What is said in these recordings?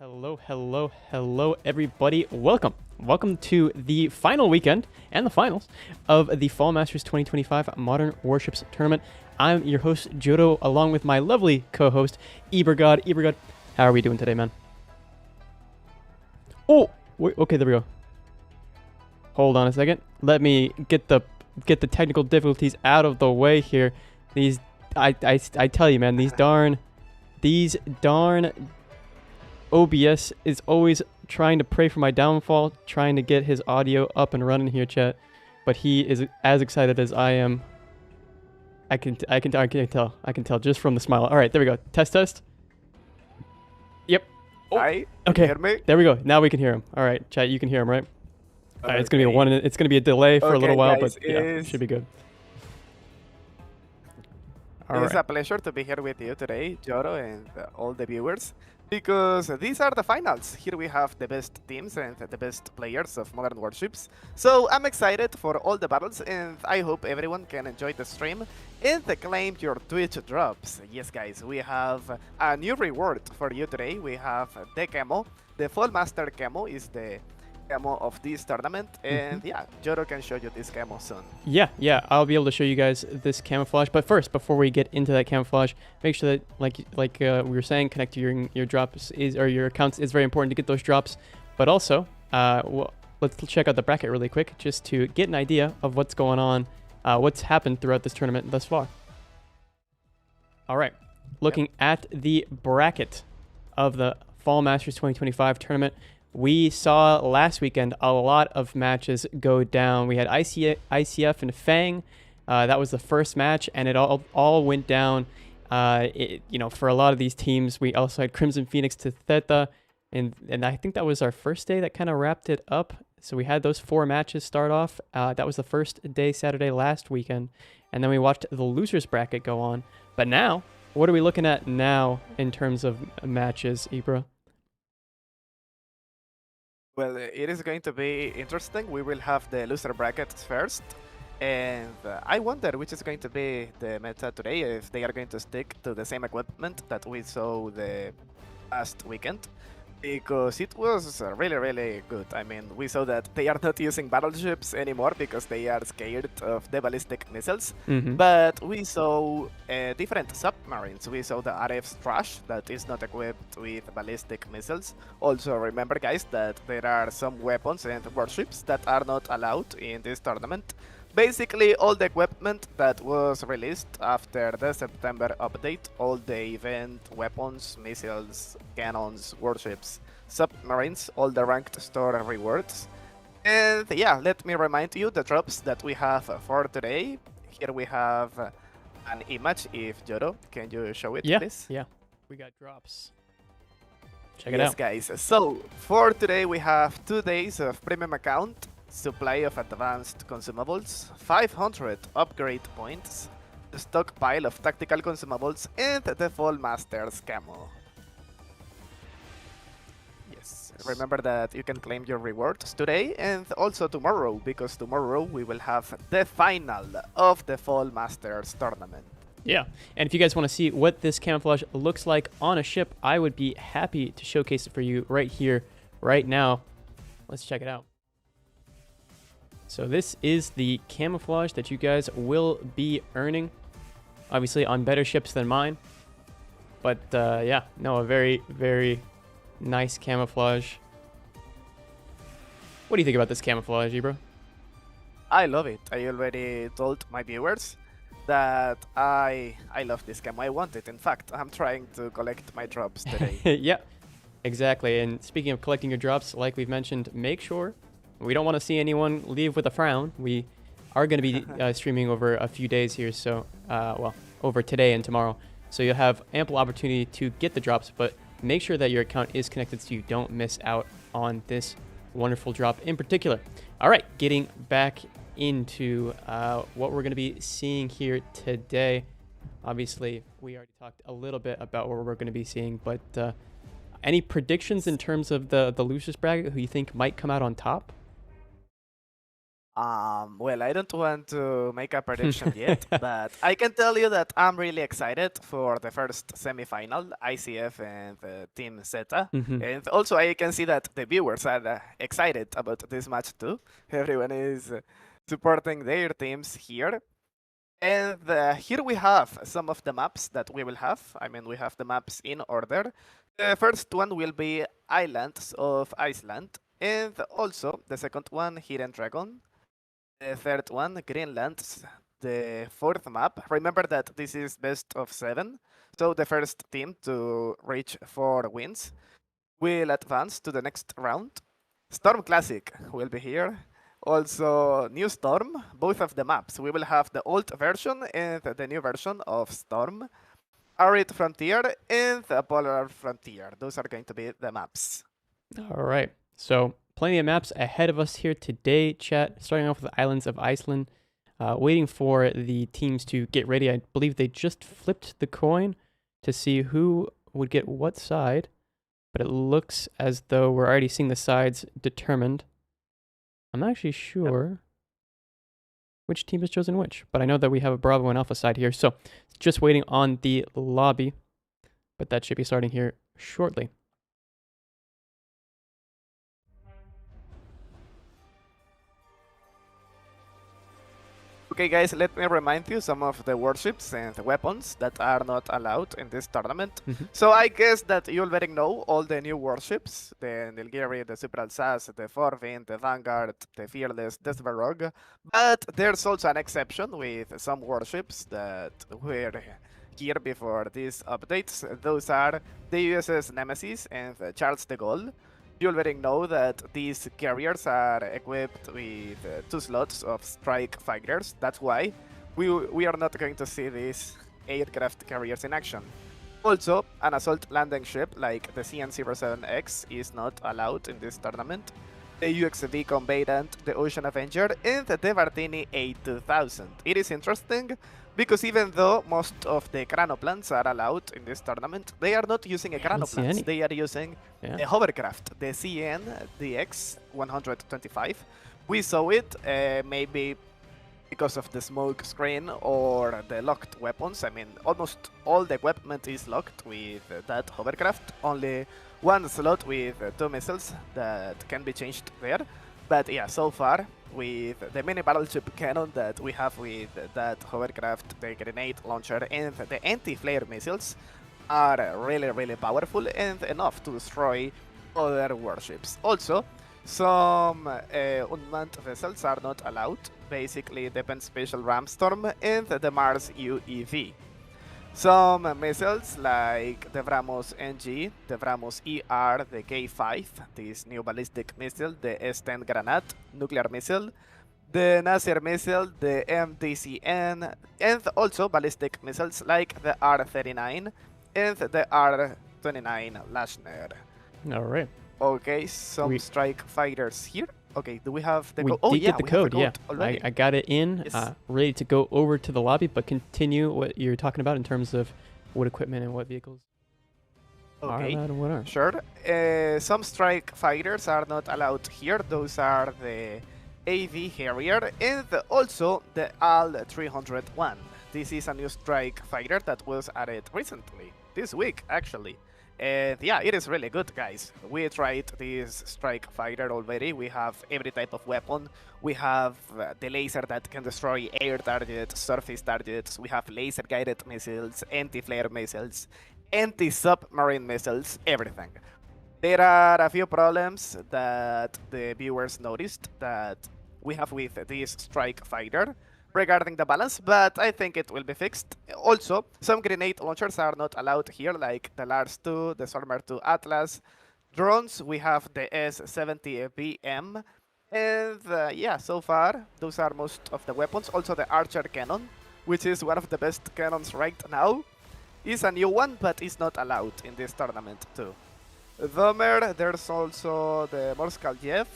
Hello, everybody. Welcome to the final weekend and the finals of the Fall Masters 2025 Modern Warships Tournament. I'm your host, Jodo, along with my lovely co-host, Ebergod. Ebergod, how are we doing today, man? Oh, wait, okay, there we go. Hold on a second. Let me get the technical difficulties out of the way here. I tell you, man, these darn OBS is always trying to pray for my downfall, trying to get his audio up and running here, chat. But he is as excited as I am. I can tell just from the smile. All right, there we go. Test. Yep. Oh, hi. Okay. Can you hear me? There we go. Now we can hear him. All right, chat. You can hear him, right? All right. It's gonna be It's gonna be a delay for a little while, guys, but yeah, it should be good. It's a pleasure to be here with you today, Joro, and all the viewers, because these are the finals. Here we have the best teams and the best players of Modern Warships. So I'm excited for all the battles, and I hope everyone can enjoy the stream and claim your Twitch drops. Yes, guys, we have a new reward for you today. We have the camo. The Fall Master camo is the camo of this tournament, and yeah, Joro can show you this camo soon. Yeah, I'll be able to show you guys this camouflage. But first, before we get into that camouflage, make sure that like we were saying, connect to your drops or your accounts is very important to get those drops. But also, let's check out the bracket really quick just to get an idea of what's going on, what's happened throughout this tournament thus far. All right, looking at the bracket of the Fall Masters 2025 tournament. We saw last weekend a lot of matches go down. We had ICF and Fang. That was the first match, and it all went down. For a lot of these teams, we also had Crimson Phoenix to Theta, and I think that was our first day that kind of wrapped it up. So we had those 4 matches start off. That was the first day, Saturday last weekend, and then we watched the losers bracket go on. But now, what are we looking at now in terms of matches, Ibra? Well, it is going to be interesting. We will have the loser brackets first. And I wonder which is going to be the meta today, if they are going to stick to the same equipment that we saw the past weekend. Because it was really good. I mean, we saw that they are not using battleships anymore because they are scared of the ballistic missiles. But we saw different submarines. We saw the RF's Trash that is not equipped with ballistic missiles. Also, remember, guys, that there are some weapons and warships that are not allowed in this tournament. Basically, all the equipment that was released after the September update, all the event, weapons, missiles, cannons, warships, submarines, all the ranked store rewards. And yeah, let me remind you the drops that we have for today. Here we have an image. If Jodo, can you show it, please? Yeah, we got drops. Check it out. Yes, guys. So, for today, we have 2 days of premium account, supply of advanced consumables, 500 upgrade points, a stockpile of tactical consumables, and the Fall Masters camo. Yes, remember that you can claim your rewards today and also tomorrow, because tomorrow we will have the final of the Fall Masters tournament. Yeah, and if you guys want to see what this camouflage looks like on a ship, I would be happy to showcase it for you right here, right now. Let's check it out. So this is the camouflage that you guys will be earning, obviously on better ships than mine. But yeah, no, a very nice camouflage. What do you think about this camouflage, Ibro? I love it. I already told my viewers that I love this camo. I want it. In fact, I'm trying to collect my drops today. Yeah, exactly. And speaking of collecting your drops, like we've mentioned, make sure we don't want to see anyone leave with a frown. We are going to be streaming over a few days here, so well, over today and tomorrow. So you'll have ample opportunity to get the drops, but make sure that your account is connected so you don't miss out on this wonderful drop in particular. All right, getting back into what we're going to be seeing here today. Obviously, we already talked a little bit about what we're going to be seeing, but any predictions in terms of the losers bracket who you think might come out on top? Well, I don't want to make a prediction yet, but I can tell you that I'm really excited for the first semifinal, ICF and Team Zeta. Mhm. And also, I can see that the viewers are excited about this match too. Everyone is supporting their teams here. And here we have some of the maps that we will have. I mean, we have the maps in order. The first one will be Islands of Iceland. And also, the second one, Hidden Dragon. The third one, Greenland. The fourth map. Remember that this is best of 7. So the first team to reach 4 wins will advance to the next round. Storm Classic will be here. Also, New Storm, both of the maps. We will have the old version and the new version of Storm. Arid Frontier and the Polar Frontier. Those are going to be the maps. All right. So plenty of maps ahead of us here today, chat. Starting off with the Islands of Iceland. Waiting for the teams to get ready. I believe they just flipped the coin to see who would get what side, but it looks as though we're already seeing the sides determined. I'm not actually sure which team has chosen which, but I know that we have a Bravo and Alpha side here, so just waiting on the lobby, but that should be starting here shortly. Okay guys, let me remind you some of the warships and weapons that are not allowed in this tournament. So I guess that you already know all the new warships, the Nilgiri, the Super Alsace, the Forvin, the Vanguard, the Fearless, the Svarog. But there's also an exception with some warships that were here before these updates. Those are the USS Nemesis and the Charles de Gaulle. You already know that these carriers are equipped with 2 slots of strike fighters. That's why we are not going to see these aircraft carriers in action. Also, an assault landing ship like the CN-07X is not allowed in this tournament. The UXV Combatant, the Ocean Avenger, and the Vartini A2000. It is interesting because even though most of the Chronoplans are allowed in this tournament, they are not using a Chronoplan. They are using a hovercraft, the CN DX 125. We saw it maybe because of the smoke screen or the locked weapons. I mean, almost all the equipment is locked with that hovercraft. Only one slot with 2 missiles that can be changed there. But yeah, so far, with the mini battleship cannon that we have with that hovercraft, the grenade launcher, and the anti-flare missiles are really powerful and enough to destroy other warships. Also, some unmanned vessels are not allowed, basically the Pen Special Ramstorm and the Mars UEV. Some missiles like the Vramos NG, the Vramos ER, the K5, this new ballistic missile, the S-10 Granat nuclear missile, the Nasser missile, the MDCN, and also ballistic missiles like the R-39 and the R-29 Lashner. All right. Okay, some strike fighters here. Okay, do we have the code? Oh, yeah, the code, yeah. Already. I got it in, Yes. ready to go over to the lobby, but continue what you're talking about in terms of what equipment and what vehicles Okay, are allowed and what aren't. Sure. Some strike fighters are not allowed here. Those are the AV Harrier and also the AL-301. This is a new strike fighter that was added recently, this week actually. And yeah, it is really good, guys. We tried this strike fighter already. We have every type of weapon. We have the laser that can destroy air targets, surface targets. We have laser-guided missiles, anti-flare missiles, anti-submarine missiles, everything. There are a few problems that the viewers noticed that we have with this strike fighter regarding the balance, but I think it will be fixed. Also, some grenade launchers are not allowed here, like the Lars 2, the Stormer 2 Atlas. Drones, we have the S-70BM. And yeah, so far, those are most of the weapons. Also the Archer Cannon, which is one of the best cannons right now, is a new one, but is not allowed in this tournament too. Domer, there's also the Morskaljev.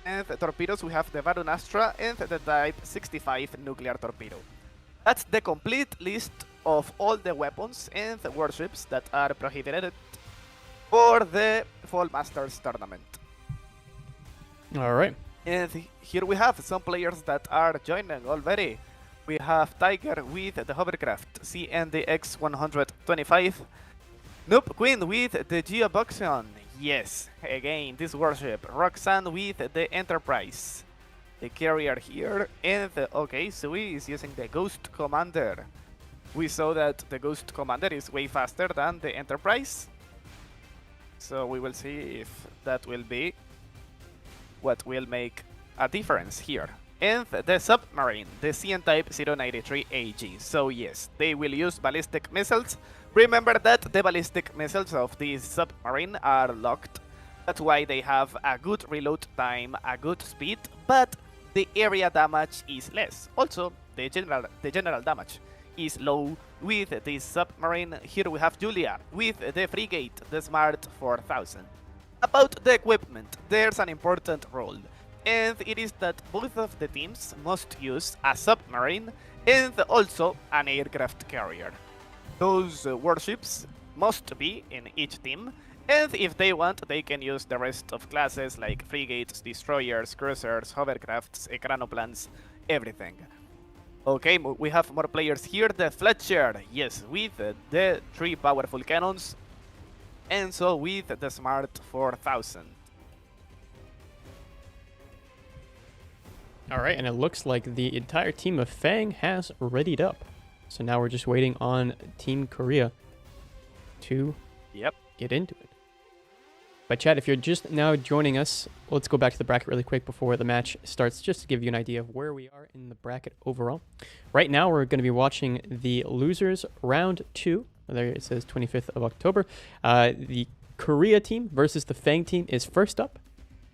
And the torpedoes, we have the Varun Astra and the Type 65 nuclear torpedo. That's the complete list of all the weapons and the warships that are prohibited for the Fall Masters tournament. All right. And here we have some players that are joining already. We have Tiger with the hovercraft, CNDX 125. Noob Queen with the Geoboxion. Yes, again, this warship. Roxanne with the Enterprise. The carrier here. And, okay, Sui is using the Ghost Commander. We saw that the Ghost Commander is way faster than the Enterprise. So we will see if that will be what will make a difference here. And the submarine, the CN Type 093 AG. So yes, they will use ballistic missiles. Remember that the ballistic missiles of this submarine are locked. That's why they have a good reload time, a good speed, but the area damage is less. Also, the general damage is low with this submarine. Here we have Julia with the frigate, the Smart 4000. About the equipment, there's an important role, and it is that both of the teams must use a submarine and also an aircraft carrier. Those warships must be in each team, and if they want, they can use the rest of classes like frigates, destroyers, cruisers, hovercrafts, ekranoplans, everything. Okay, we have more players here. The Fletcher, yes, with the 3 powerful cannons, and so with the Smart 4000. Alright, and it looks like the entire team of Fang has readied up. So now we're just waiting on Team Korea to get into it. But Chad, if you're just now joining us, let's go back to the bracket really quick before the match starts, just to give you an idea of where we are in the bracket overall. Right now, we're going to be watching the losers round 2. There it says 25th of October. The Korea team versus the Fang team is first up.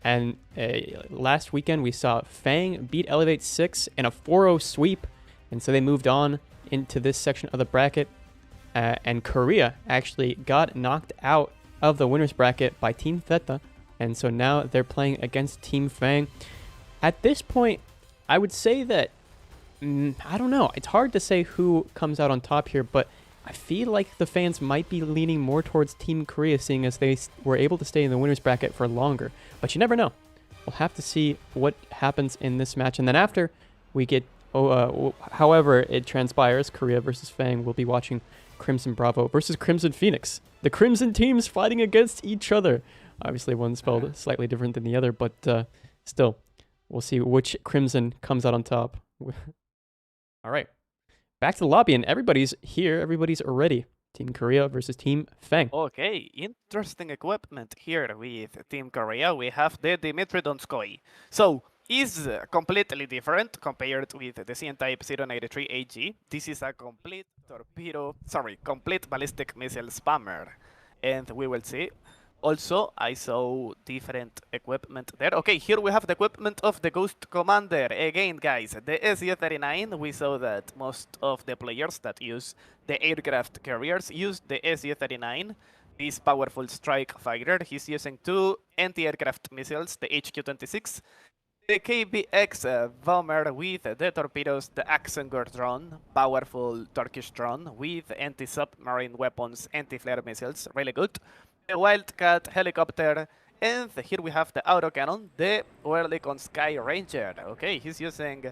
And last weekend, we saw Fang beat Elevate 6 in a 4-0 sweep. And so they moved on into this section of the bracket. And Korea actually got knocked out of the winners bracket by Team Theta. And so now they're playing against Team Fang. At this point, I would say that, I don't know. It's hard to say who comes out on top here, but I feel like the fans might be leaning more towards Team Korea, seeing as they were able to stay in the winners bracket for longer. But you never know. We'll have to see what happens in this match. And then after we get, however it transpires, Korea versus Fang, we'll be watching Crimson Bravo versus Crimson Phoenix. The Crimson teams fighting against each other. Obviously, one spelled slightly different than the other, but still, we'll see which Crimson comes out on top. All right. Back to the lobby, and everybody's here. Everybody's ready. Team Korea versus Team Fang. Okay, interesting equipment here with Team Korea. We have the Dmitry Donskoy. So, is completely different compared with the CN Type 093 AG. This is a complete complete ballistic missile spammer. And we will see. Also, I saw different equipment there. Okay, here we have the equipment of the Ghost Commander. Again, guys, the SU-39, we saw that most of the players that use the aircraft carriers use the SU-39. This powerful strike fighter. He's using 2 anti-aircraft missiles, the HQ-26. The KBX bomber with the torpedoes, the Aksengur drone, powerful Turkish drone with anti-submarine weapons, anti-flare missiles, really good. The Wildcat helicopter, and here we have the autocannon, the Oerlikon Sky Ranger. Okay, he's using,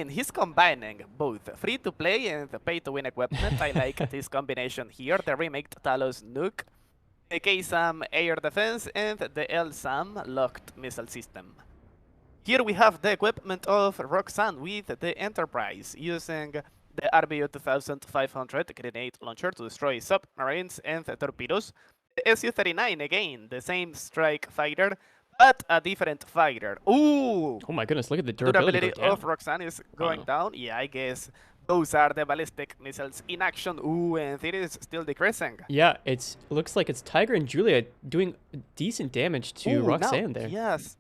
he's combining both free-to-play and pay-to-win equipment. I like this combination here, the remake Talos Nuke, the KSAM air defense, and the LSAM locked missile system. Here we have the equipment of Roxanne with the Enterprise, using the RBU 2500 grenade launcher to destroy submarines and torpedoes. The SU-39 again, the same strike fighter, but a different fighter. Ooh! Oh my goodness, look at the durability of Roxanne is going down. Yeah, I guess those are the ballistic missiles in action. Ooh, and it is still decreasing. Yeah, it looks like it's Tiger and Julia doing decent damage to Roxanne there. Yes.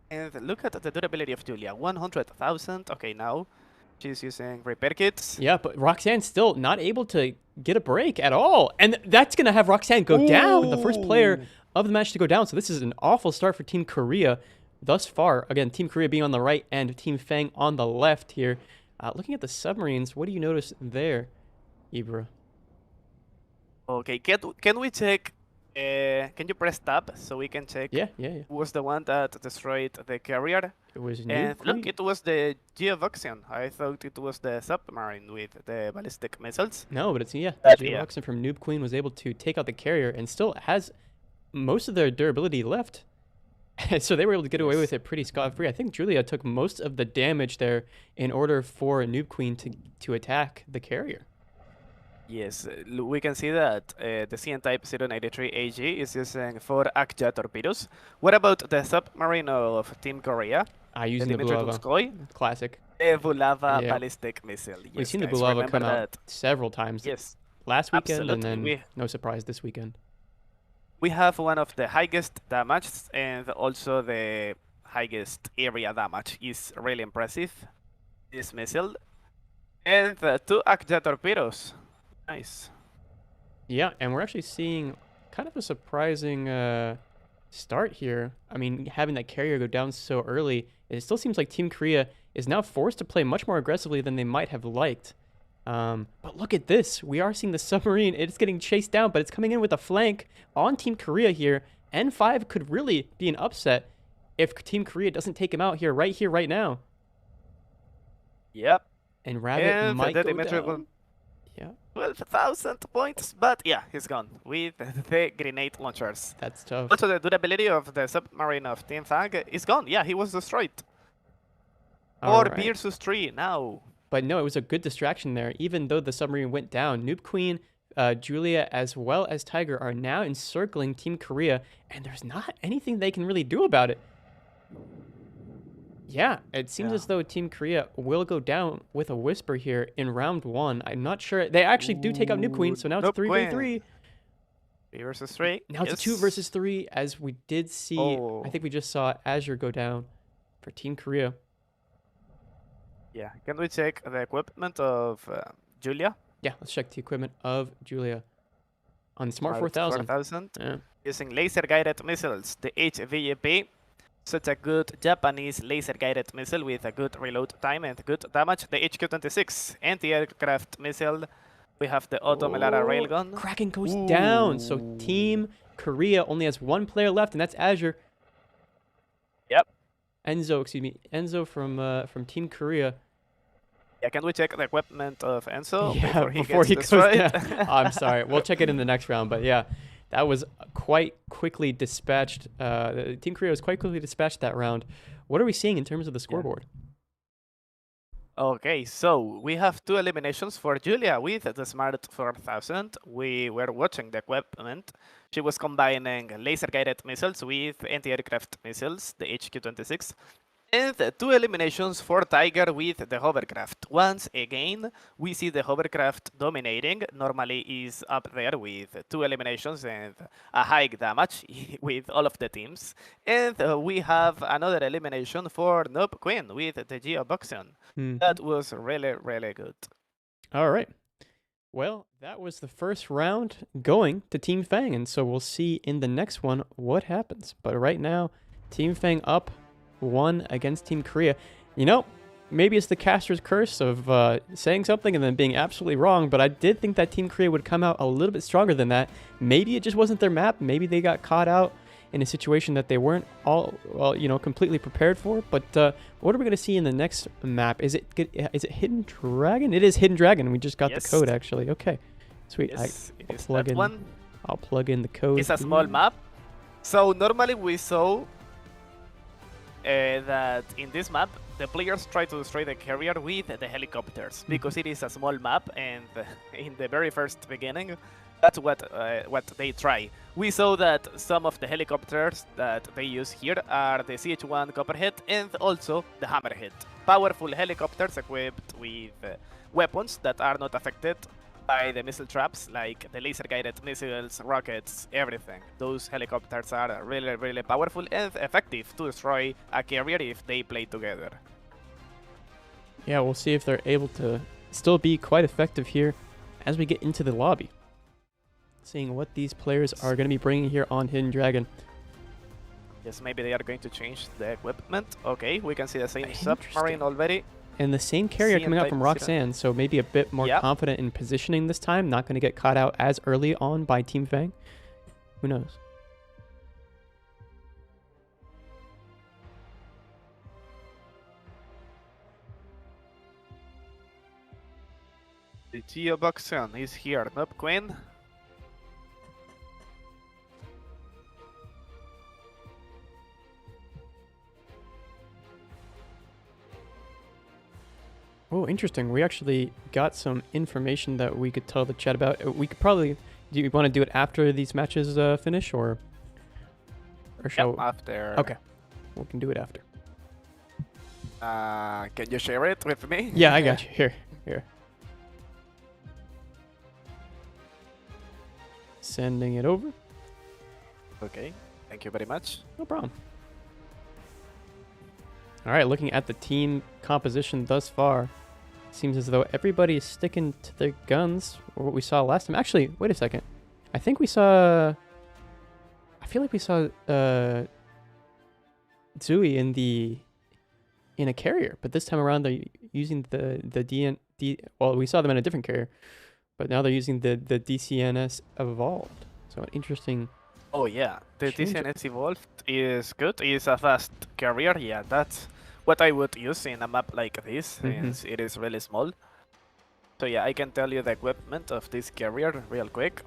And look at the durability of Julia, 100,000. Okay, now she's using repair kits. Yeah, but Roxanne's still not able to get a break at all. And that's going to have Roxanne go down, the first player of the match to go down. So this is an awful start for Team Korea thus far. Again, Team Korea being on the right and Team Fang on the left here. Looking at the submarines, what do you notice there, Ibra? Okay, can we check Can you press tab so we can check Yeah. who was the one that destroyed the carrier? It was And Noob look, Queen. it was the Geovoxian. I thought it was the submarine with the ballistic missiles. No, but it's the But yeah. Geovoxen from Noob Queen was able to take out the carrier and still has most of their durability left. So they were able to get away with it pretty scot-free. I think Julia took most of the damage there in order for Noob Queen to attack the carrier. Yes, we can see that the CN-type 093 AG is using 4 Akja torpedoes. What about the submarine of Team Korea? Using the Dmitry Bulava. Donskoy? Classic. The Bulava Yeah. ballistic missile. Yes, We've seen the guys, Bulava remember come out that. several times. Yes, Last weekend, absolutely. and then no surprise this weekend. We have one of the highest damage and also the highest area damage. Is really impressive, this missile. And 2 Akja torpedoes. Nice. Yeah, and we're actually seeing kind of a surprising start here. I mean, having that carrier go down so early, it still seems like Team Korea is now forced to play much more aggressively than they might have liked. But look at this. We are seeing the submarine. It's getting chased down, but it's coming in with a flank on Team Korea here. N5 could really be an upset if Team Korea doesn't take him out here, right now. Yep. And Rabbit might go down. Yeah. 12,000 points, but yeah, he's gone with the grenade launchers. That's tough. Also, the durability of the submarine of Team Fang is gone. Yeah, he was destroyed. 4 versus 3 now. But no, it was a good distraction there. Even though the submarine went down, Noob Queen, Julia, as well as Tiger are now encircling Team Korea, and there's not anything they can really do about it. Yeah, it seems as though Team Korea will go down with a whisper here in round 1. I'm not sure. They actually do take out Noob Queen, so now it's 3v3. 3 versus 3. Now it's a 2 versus 3, as we did see. I think we just saw Azure go down for Team Korea. Yeah, can we check the equipment of Julia? Yeah, let's check the equipment of Julia on Smart 4000. 4000. Yeah. Using laser-guided missiles, the HVEP. Such a good Japanese laser-guided missile with a good reload time and good damage. The HQ-26 anti-aircraft missile. We have the Auto Melara railgun. Kraken goes down. So Team Korea only has 1 player left, and that's Azure. Yep. Enzo from Team Korea. Yeah, can we check the equipment of Enzo before he goes down? I'm sorry. We'll check it in the next round, but yeah. That was quite quickly dispatched. Team Korea was quite quickly dispatched that round. What are we seeing in terms of the scoreboard? Okay, so we have 2 eliminations for Julia with the Smart 4000. We were watching the equipment. She was combining laser-guided missiles with anti-aircraft missiles, the HQ-26. And 2 eliminations for Tiger with the hovercraft. Once again, we see the hovercraft dominating. Normally is up there with 2 eliminations and a high damage with all of the teams. And we have another elimination for Noob Queen with the Geovoxian. That was really, really good. All right. Well, that was the first round going to Team Fang. And so we'll see in the next one what happens. But right now, Team Fang up 1 against Team Korea. You know, maybe it's the caster's curse of saying something and then being absolutely wrong, but I did think that Team Korea would come out a little bit stronger than that. Maybe it just wasn't their map. Maybe they got caught out in a situation that they weren't completely prepared for. But what are we going to see in the next map? Is it Hidden Dragon? It is Hidden Dragon. We just got the code, actually. Okay, sweet. Yes, I'll plug in the code. It's a small map. So normally we saw that in this map, the players try to destroy the carrier with the helicopters because it is a small map, and in the very first beginning, that's what they try. We saw that some of the helicopters that they use here are the CH-1 Copperhead and also the Hammerhead. Powerful helicopters equipped with weapons that are not affected by the missile traps, like the laser-guided missiles, rockets, everything. Those helicopters are really, really powerful and effective to destroy a carrier if they play together. Yeah, we'll see if they're able to still be quite effective here as we get into the lobby. Seeing what these players are going to be bringing here on Hidden Dragon. Yes, maybe they are going to change the equipment. Okay, we can see the same submarine already. And the same carrier coming out from Roxanne, so maybe a bit more confident in positioning this time. Not going to get caught out as early on by Team Fang. Who knows? The Geoboxon is here, Noob Queen. Oh, interesting. We actually got some information that we could tell the chat about. We could probably. Do you want to do it after these matches finish, or shall? Yep, after. Okay, we can do it after. Can you share it with me? Yeah, I got you. Here. Sending it over. Okay, thank you very much. No problem. All right, looking at the team composition thus far, seems as though everybody is sticking to their guns, or what we saw last time. Actually, wait a second. I think we saw. I feel like we saw Zui in a carrier, but this time around they're using the well, we saw them in a different carrier, but now they're using the DCNS Evolved. So an interesting. Oh yeah, the change. DCNS Evolved is good. It's a fast carrier. Yeah, that's what I would use in a map like this, since it is really small. So yeah, I can tell you the equipment of this carrier real quick.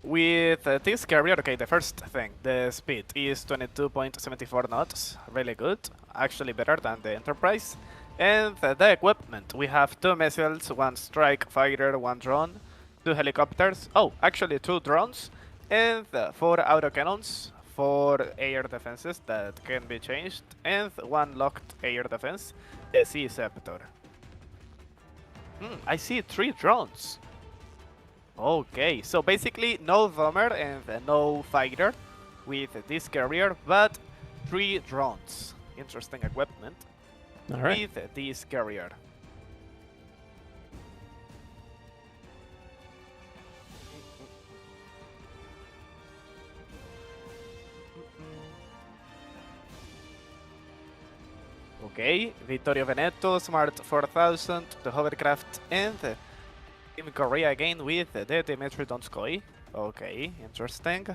With this carrier, okay, the first thing, the speed is 22.74 knots, really good, actually better than the Enterprise. And the equipment, we have 2 missiles, 1 strike fighter, 1 drone, 2 helicopters, oh, actually 2 drones, and 4 autocannons, 4 air defenses that can be changed, and 1 locked air defense, the Sea Scepter. I see 3 drones. Okay, so basically no bomber and no fighter with this carrier, but 3 drones. Interesting equipment. All right. With this carrier. Okay, Vittorio Veneto, Smart 4000, the hovercraft, and Team Korea again with the Dmitry Donskoy. Okay, interesting.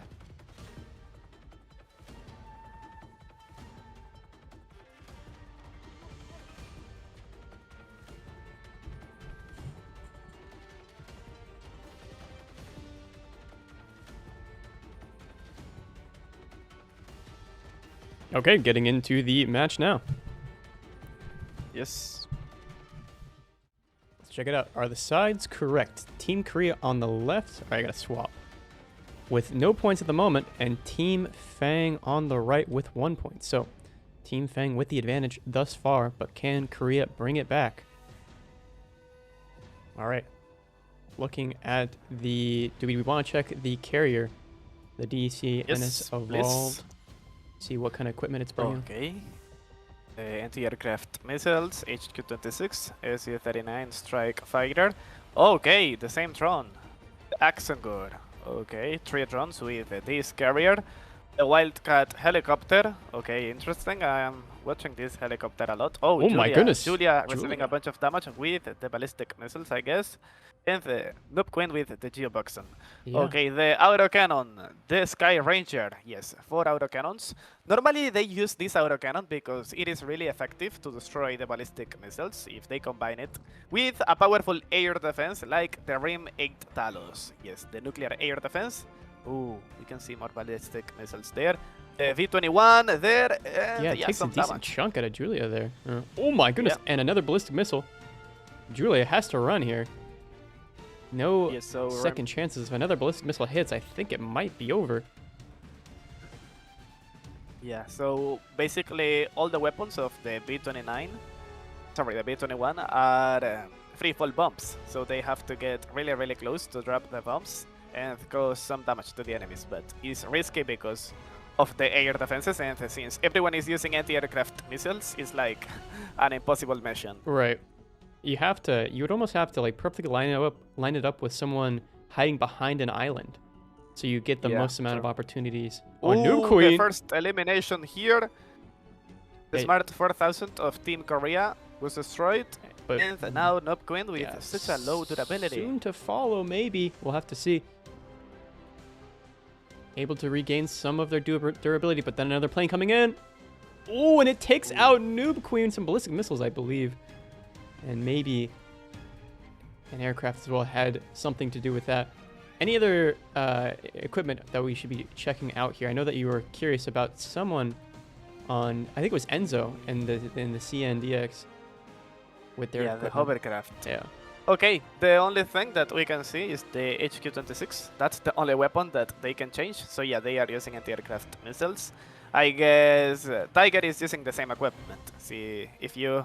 Okay, getting into the match now. Yes. Let's check it out. Are the sides correct? Team Korea on the left. All right, I gotta swap. With no points at the moment, and Team Fang on the right with 1 point. So, Team Fang with the advantage thus far, but can Korea bring it back? All right. Looking at the... Do we want to check the carrier? The DCNS Yes, Evolved. please. See what kind of equipment it's bringing. Okay. Anti-aircraft missiles, HQ-26, SU-39 strike fighter. Okay, the same drone. The Axengor. Okay, 3 drones with this carrier. The Wildcat helicopter. Okay, interesting. I am watching this helicopter a lot. Oh, my goodness. Julia receiving a bunch of damage with the ballistic missiles, I guess. And the Noob Queen with the Geoboxon. Yeah. Okay, the autocannon, the Sky Ranger. Yes, 4 autocannons. Normally they use this autocannon because it is really effective to destroy the ballistic missiles if they combine it with a powerful air defense like the Rim 8 Talos. Yes, the nuclear air defense. Ooh, you can see more ballistic missiles there. The V-21 there. And Yeah, it takes a some decent damage. chunk out of Julia there. Oh my goodness, Yeah. and another ballistic missile. Julia has to run here. No Yes, so second chances. If another ballistic missile hits, I think it might be over. Yeah, so basically all the weapons of the B-29, sorry, the B-21 are free fall bombs. So they have to get really, really close to drop the bombs and cause some damage to the enemies. But it's risky because of the air defenses, and since everyone is using anti-aircraft missiles, it's like an impossible mission. Right. You would almost have to like perfectly line it up with someone hiding behind an island. So you get the Yeah, most amount of true. opportunities. Oh, Noob the Queen. first elimination here. The Hey. Smart 4000 of Team Korea was destroyed. But And now Noob Queen with yeah, such a low durability. soon to follow, maybe. We'll have to see. able to regain some of their durability, but then another plane coming in. Oh, and it takes out Noob Queen, some ballistic missiles, I believe. And maybe an aircraft as well had something to do with that. Any other equipment that we should be checking out here? I know that you were curious about someone on, I think it was Enzo in the CNDX with their the equipment. hovercraft. Yeah. Okay, the only thing that we can see is the HQ-26. That's the only weapon that they can change. So yeah, they are using anti-aircraft missiles. I guess Tiger is using the same equipment. See, if you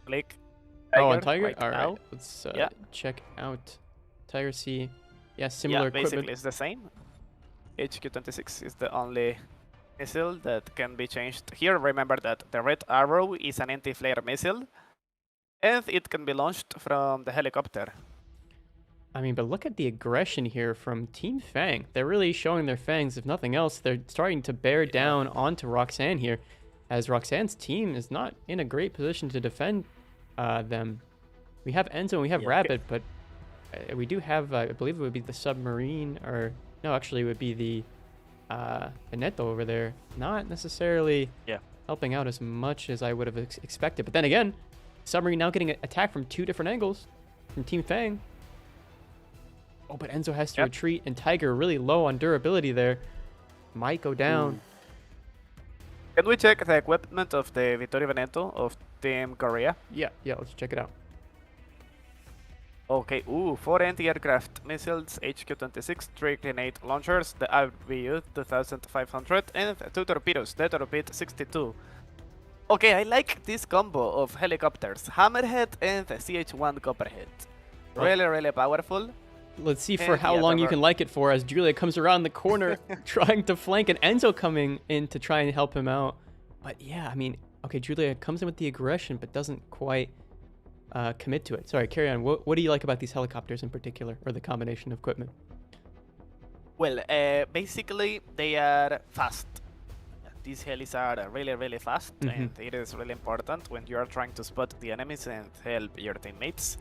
click Tiger on Tiger? right All now, right, let's check out Tiger C. Yeah, similar yeah, equipment. basically it's the same. HQ-26 is the only missile that can be changed here. Remember that the red arrow is an anti-flare missile, and it can be launched from the helicopter. I mean, but look at the aggression here from Team Fang. They're really showing their fangs. If nothing else, they're starting to bear down onto Roxanne here, as Roxanne's team is not in a great position to defend them. We have Enzo and we have Rabbit, but we do have, I believe it would be the submarine, or no, actually it would be the Neto over there. Not necessarily helping out as much as I would have expected. But then again, submarine now getting attacked from two different angles from Team Fang. Oh, but Enzo has to retreat, and Tiger really low on durability there. Might go down. Can we check the equipment of the Vittorio Veneto of Team Korea? Yeah, let's check it out. Okay, 4 anti-aircraft missiles, HQ-26, 3 grenade launchers, the RBU 2500, and 2 torpedoes, the Torpedo 62. Okay, I like this combo of helicopters, Hammerhead and the CH-1 Copperhead. Really powerful. Let's see for how long you can like it for, as Julia comes around the corner trying to flank, and Enzo coming in to try and help him out. But yeah, I mean, okay, Julia comes in with the aggression, but doesn't quite commit to it. Sorry, carry on. What do you like about these helicopters in particular, or the combination of equipment? Well, basically, they are fast. These helis are really fast, and it is really important when you are trying to spot the enemies and help your teammates.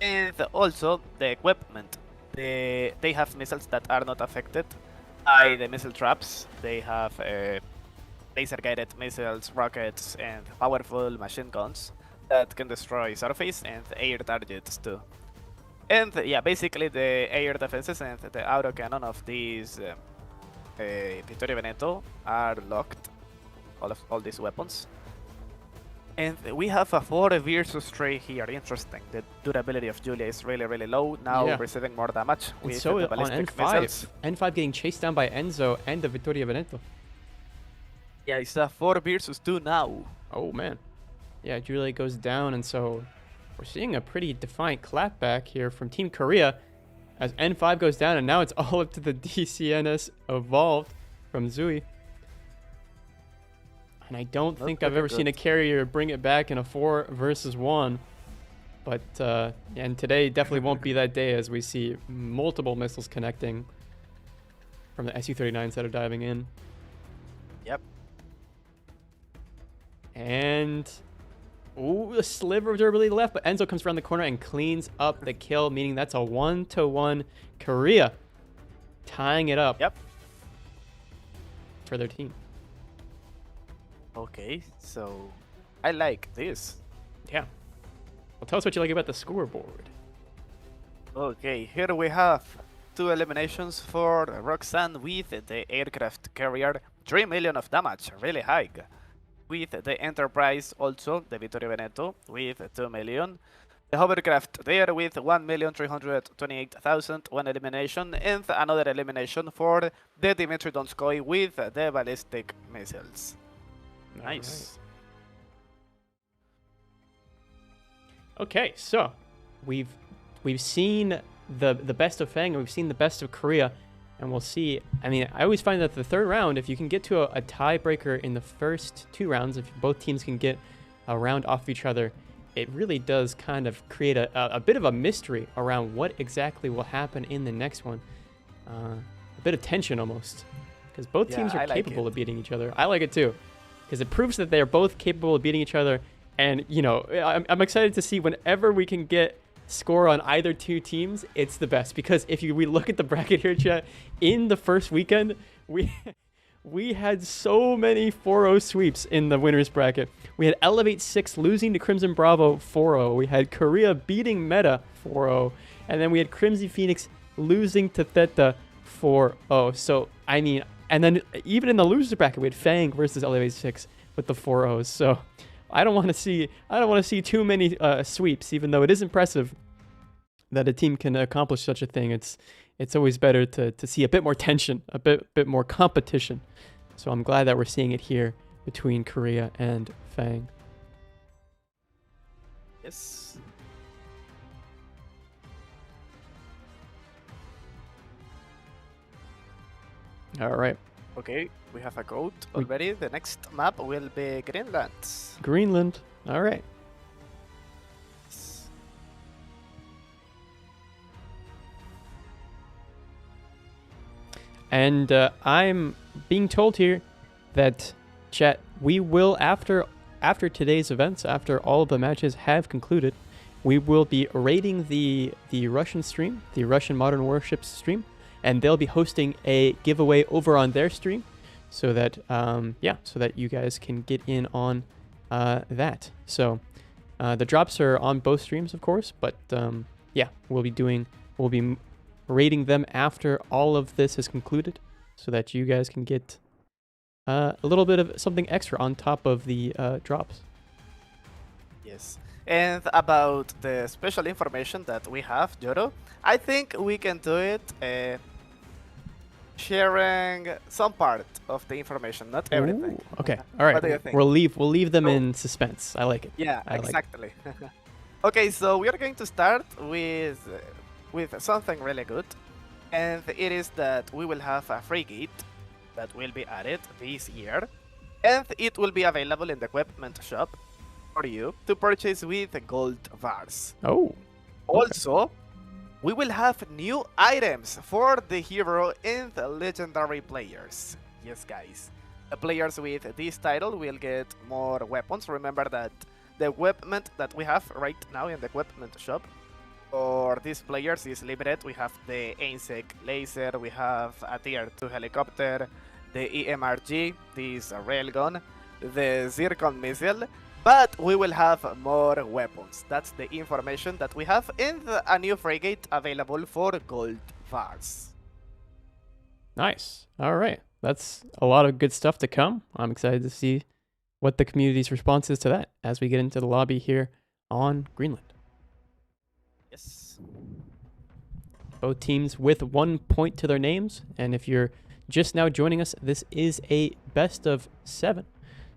And also, the equipment. They have missiles that are not affected by the missile traps. They have laser-guided missiles, rockets, and powerful machine guns that can destroy surface and air targets too. And yeah, basically the air defenses and the autocannon of these Vittorio Veneto are locked, all these weapons. And we have a 4 versus 3 here. Interesting. The durability of Julia is really low. Now receiving more damage with so the ballistic on N5, missiles. N5 getting chased down by Enzo and the Vittorio Veneto. Yeah, it's a 4 versus 2 now. Oh man. Yeah, Julia goes down, and so we're seeing a pretty defiant clapback here from Team Korea as N5 goes down, and now it's all up to the DCNS Evolved from Zui. And I don't think I've ever seen a carrier bring it back in a 4 versus 1. But, and today definitely won't be that day, as we see multiple missiles connecting from the Su-39s that are diving in. Yep. And, a sliver of durability left, but Enzo comes around the corner and cleans up the kill, meaning that's a 1-1 Korea tying it up for their team. Okay, so I like this. Yeah. Well, tell us what you like about the scoreboard. Okay, here we have 2 eliminations for Roxanne with the aircraft carrier, 3 million of damage, really high. With the Enterprise also, the Vittorio Veneto, with 2 million. The hovercraft there with 1,328,000, 1 elimination, and another elimination for the Dmitry Donskoy with the ballistic missiles. Nice. Right. Okay, so we've seen the best of Fang, and we've seen the best of Korea, and we'll see. I mean, I always find that the third round, if you can get to a tiebreaker in the first 2 rounds, if both teams can get a round off of each other, it really does kind of create a bit of a mystery around what exactly will happen in the next one. A bit of tension almost, because both teams are capable of beating each other. I like it too, because it proves that they are both capable of beating each other. And, you know, I'm excited to see whenever we can get score on either two teams, it's the best. Because if we look at the bracket here, chat, in the first weekend, we we had so many 4-0 sweeps in the winners bracket. We had Elevate 6 losing to Crimson Bravo 4-0. We had Korea beating Meta 4-0. And then we had Crimson Phoenix losing to Theta 4-0. So, I mean, and then even in the losers bracket, we had Fang versus Elevate 6 with the 4-0s. So, I don't want to see too many sweeps, even though it is impressive that a team can accomplish such a thing. It's always better to see a bit more tension, a bit more competition. So I'm glad that we're seeing it here between Korea and Fang. Yes. All right. Okay, we have a code already. The next map will be Greenland. Greenland. All right. And I'm being told here that, chat, we will, after today's events, after all of the matches have concluded, we will be rating the Russian stream, the Russian Modern Warships stream, and they'll be hosting a giveaway over on their stream, so that so that you guys can get in on that. So the drops are on both streams, of course, but we'll be rating them after all of this is concluded, so that you guys can get a little bit of something extra on top of the drops. Yes. And about the special information that we have, Joro, I think we can do it sharing some part of the information, not everything. Ooh, okay. All right. What do you think? We'll leave them in suspense. I like it. Yeah, exactly. Okay, so we are going to start with something really good, and it is that we will have a frigate that will be added this year, and it will be available in the equipment shop for you to purchase with gold bars. Oh. Okay. Also, we will have new items for the hero and the legendary players. Yes, guys. The players with this title will get more weapons. Remember that the equipment that we have right now in the equipment shop for these players is limited. We have the AIMSEC laser, we have a tier 2 helicopter, the EMRG, this railgun, the Zircon missile, but we will have more weapons. That's the information that we have, and a new frigate available for gold bars. Nice. All right. That's a lot of good stuff to come. I'm excited to see what the community's response is to that as we get into the lobby here on Greenland. Yes. Both teams with 1 point to their names, and if you're just now joining us, this is a best of 7.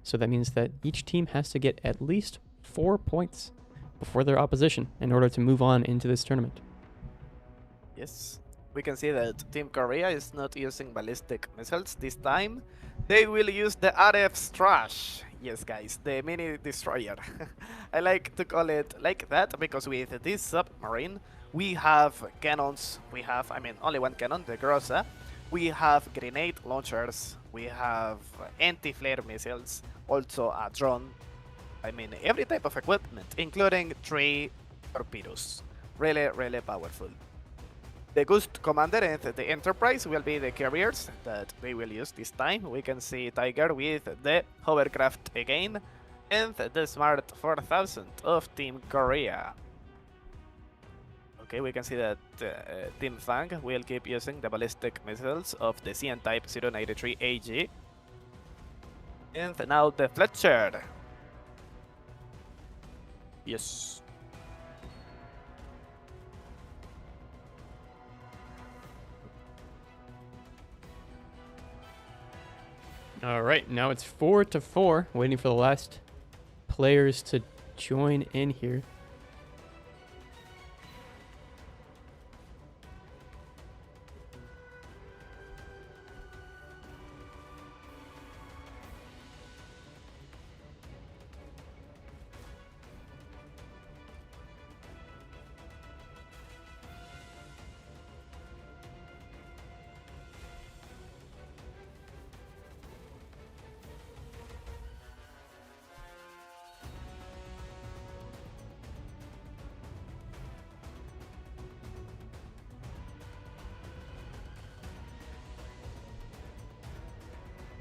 So that means that each team has to get at least 4 points before their opposition in order to move on into this tournament. Yes. We can see that Team Korea is not using ballistic missiles this time. They will use the RF Strash. Yes, guys, the mini destroyer. I like to call it like that because with this submarine, we have cannons. We have, only one cannon, the Grossa. We have grenade launchers. We have anti-flare missiles. Also a drone. Every type of equipment, including 3 torpedoes. Really, really powerful. The Ghost Commander and the Enterprise will be the carriers that they will use this time. We can see Tiger with the hovercraft again, and the Smart 4000 of Team Korea. Okay, we can see that Team Fang will keep using the ballistic missiles of the CN Type 093 AG. And now the Fletcher. Yes. All right, now it's 4-4, waiting for the last players to join in here.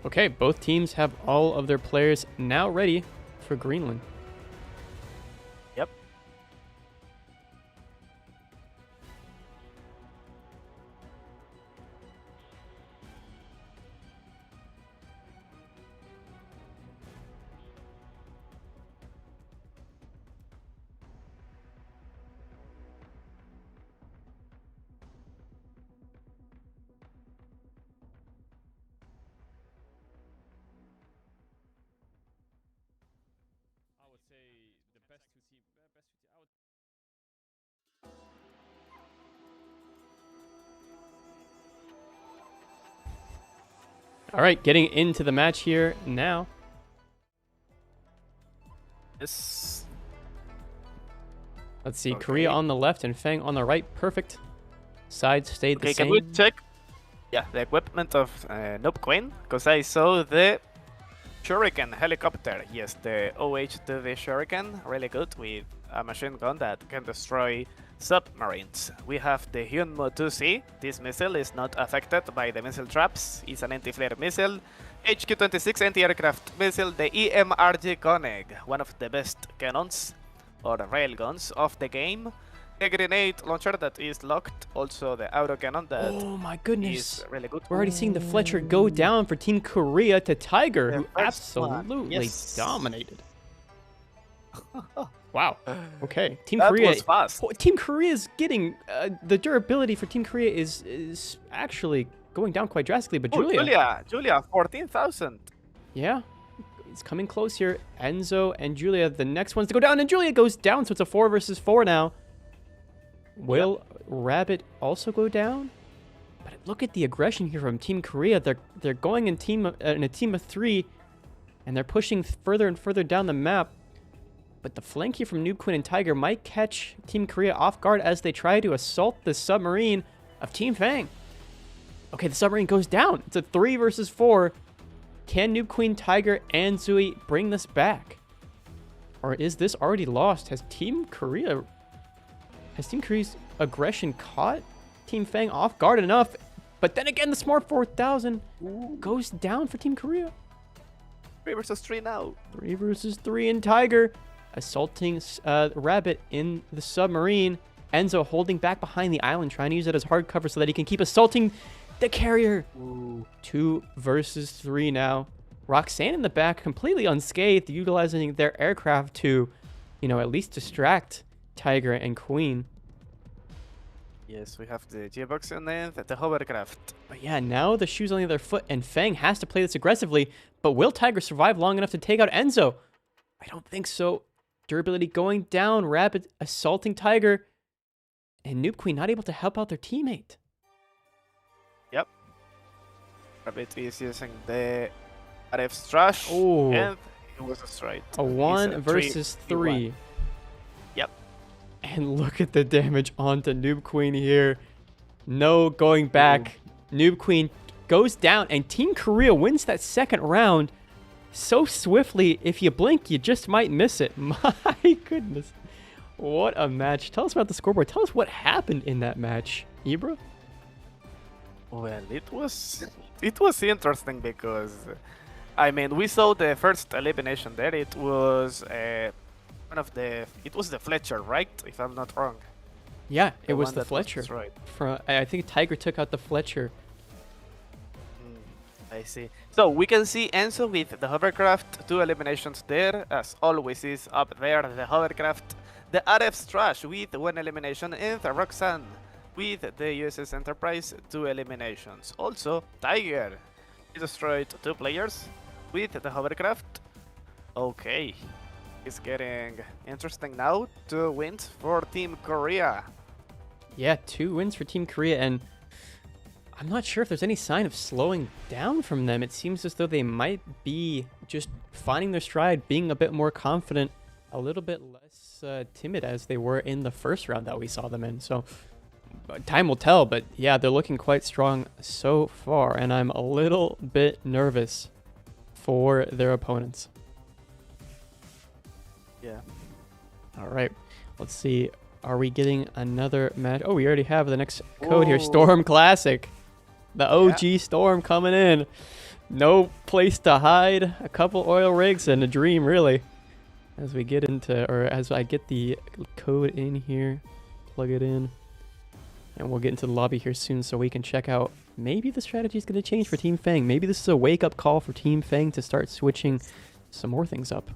Okay, both teams have all of their players now ready for Greenland. Yep. I would say the best two teams. All right, getting into the match here now. Yes. Let's see, Okay. Korea on the left and Fang on the right. Perfect. Sides stayed the Okay, same. can we check? Yeah, the equipment of Noob Queen, because I saw the Shuriken helicopter. Yes, the OH-2V Shuriken, really good with a machine gun that can destroy submarines. We have the Hyunmoo 2C. This missile is not affected by the missile traps. It's an anti-flare missile. HQ-26 anti-aircraft missile, the EMRG Koenig, one of the best cannons or railguns of the game. A grenade launcher that is locked, also the auto cannon that Oh my goodness. is really good. We're already seeing the Fletcher go down for Team Korea to Tiger, Their who first one, absolutely yes. dominated. Wow. Okay. Team That Korea. was fast. Team Korea is getting the durability for Team Korea is actually going down quite drastically. But Oh, Julia, 14,000. yeah, it's coming close here. Enzo and Julia, the next ones to go down, and Julia goes down, so it's a 4 versus 4 now. Will Rabbit also go down? But look at the aggression here from Team Korea. They're going in a team of 3, and they're pushing further and further down the map. But the flank here from Noob Queen and Tiger might catch Team Korea off guard as they try to assault the submarine of Team Fang. Okay, the submarine goes down. It's a 3 versus 4. Can Noob Queen, Tiger, and Zui bring this back? Or is this already lost? Has Team Korea's aggression caught Team Fang off guard enough? But then again, the Smart 4000 goes down for Team Korea. 3 versus 3 now. 3 versus 3 in Tiger. Assaulting Rabbit in the submarine. Enzo holding back behind the island, trying to use it as hard cover so that he can keep assaulting the carrier. 2 versus 3 now. Roxanne in the back, completely unscathed, utilizing their aircraft to, at least distract Tiger and Queen. Yes, we have the Gearbox and then the hovercraft. But yeah, now the shoe's on the other foot, and Fang has to play this aggressively. But will Tiger survive long enough to take out Enzo? I don't think so. Durability going down. Rabbit assaulting Tiger. And Noob Queen not able to help out their teammate. Yep. Rabbit is using the RF Trash. Oh. And it was a straight. A 1 versus 3. Yep. And look at the damage onto Noob Queen here. No going back. Noob Queen goes down, and Team Korea wins that second round so swiftly. If you blink, you just might miss it. My goodness. What a match. Tell us about the scoreboard. Tell us what happened in that match, Ibra. Well, it was interesting because, we saw the first elimination there. It was it was the Fletcher, right? If I'm not wrong. Yeah, it was the Fletcher. Right. I think Tiger took out the Fletcher. I see. So we can see Enzo with the hovercraft, 2 eliminations there, as always is up there, the hovercraft. The RF Trash with 1 elimination, and the Roxanne with the USS Enterprise, 2 eliminations. Also, Tiger, he destroyed 2 players with the hovercraft. Okay, it's getting interesting now. 2 wins for Team Korea. Yeah, 2 wins for Team Korea, and I'm not sure if there's any sign of slowing down from them. It seems as though they might be just finding their stride, being a bit more confident, a little bit less timid as they were in the first round that we saw them in. So time will tell, but yeah, they're looking quite strong so far, and I'm a little bit nervous for their opponents. Yeah. All right, let's see. Are we getting another match? Oh, we already have the next code here. Storm Classic. The OG Storm coming in. No place to hide. A couple oil rigs and a dream, really. As we get into, or as I get the code in here, plug it in, and we'll get into the lobby here soon so we can check out. Maybe the strategy is going to change for Team Fang. Maybe this is a wake-up call for Team Fang to start switching some more things up.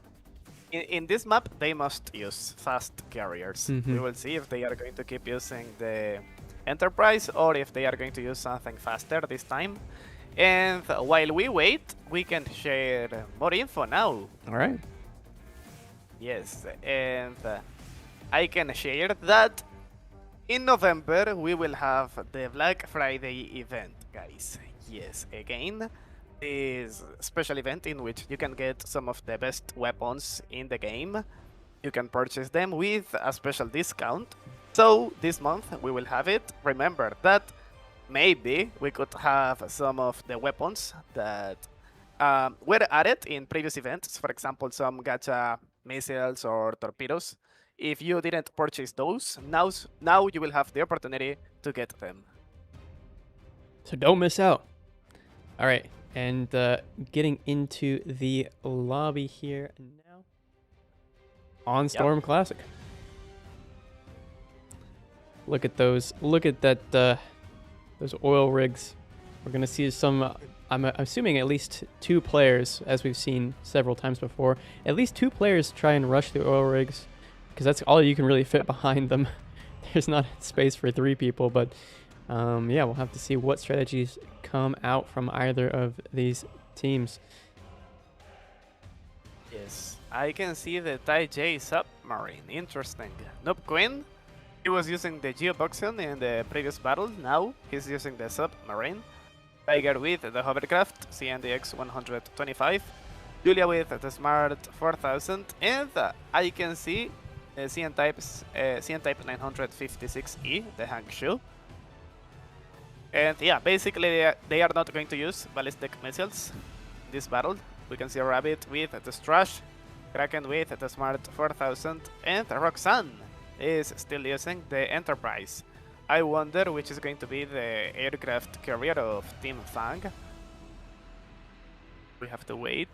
In this map, they must use fast carriers. Mhm. We will see if they are going to keep using the Enterprise or if they are going to use something faster this time. And while we wait, we can share more info now. All right. Yes, and I can share that in November we will have the Black Friday event, guys. Yes, again, this special event in which you can get some of the best weapons in the game. You can purchase them with a special discount. So this month we will have it. Remember that maybe we could have some of the weapons that were added in previous events. For example, some gacha missiles or torpedoes. If you didn't purchase those, now you will have the opportunity to get them. So don't miss out. All right, and getting into the lobby here now. On Storm Classic. Look at those. Look at that. Those oil rigs. We're gonna see some. I'm assuming at least 2 players, as we've seen several times before. At least 2 players try and rush the oil rigs, because that's all you can really fit behind them. There's not space for 3 people, but yeah, we'll have to see what strategies come out from either of these teams. Yes, I can see the Tai J submarine. Interesting. Noob Queen, he was using the Geoboxon in the previous battle. Now he's using the submarine. Tiger with the hovercraft, CNDX 125. Julia with the Smart 4000. And I can see CN Type 956E, the Hang Shu. And yeah, basically they are not going to use ballistic missiles in this battle. We can see Rabbit with the Strash, Kraken with the Smart 4000, and Roxanne is still using the Enterprise. I wonder which is going to be the aircraft carrier of Team Fang. We have to wait.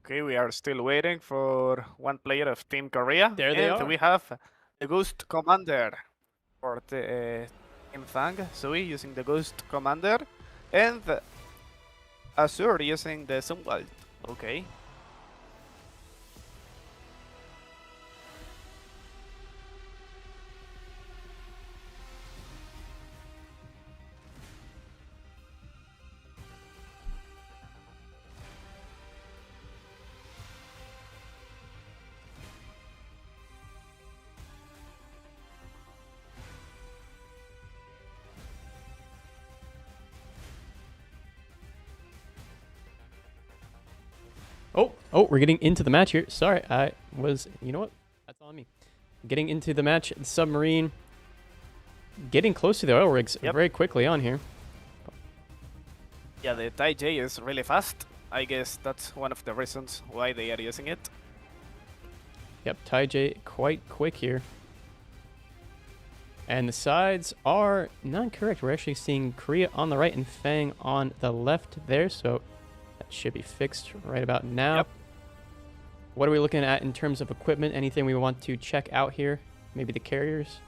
Okay, we are still waiting for one player of Team Korea. There they are. We have the Ghost Commander for the Team Fang. Sui using the Ghost Commander. And Azure using the Zumwalt. Okay. Oh, we're getting into the match here. Sorry, you know what? That's on me. Getting into the match, the submarine. Getting close to the oil rigs very quickly on here. Yeah, the Tai J is really fast. I guess that's one of the reasons why they are using it. Yep, Tai J quite quick here. And the sides are not correct. We're actually seeing Korea on the right and Fang on the left there, so that should be fixed right about now. Yep. What are we looking at in terms of equipment? Anything we want to check out here? Maybe the carriers?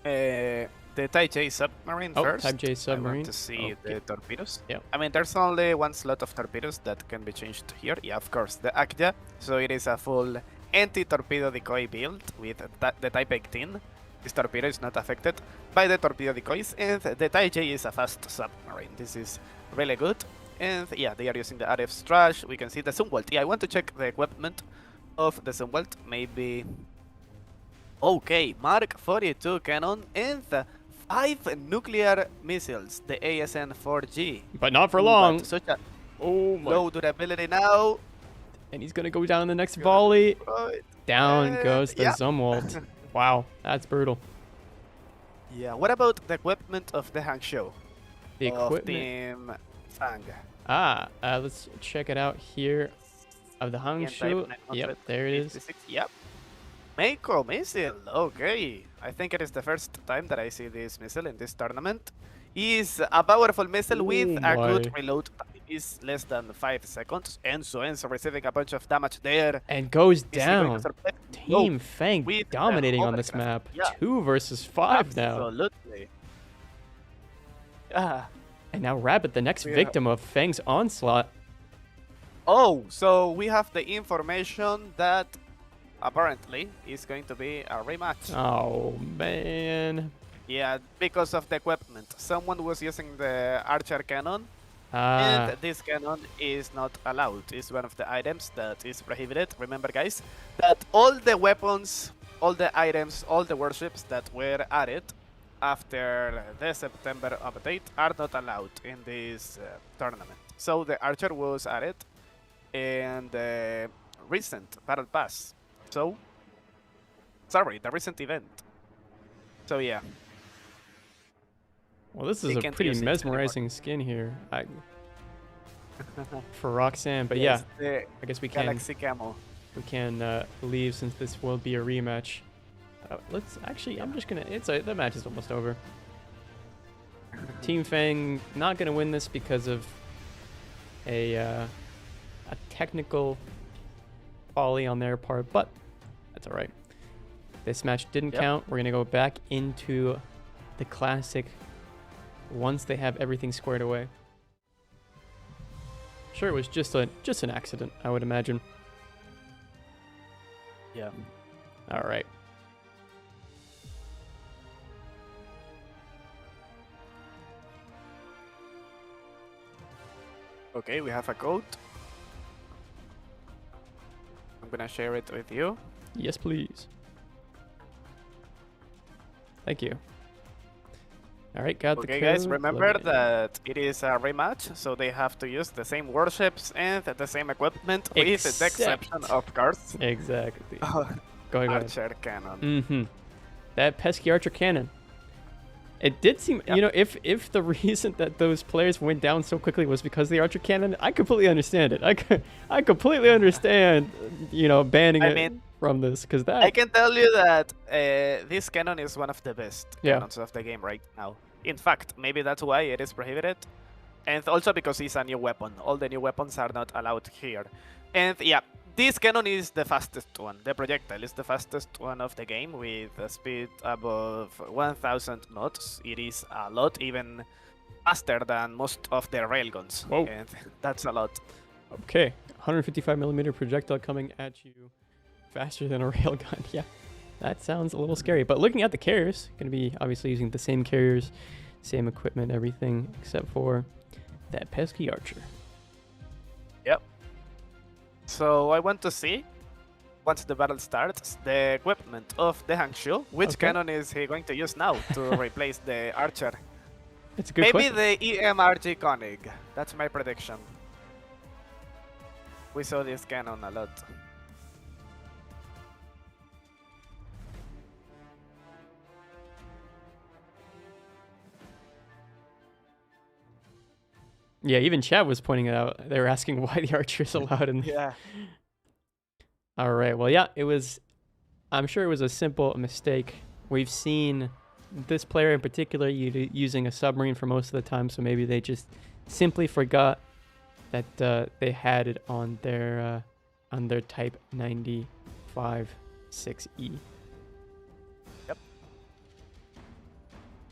The Type J submarine Oh, first. Type J I submarine. want to see the torpedoes. Yep. I mean, there's only one slot of torpedoes that can be changed here. Yeah, of course, the Akja. So it is a full anti-torpedo decoy build with the Type 18. This torpedo is not affected by the torpedo decoys, and the Type J is a fast submarine. This is really good. And yeah, they are using the RF trash. We can see the Zumwalt. Yeah, I want to check the equipment of the Zumwalt. Maybe. Okay, Mark 42 cannon and 5 nuclear missiles, the ASN-4G. But not for long. Such a Oh my. low durability now. And he's going to go down in the next volley. Right. Down goes the yeah. Zumwalt. Wow, that's brutal. Yeah, what about the equipment of the Hangzhou? The Of equipment. Team Fang. Let's check it out here. Of the Hangzhou. Yep, there it is. Yep. Mako missile. Okay. I think it is the first time that I see this missile in this tournament. Is a powerful missile with a good reload time. Is less than 5 seconds. Enzo receiving a bunch of damage there. And goes down. No, Team Fang dominating on this map. Yeah. 2 versus 5 now. Absolutely. Yeah. And now Rabbit, the next victim of Fang's onslaught. Oh, so we have the information that apparently is going to be a rematch. Oh, man. Yeah, because of the equipment. Someone was using the archer cannon, Ah, and this cannon is not allowed. It's one of the items that is prohibited. Remember, guys, that all the weapons, all the items, all the warships that were added after the September update are not allowed in this tournament. So the archer was added in the recent battle pass. So, sorry, the recent event. So yeah. well, this is You a can't pretty use it mesmerizing skin here for Roxanne. But Yes, yeah, the I guess we Galaxy Camo. can leave since this will be a rematch. Let's actually. I'm just gonna. The match is almost over. Team Fang not gonna win this because of a technical folly on their part, but that's all right. This match didn't count. We're gonna go back into the classic once they have everything squared away. Sure, it was just an accident, I would imagine. Yeah. All right. Okay, we have a code. I'm gonna share it with you. Yes, please. Thank you. All right, got the code. Okay, guys, remember Loading. that it is a rematch, so they have to use the same warships and the same equipment, with the exception, of course, Exactly. Go ahead. archer cannon. Mm-hmm. That pesky archer cannon. It did seem, you know, if the reason that those players went down so quickly was because of the archer cannon, I completely understand it. I completely understand, you know, banning it from this, because that. I can tell you that this cannon is one of the best cannons of the game right now. In fact, maybe that's why it is prohibited, and also because it's a new weapon. All the new weapons are not allowed here, and yeah. This cannon is the fastest one. The projectile is the fastest one of the game with a speed above 1000 knots. It is a lot, even faster than most of the railguns. Whoa. And that's a lot. Okay, 155mm projectile coming at you faster than a railgun. Yeah, that sounds a little scary. But looking at the carriers, going to be obviously using the same carriers, same equipment, everything, except for that pesky archer. Yep. So I want to see, once the battle starts, the equipment of the Hangzhou. Which cannon is he going to use now to replace the archer? It's a good question. Maybe the EMRG Koenig. That's my prediction. We saw this cannon a lot. Yeah, even chat was pointing it out. They were asking why the archer is allowed in. Yeah. All right. Well, yeah, it was. I'm sure it was a simple mistake. We've seen this player in particular using a submarine for most of the time, so maybe they just simply forgot that they had it on their on their Type 95 6E. Yep.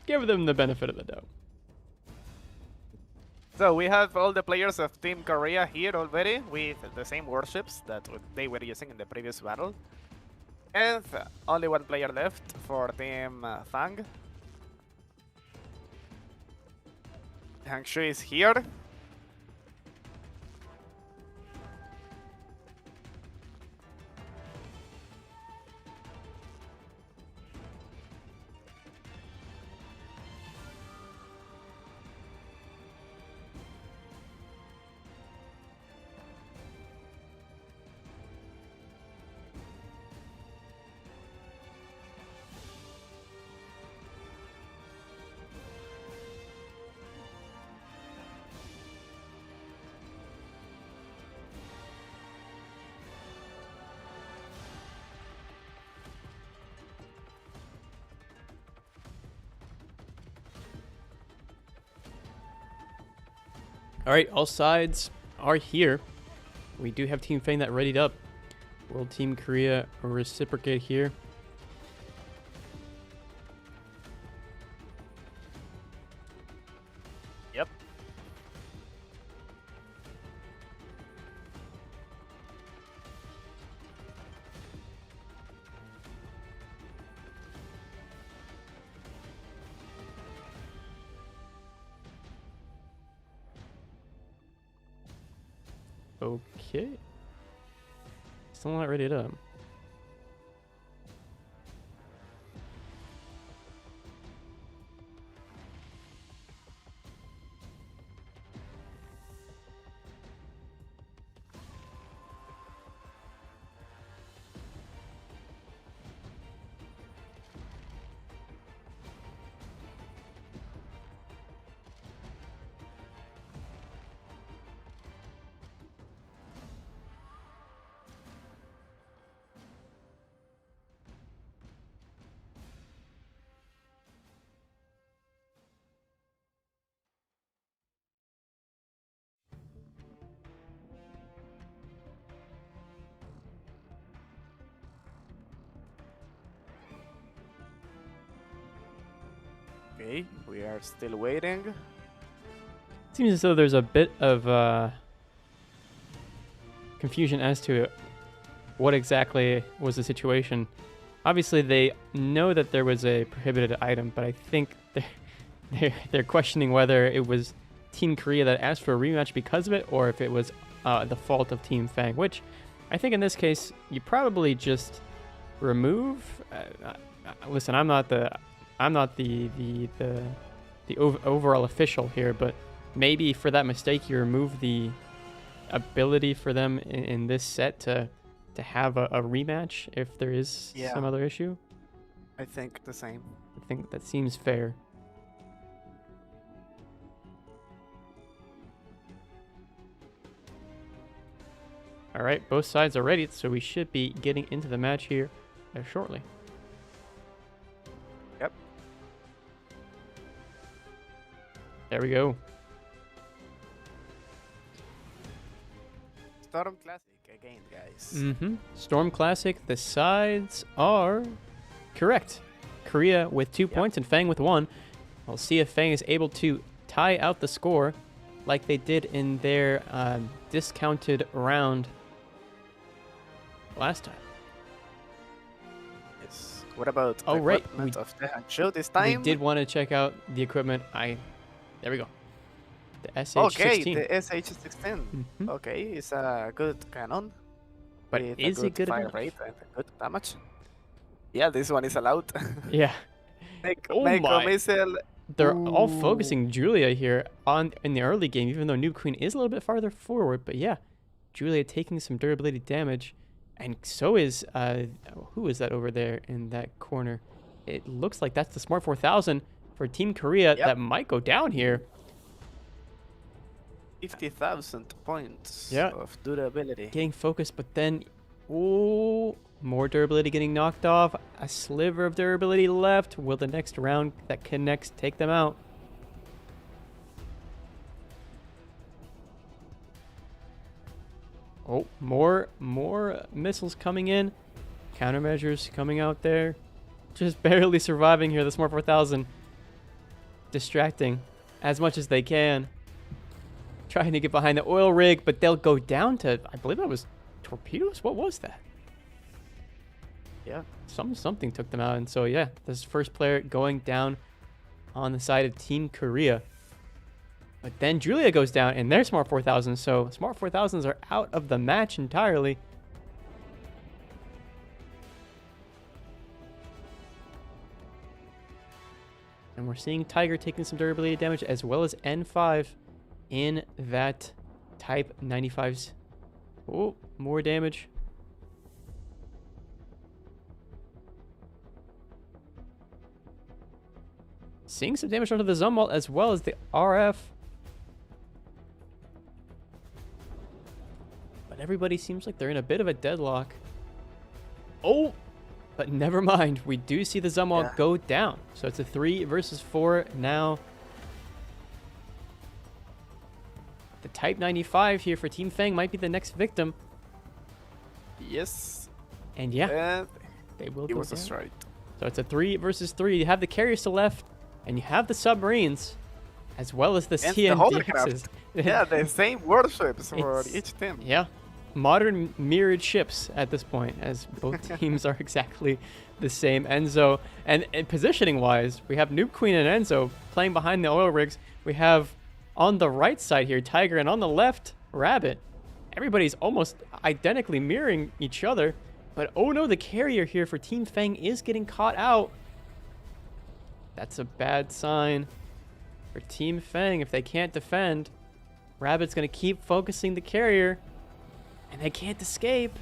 Give them the benefit of the doubt. So we have all the players of Team Korea here already with the same warships that they were using in the previous battle. And only one player left for Team Fang. Hangshu is here. All right, all sides are here. We do have Team Fang that readied up. Will Team Korea reciprocate here? Yep. Okay. Still not ready up. Okay, we are still waiting. Seems as though there's a bit of confusion as to what exactly was the situation. Obviously, they know that there was a prohibited item, but I think they're questioning whether it was Team Korea that asked for a rematch because of it, or if it was the fault of Team Fang. Which I think in this case you probably just remove. Listen, I'm not the overall official here, but maybe for that mistake you remove the ability for them in this set to have a rematch if there is some other issue. I think the same. I think that seems fair. All right, both sides are ready, so we should be getting into the match here shortly. Yep. There we go. Storm Classic again, guys. Mm-hmm. Storm Classic. The sides are correct. Korea with 2 points and Fang with 1. We'll see if Fang is able to tie out the score like they did in their discounted round last time. Yes. What about Oh, right. equipment of the show this time? We did want to check out the equipment. There we go. The SH-16. Okay, the SH-16. Mm-hmm. Okay, it's a good cannon. But with is a it good fire enough? rate and good damage? Yeah, this one is allowed. Yeah. Oh my. Missile. They're all focusing Julia here in the early game, even though Noob Queen is a little bit farther forward. But yeah, Julia taking some durability damage. And so is, who is that over there in that corner? It looks like that's the Smart 4000 for Team Korea. Yep. That might go down here. 50,000 points Yeah. of durability. Getting focused, but then, ooh, more durability getting knocked off. A sliver of durability left. Will the next round that connects take them out? Oh, more missiles coming in. Countermeasures coming out there. Just barely surviving here. The Smart 4000 distracting as much as they can. Trying to get behind the oil rig, but they'll go down to, I believe that was torpedoes? What was that? Yeah. Something took them out. And so, yeah, this first player going down on the side of Team Korea. But then Julia goes down in their Smart 4000. So Smart 4000s are out of the match entirely. And we're seeing Tiger taking some durability damage as well as N5 in that Type 95's. Oh, more damage. Seeing some damage onto the Zumwalt as well as the RF. But everybody seems like they're in a bit of a deadlock. Oh, but never mind. We do see the Zumwalt go down. So it's a 3 versus 4 now. The Type 95 here for Team Fang might be the next victim. Yes. And yeah, And they will it go was down. a strike. So it's a 3 versus 3. You have the carriers to left, and you have the submarines, as well as the And the hovercraft. CNDXs. Yeah, the same warships for It's- each team. Yeah. Modern mirrored ships at this point, as both teams are exactly the same. Enzo, and positioning-wise, we have Noob Queen and Enzo playing behind the oil rigs. We have on the right side here, Tiger, and on the left, Rabbit. Everybody's almost identically mirroring each other. But oh no, the carrier here for Team Fang is getting caught out. That's a bad sign for Team Fang if they can't defend. Rabbit's going to keep focusing the carrier, and they can't escape.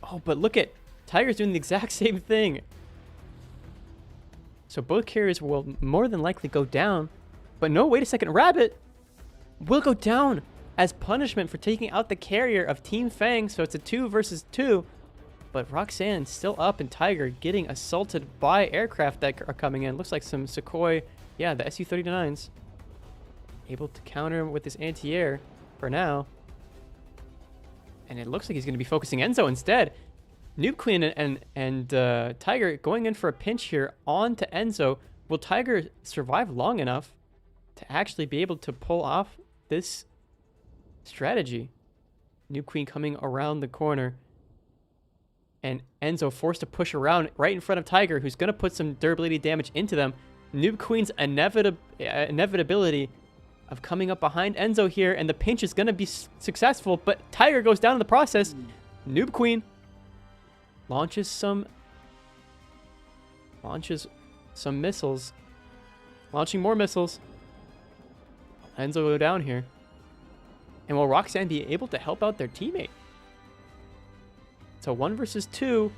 Oh, but look at Tiger's doing the exact same thing. So both carriers will more than likely go down. But no, wait a second. Rabbit will go down as punishment for taking out the carrier of Team Fang. So it's a 2 versus 2. But Roxanne still up, and Tiger getting assaulted by aircraft that are coming in. Looks like some Sukhoi. Yeah, the Su-39s. Able to counter him with this anti-air for now. And it looks like he's going to be focusing Enzo instead. Noob Queen and Tiger going in for a pinch here on to Enzo. Will Tiger survive long enough to actually be able to pull off this strategy? Noob Queen coming around the corner. And Enzo forced to push around right in front of Tiger, who's going to put some durability damage into them. Noob Queen's inevitability of coming up behind Enzo here, and the pinch is going to be successful, but Tiger goes down in the process. Noob Queen launches some missiles. Launching more missiles. Enzo go down here. And will Roxanne be able to help out their teammate? So 1 versus 2.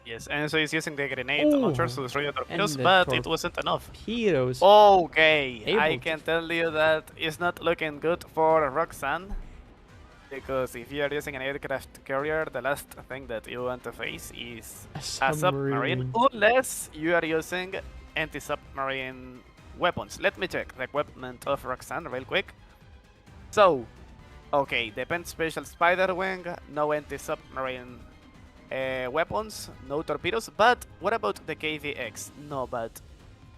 Yes, and so he's using the grenade Oh, launchers to destroy the torpedoes, the but it wasn't enough. Torpedoes. Okay, I Able can tell you that it's not looking good for Roxanne. Because if you are using an aircraft carrier, the last thing that you want to face is a submarine. Unless you are using anti-submarine weapons. Let me check the equipment of Roxanne real quick. So, okay, the Pen Special Spider Wing, no anti-submarine weapons, no torpedoes, but what about the KVX? No, but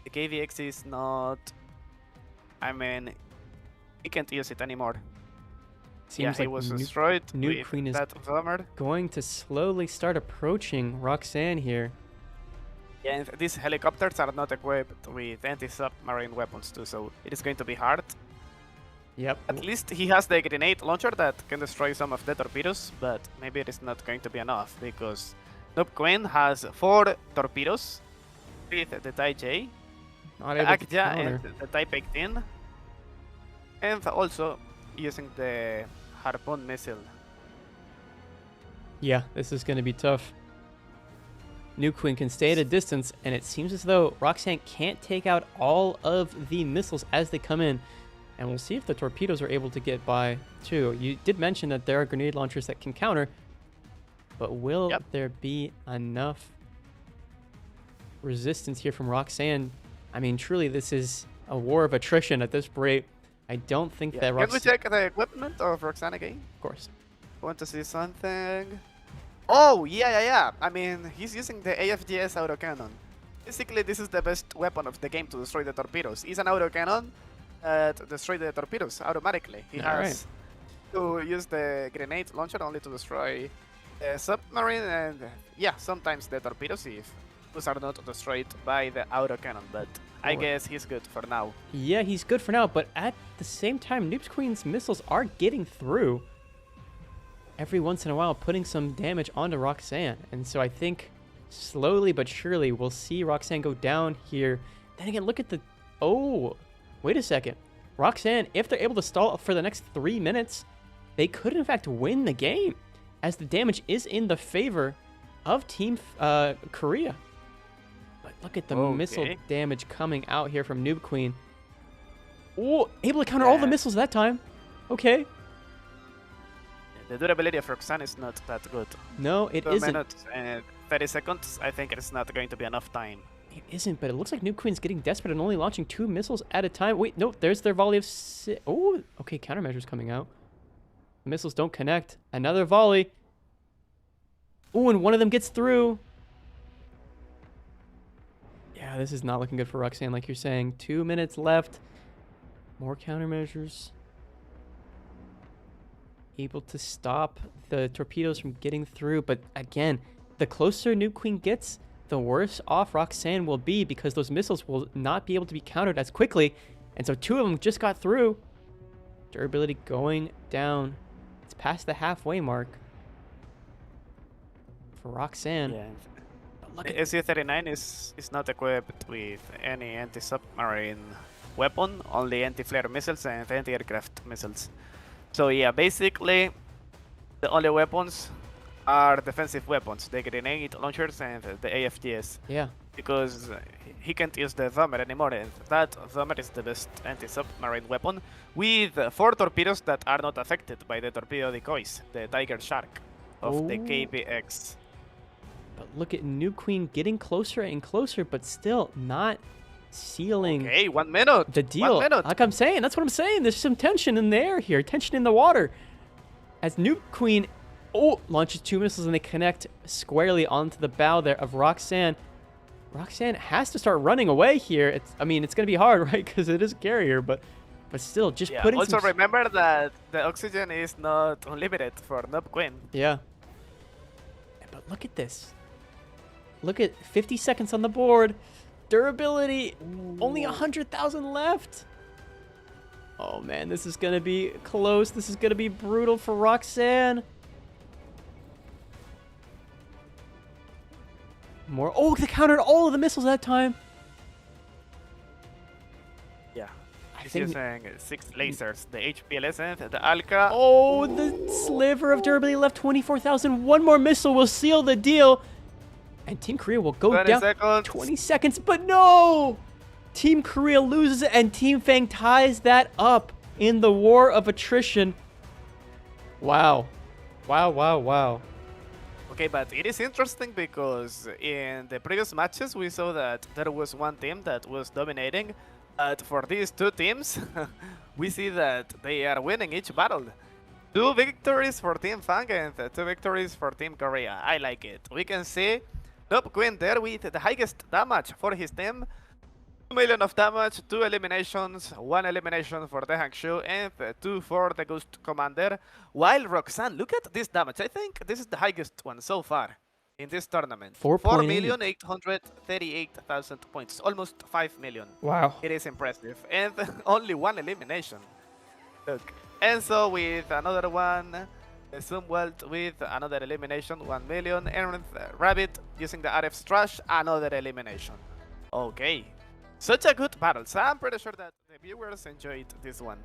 the KVX is not... I mean, we can't use it anymore. Seems yeah, like it was Noob destroyed Noob Queen with is that bomber. going to slowly start approaching Roxanne here. Yeah, and these helicopters are not equipped with anti-submarine weapons too, so it is going to be hard. Yep. At least he has the grenade launcher that can destroy some of the torpedoes, but maybe it is not going to be enough because Noob Queen has 4 torpedoes with the Type J, Not the able to Akja counter. and the Type 18, and also using the Harpoon missile. Yeah, this is going to be tough. Noob Queen can stay at a distance, and it seems as though Roxanne can't take out all of the missiles as they come in. And we'll see if the torpedoes are able to get by, too. You did mention that there are grenade launchers that can counter, but will there be enough resistance here from Roxanne? I mean, truly, this is a war of attrition at this rate. I don't think that Can we Roxanne... check the equipment of Roxanne again? Of course. Want to see something? Oh, yeah. I mean, he's using the AFDS autocannon. Basically, this is the best weapon of the game to destroy the torpedoes. It's an autocannon to destroy the torpedoes automatically. He has to use the grenade launcher only to destroy the submarine, and yeah, sometimes the torpedoes if those are not destroyed by the autocannon, but I guess he's good for now. Yeah, he's good for now, but at the same time, Noob's Queen's missiles are getting through every once in a while, putting some damage onto Roxanne. And so I think slowly but surely we'll see Roxanne go down here. Then again, look at the... Oh, wait a second. Roxanne, if they're able to stall for the next 3 minutes, they could in fact win the game, as the damage is in the favor of Team Korea. But look at the missile damage coming out here from Noob Queen. Oh, able to counter all the missiles that time. Okay. The durability of Roxanne is not that good. No, it 2 isn't. minutes and 30 seconds, I think it's not going to be enough time. It isn't, but it looks like Noob Queen's getting desperate and only launching 2 missiles at a time. Wait, no, there's their volley of... Oh, okay, countermeasures coming out. The missiles don't connect. Another volley. Oh, and one of them gets through. Yeah, this is not looking good for Roxanne, like you're saying. 2 minutes left. More countermeasures. Able to stop the torpedoes from getting through. But again, the closer Noob Queen gets, the worse off Roxanne will be, because those missiles will not be able to be countered as quickly. And so 2 of them just got through. Durability going down. It's past the halfway mark for Roxanne. Yeah. The SU-39 is not equipped with any anti-submarine weapon, only anti-flare missiles and anti-aircraft missiles. So yeah, basically the only weapons are defensive weapons, the grenade launchers and the AFTS. Yeah. Because he can't use the Vommer anymore, and that Vommer is the best anti-submarine weapon, with 4 torpedoes that are not affected by the torpedo decoys, the Tiger Shark of the KBX. But look at Noob Queen getting closer and closer, but still not sealing. Okay, 1 minute. The deal. 1 minute. Like I'm saying, that's what I'm saying. There's some tension in the air here, tension in the water. As Noob Queen launches 2 missiles and they connect squarely onto the bow there of Roxanne. Roxanne has to start running away here. I mean, it's going to be hard, right? Because it is a carrier, but still, just putting also remember that the oxygen is not unlimited for Noob Queen. Yeah. But look at this. Look at 50 seconds on the board. Durability, only 100,000 left. Oh man, this is going to be close. This is going to be brutal for Roxanne. More. Oh, they countered all of the missiles that time. Yeah. He's using 6 lasers, the HPLS and the Alka. Oh, the sliver of durability left, 24,000. One more missile will seal the deal. And Team Korea will go 20 down. seconds. 20 seconds, but no! Team Korea loses it, and Team Fang ties that up in the war of attrition. Wow. Wow. Okay, but it is interesting because in the previous matches we saw that there was one team that was dominating, but for these 2 teams, we see that they are winning each battle. 2 victories for Team Fang and 2 victories for Team Korea. I like it. We can see Noob Queen there with the highest damage for his team. 2 million of damage, 2 eliminations, 1 elimination for the Hangshu, and 2 for the Ghost Commander. While Roxanne, look at this damage. I think this is the highest one so far in this tournament. 4,838,000 points, almost 5 million. Wow. It is impressive. And only 1 elimination. Look. Enzo with another one. Zumwalt with another elimination, 1 million. And Rabbit using the RF's trash, another elimination. Okay. Such a good battle. So I'm pretty sure that the viewers enjoyed this one.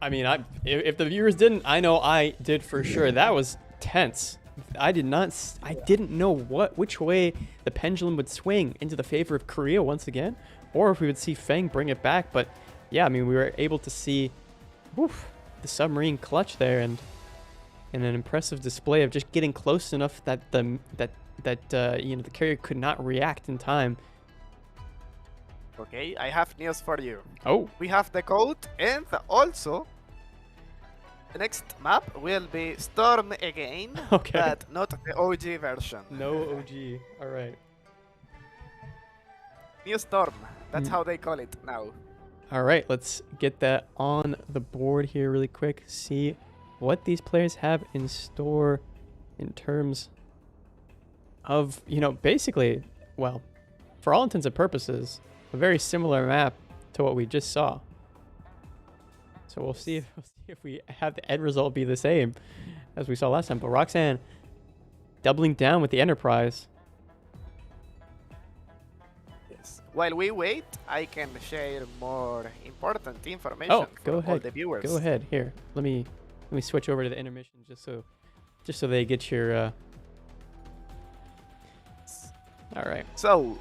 I mean, if the viewers didn't, I know I did for sure. That was tense. I didn't know which way the pendulum would swing into the favor of Korea once again, or if we would see Fang bring it back. But yeah, I mean, we were able to see the submarine clutch there, and an impressive display of just getting close enough that the carrier could not react in time. Okay, I have news for you. Oh, We have the code, and also the next map will be Storm again, okay. but not the OG version. No OG. All right. New Storm. That's Mm. how they call it now. All right, let's get that on the board here really quick. See what these players have in store in terms of, basically, well, for all intents and purposes, a very similar map to what we just saw. So we'll see if we have the end result be the same as we saw last time. But Roxanne doubling down with the Enterprise. Yes. While we wait, I can share more important information Oh, for go all ahead. the viewers. Go ahead. Here, let me switch over to the intermission just so they get your. All right. So,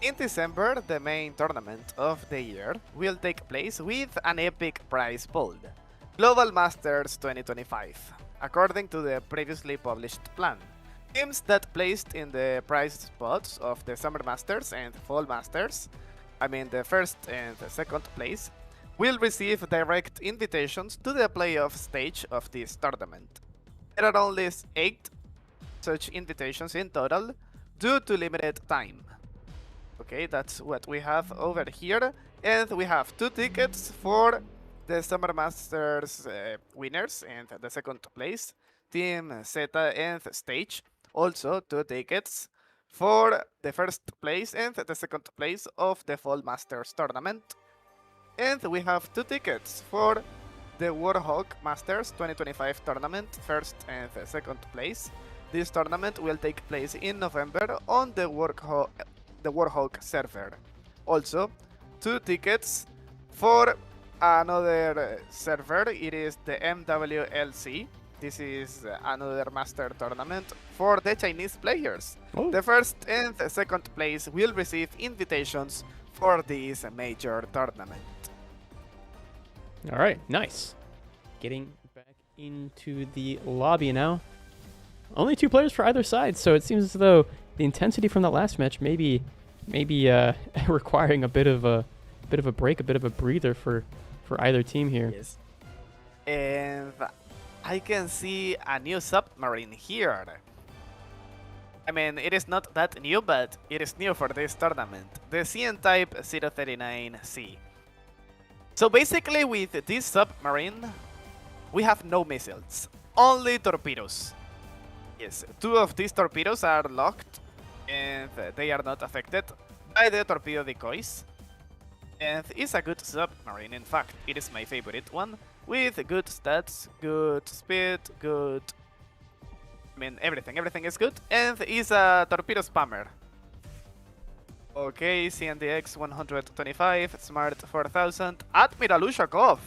in December, the main tournament of the year will take place with an epic prize pool, Global Masters 2025, according to the previously published plan. Teams that placed in the prize spots of the Summer Masters and Fall Masters, I mean the first and the second place, will receive direct invitations to the playoff stage of this tournament. There are only 8 such invitations in total due to limited time. Okay, that's what we have over here, and we have 2 tickets for the Summer Masters winners and the second place, Team Theta and Stage. Also 2 tickets for the first place and the second place of the Fall Masters tournament. And we have 2 tickets for the Warhawk Masters 2025 tournament, first and second place. This tournament will take place in November on the Warhawk server. Also, 2 tickets for another server. It is the MWLC. This is another master tournament for the Chinese players. Oh. The first and second place will receive invitations for this major tournament. All right, nice. Getting back into the lobby now. Only 2 players for either side, so it seems as though the intensity from that last match maybe requiring a bit of a break, a bit of a breather for either team here. Yes. And I can see a new submarine here. I mean, it is not that new, but it is new for this tournament. The CN Type 039C. So basically with this submarine, we have no missiles, only torpedoes. Yes, 2 of these torpedoes are locked and they are not affected by the torpedo decoys. And it's a good submarine, in fact, it is my favorite one, with good stats, good speed, good... I mean, everything is good, and is a torpedo spammer. Okay, CNDX 125, Smart 4000, Admiral Ushakov,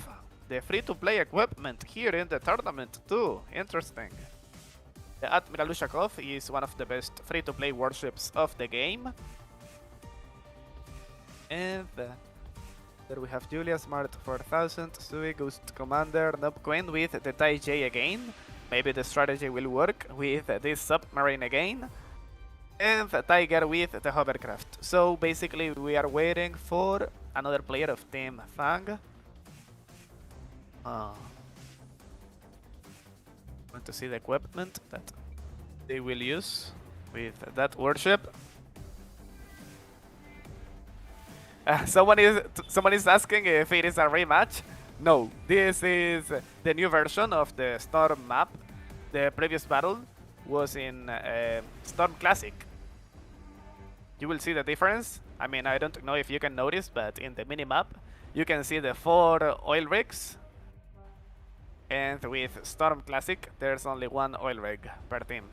the free-to-play equipment here in the tournament too, interesting. The Admiral Ushakov is one of the best free-to-play warships of the game. And there we have Julia, Smart 4000, Sui, Ghost Commander, Nob Queen with the Tai J again. Maybe the strategy will work with this submarine again. And Tiger with the hovercraft. So basically we are waiting for another player of Team Fang. Want to see the equipment that they will use with that warship. Someone is asking if it is a rematch. No, this is the new version of the Storm map. The previous battle was in Storm Classic. You will see the difference. I mean, I don't know if you can notice, but in the minimap, you can see the 4 oil rigs. And with Storm Classic, there's only 1 oil rig per team.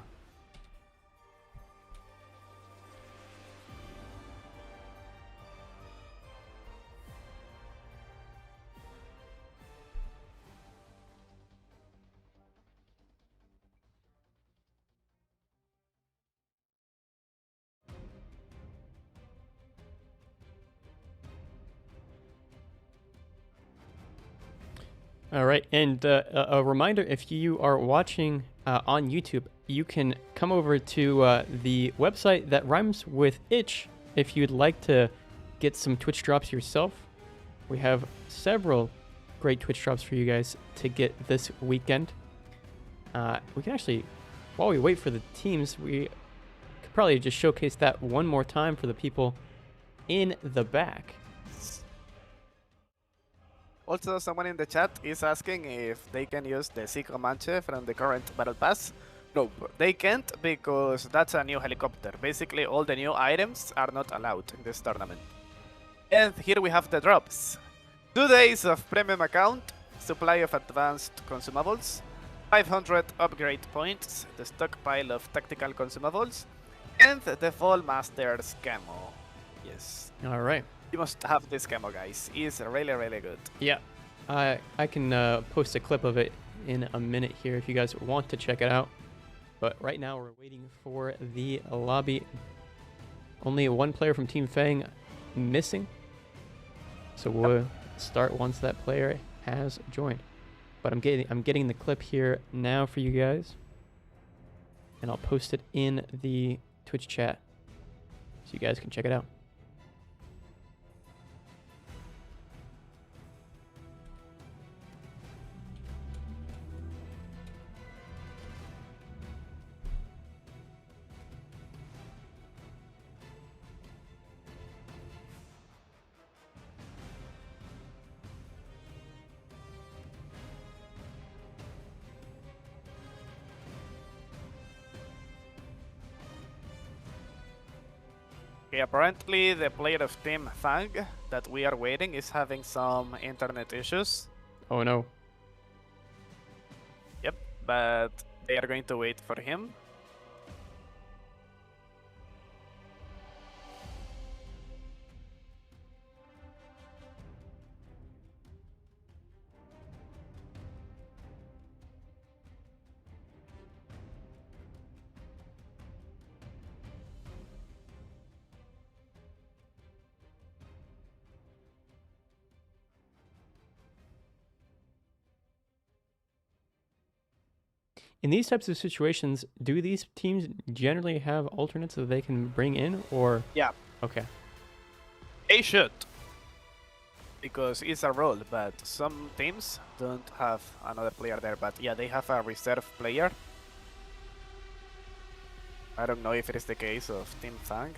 All right, and a reminder, if you are watching on YouTube, you can come over to the website that rhymes with itch if you'd like to get some Twitch drops yourself, we have several great Twitch drops for you guys to get this weekend. We can actually, while we wait for the teams, we could probably just showcase that one more time for the people in the back. Also, someone in the chat is asking if they can use the Sea Comanche from the current Battle Pass. No, they can't because that's a new helicopter. Basically, all the new items are not allowed in this tournament. And here we have the drops. 2 days of premium account, supply of advanced consumables, 500 upgrade points, the stockpile of tactical consumables, and the Fall Master's camo. Yes. All right. You must have this camo, guys. It's really, really good. Yeah. I can post a clip of it in a minute here if you guys want to check it out. But right now we're waiting for the lobby. Only one player from Team Fang missing. So we'll start once that player has joined. But I'm getting the clip here now for you guys. And I'll post it in the Twitch chat so you guys can check it out. Okay, apparently the player of Team Fang that we are waiting is having some internet issues. Oh no. Yep, but they are going to wait for him. In these types of situations, do these teams generally have alternates that they can bring in, or? Yeah. Okay. They should. Because it's a role, but some teams don't have another player there. But yeah, they have a reserve player. I don't know if it is the case of Team Fang.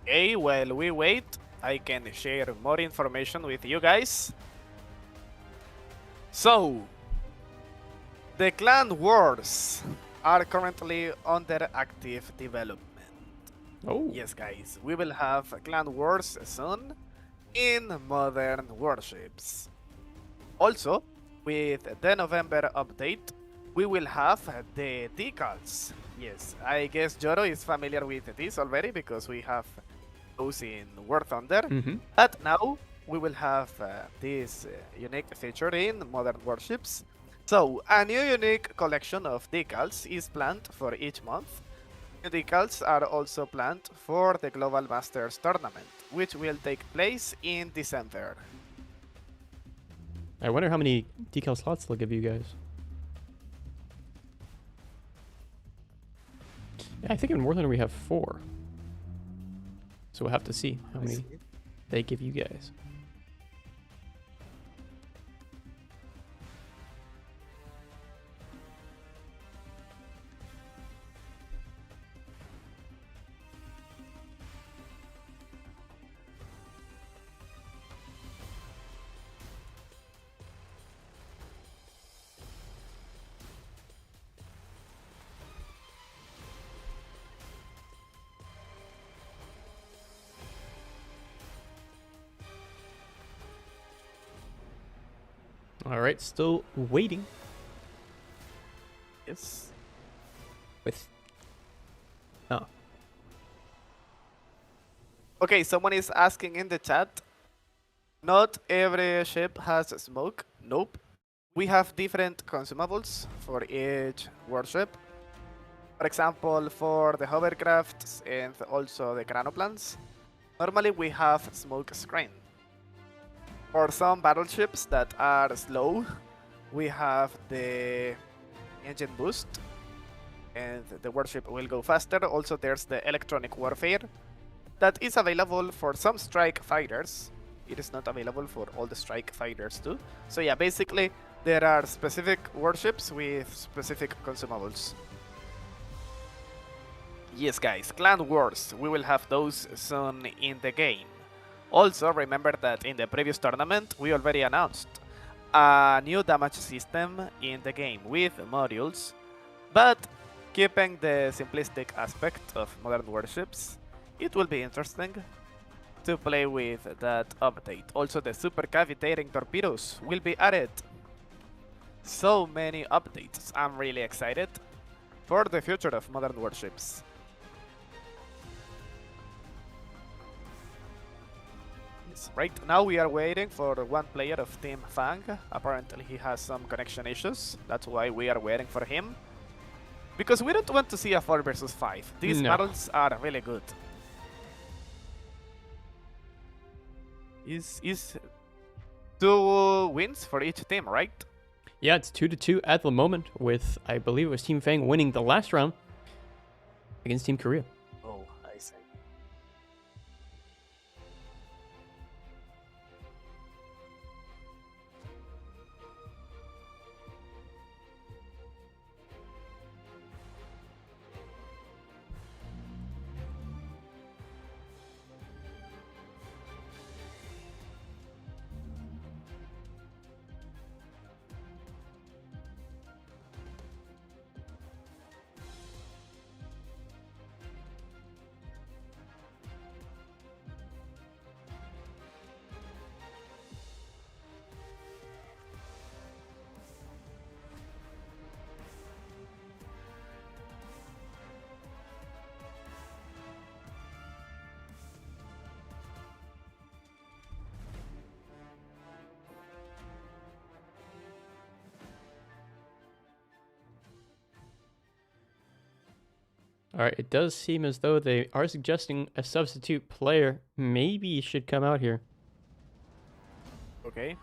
Okay, while we wait, I can share more information with you guys. So, the clan wars are currently under active development. Oh. Yes, guys, we will have clan wars soon in Modern Warships. Also, with the November update, we will have the decals. Yes, I guess Joro is familiar with this already because we have those in War Thunder. But now we will have this unique feature in Modern Warships. So, a new unique collection of decals is planned for each month. New decals are also planned for the Global Masters Tournament, which will take place in December. I wonder how many decal slots they'll give you guys. Yeah, I think in War Thunder we have 4. So we'll have to see how many they give you guys. All right, still waiting Yes. with. Oh, Okay, someone is asking in the chat. Not every ship has smoke. Nope. We have different consumables for each warship. For example, for the hovercrafts and also the cranoplans, normally we have smoke screen. For some battleships that are slow, we have the engine boost and the warship will go faster. Also, there's the electronic warfare that is available for some strike fighters. It is not available for all the strike fighters too. So yeah, basically there are specific warships with specific consumables. Yes guys, Clan Wars, we will have those soon in the game. Also remember that in the previous tournament we already announced a new damage system in the game with modules, but keeping the simplistic aspect of Modern Warships, it will be interesting to play with that update. Also, the super cavitating torpedoes will be added. So many updates. I'm really excited for the future of Modern Warships. Yes, right now we are waiting for one player of Team Fang. Apparently he has some connection issues. That's why we are waiting for him. Because we don't want to see a 4 versus 5. These No. battles are really good. Is 2 wins for each team, right? yeah, it's 2-2 at the moment. With I believe it was Team Fang winning the last round against Team Korea. Oh, I see. All right, it does seem as though they are suggesting a substitute player maybe should come out here. Okay.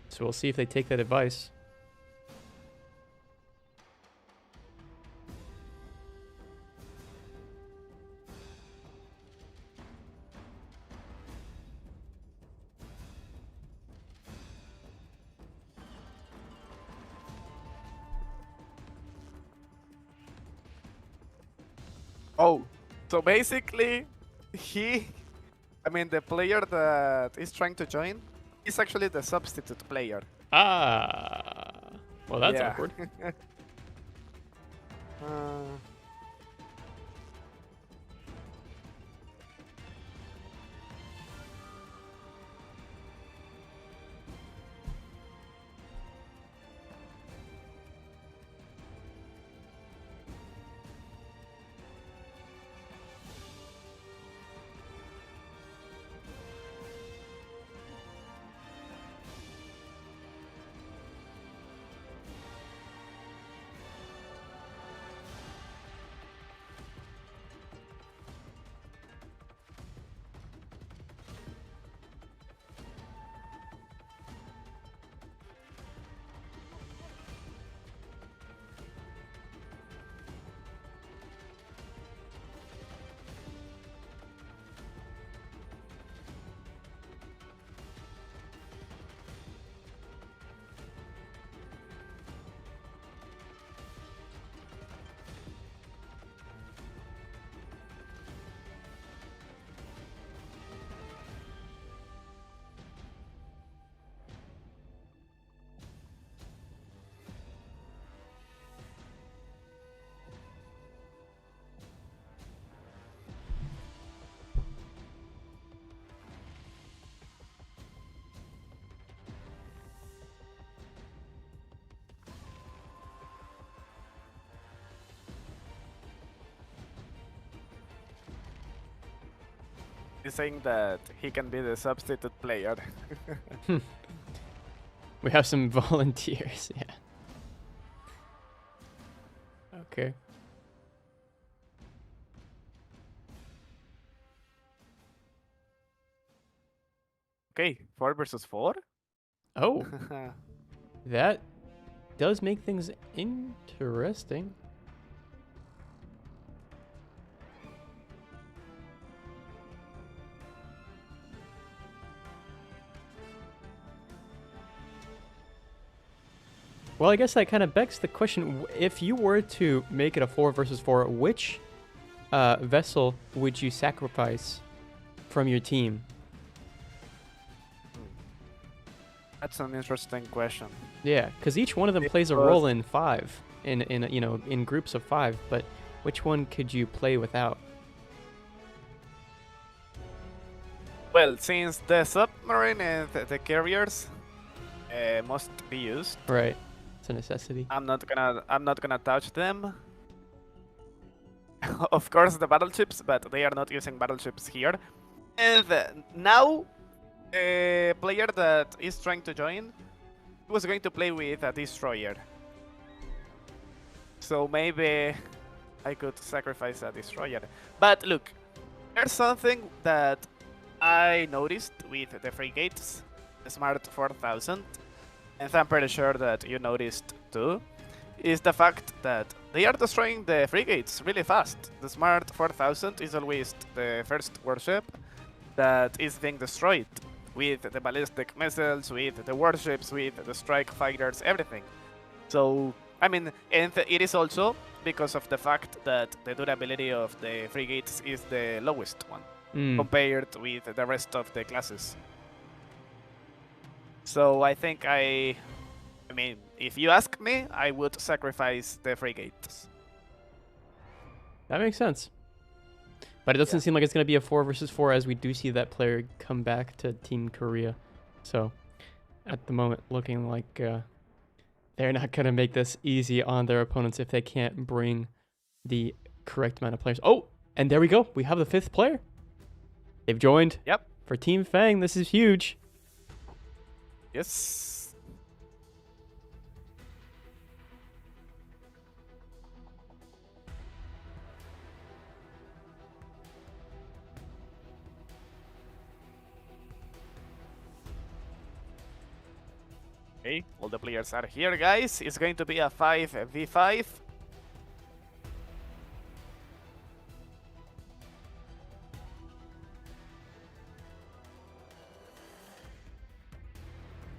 So we'll see if they take that advice. Oh, so basically, the player that is trying to join is actually the substitute player. Ah, well, that's Yeah. awkward. uh, He's saying that he can be the substitute player. We have some volunteers. Yeah. Okay. Okay, 4 versus 4. Oh, that does make things interesting. Well, I guess that kind of begs the question: if you were to make it a 4 versus 4, which vessel would you sacrifice from your team? That's an interesting question. Yeah, because each one of them plays a role in 5, in groups of 5. But which one could you play without? Well, since the submarine and the carriers must be used, Right, it's a necessity. I'm not gonna touch them. Of course, the battleships, but they are not using battleships here. And now, a player that is trying to join was going to play with a destroyer. So maybe I could sacrifice a destroyer. But look, there's something that I noticed with the frigates, the Smart 4000, and I'm pretty sure that you noticed too, is the fact that they are destroying the frigates really fast. The Smart 4000 is always the first warship that is being destroyed, with the ballistic missiles, with the warships, with the strike fighters, everything. So, I mean, and it is also because of the fact that the durability of the frigates is the lowest one compared with the rest of the classes. So I think I mean, if you ask me, I would sacrifice the frigates. That makes sense. But it doesn't seem like it's going to be a 4 versus 4, as we do see that player come back to Team Korea. So, at the moment, looking like they're not going to make this easy on their opponents if they can't bring the correct amount of players. Oh, and there we go. We have the 5th player. They've joined. Yep. For Team Fang, this is huge. Yes. Okay, all the players are here, guys. It's going to be a 5v5.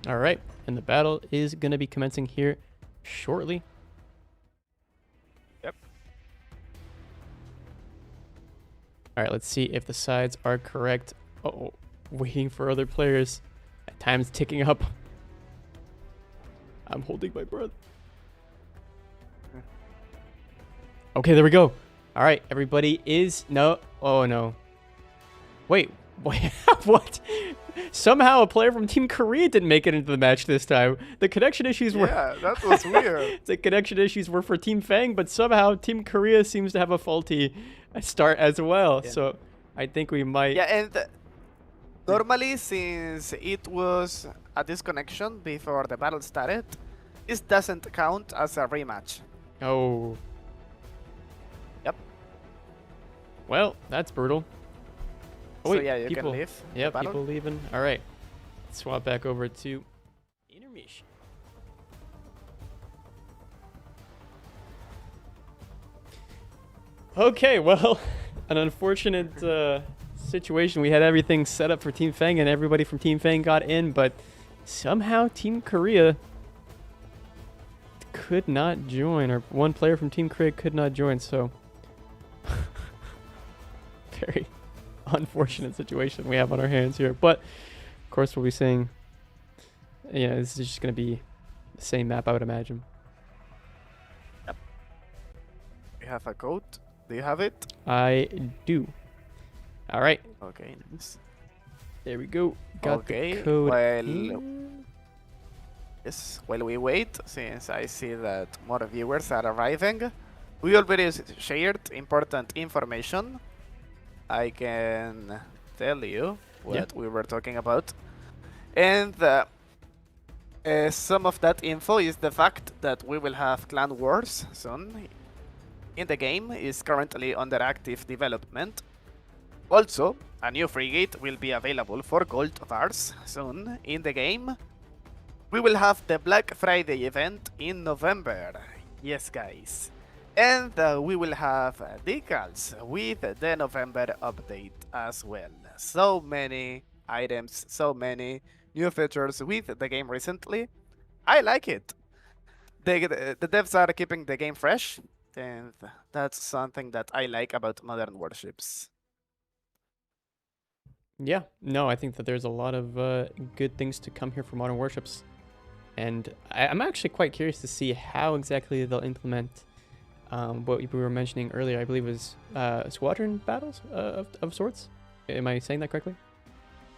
All right, and the battle is going to be commencing here shortly. Yep. All right, let's see if the sides are correct. Uh-oh, waiting for other players. Time's ticking up. I'm holding my breath. Okay, there we go. All right, everybody is... No. Oh, no. Wait. What? Somehow a player from Team Korea didn't make it into the match this time. The connection issues were... Yeah, that was weird. The connection issues were for Team Fang, but somehow Team Korea seems to have a faulty start as well. Yeah. So I think we might... Yeah, and normally, since it was a disconnection before the battle started, this doesn't count as a rematch. Oh. Yep. Well, that's brutal. Oh, so yeah, you can leave. Yep, people leaving. All right. Let's swap back over to intermission. Okay, well, an unfortunate situation. We had everything set up for Team Fang, and everybody from Team Fang got in, but somehow Team Korea could not join, or one player from Team Korea could not join, so very unfortunate situation we have on our hands here. But of course we'll be saying, yeah, this is just going to be the same map, I would imagine. Yep. We have a code. Do you have it? I do. All right. Okay, nice. There we go. Got okay, the code. Well, yes, while we wait, since I see that more viewers are arriving, we already shared important information. I can tell you what Yeah. we were talking about. And some of that info is the fact that we will have clan wars soon. In the game is currently under active development. Also, a new frigate will be available for gold bars soon in the game. We will have the Black Friday event in November. Yes, guys. And we will have decals with the November update as well. So many items, so many new features with the game recently. I like it. The devs are keeping the game fresh, and that's something that I like about Modern Warships. Yeah, no, I think that there's a lot of good things to come here for Modern Warships. And I'm actually quite curious to see how exactly they'll implement what we were mentioning earlier. I believe was squadron battles of sorts. Am I saying that correctly?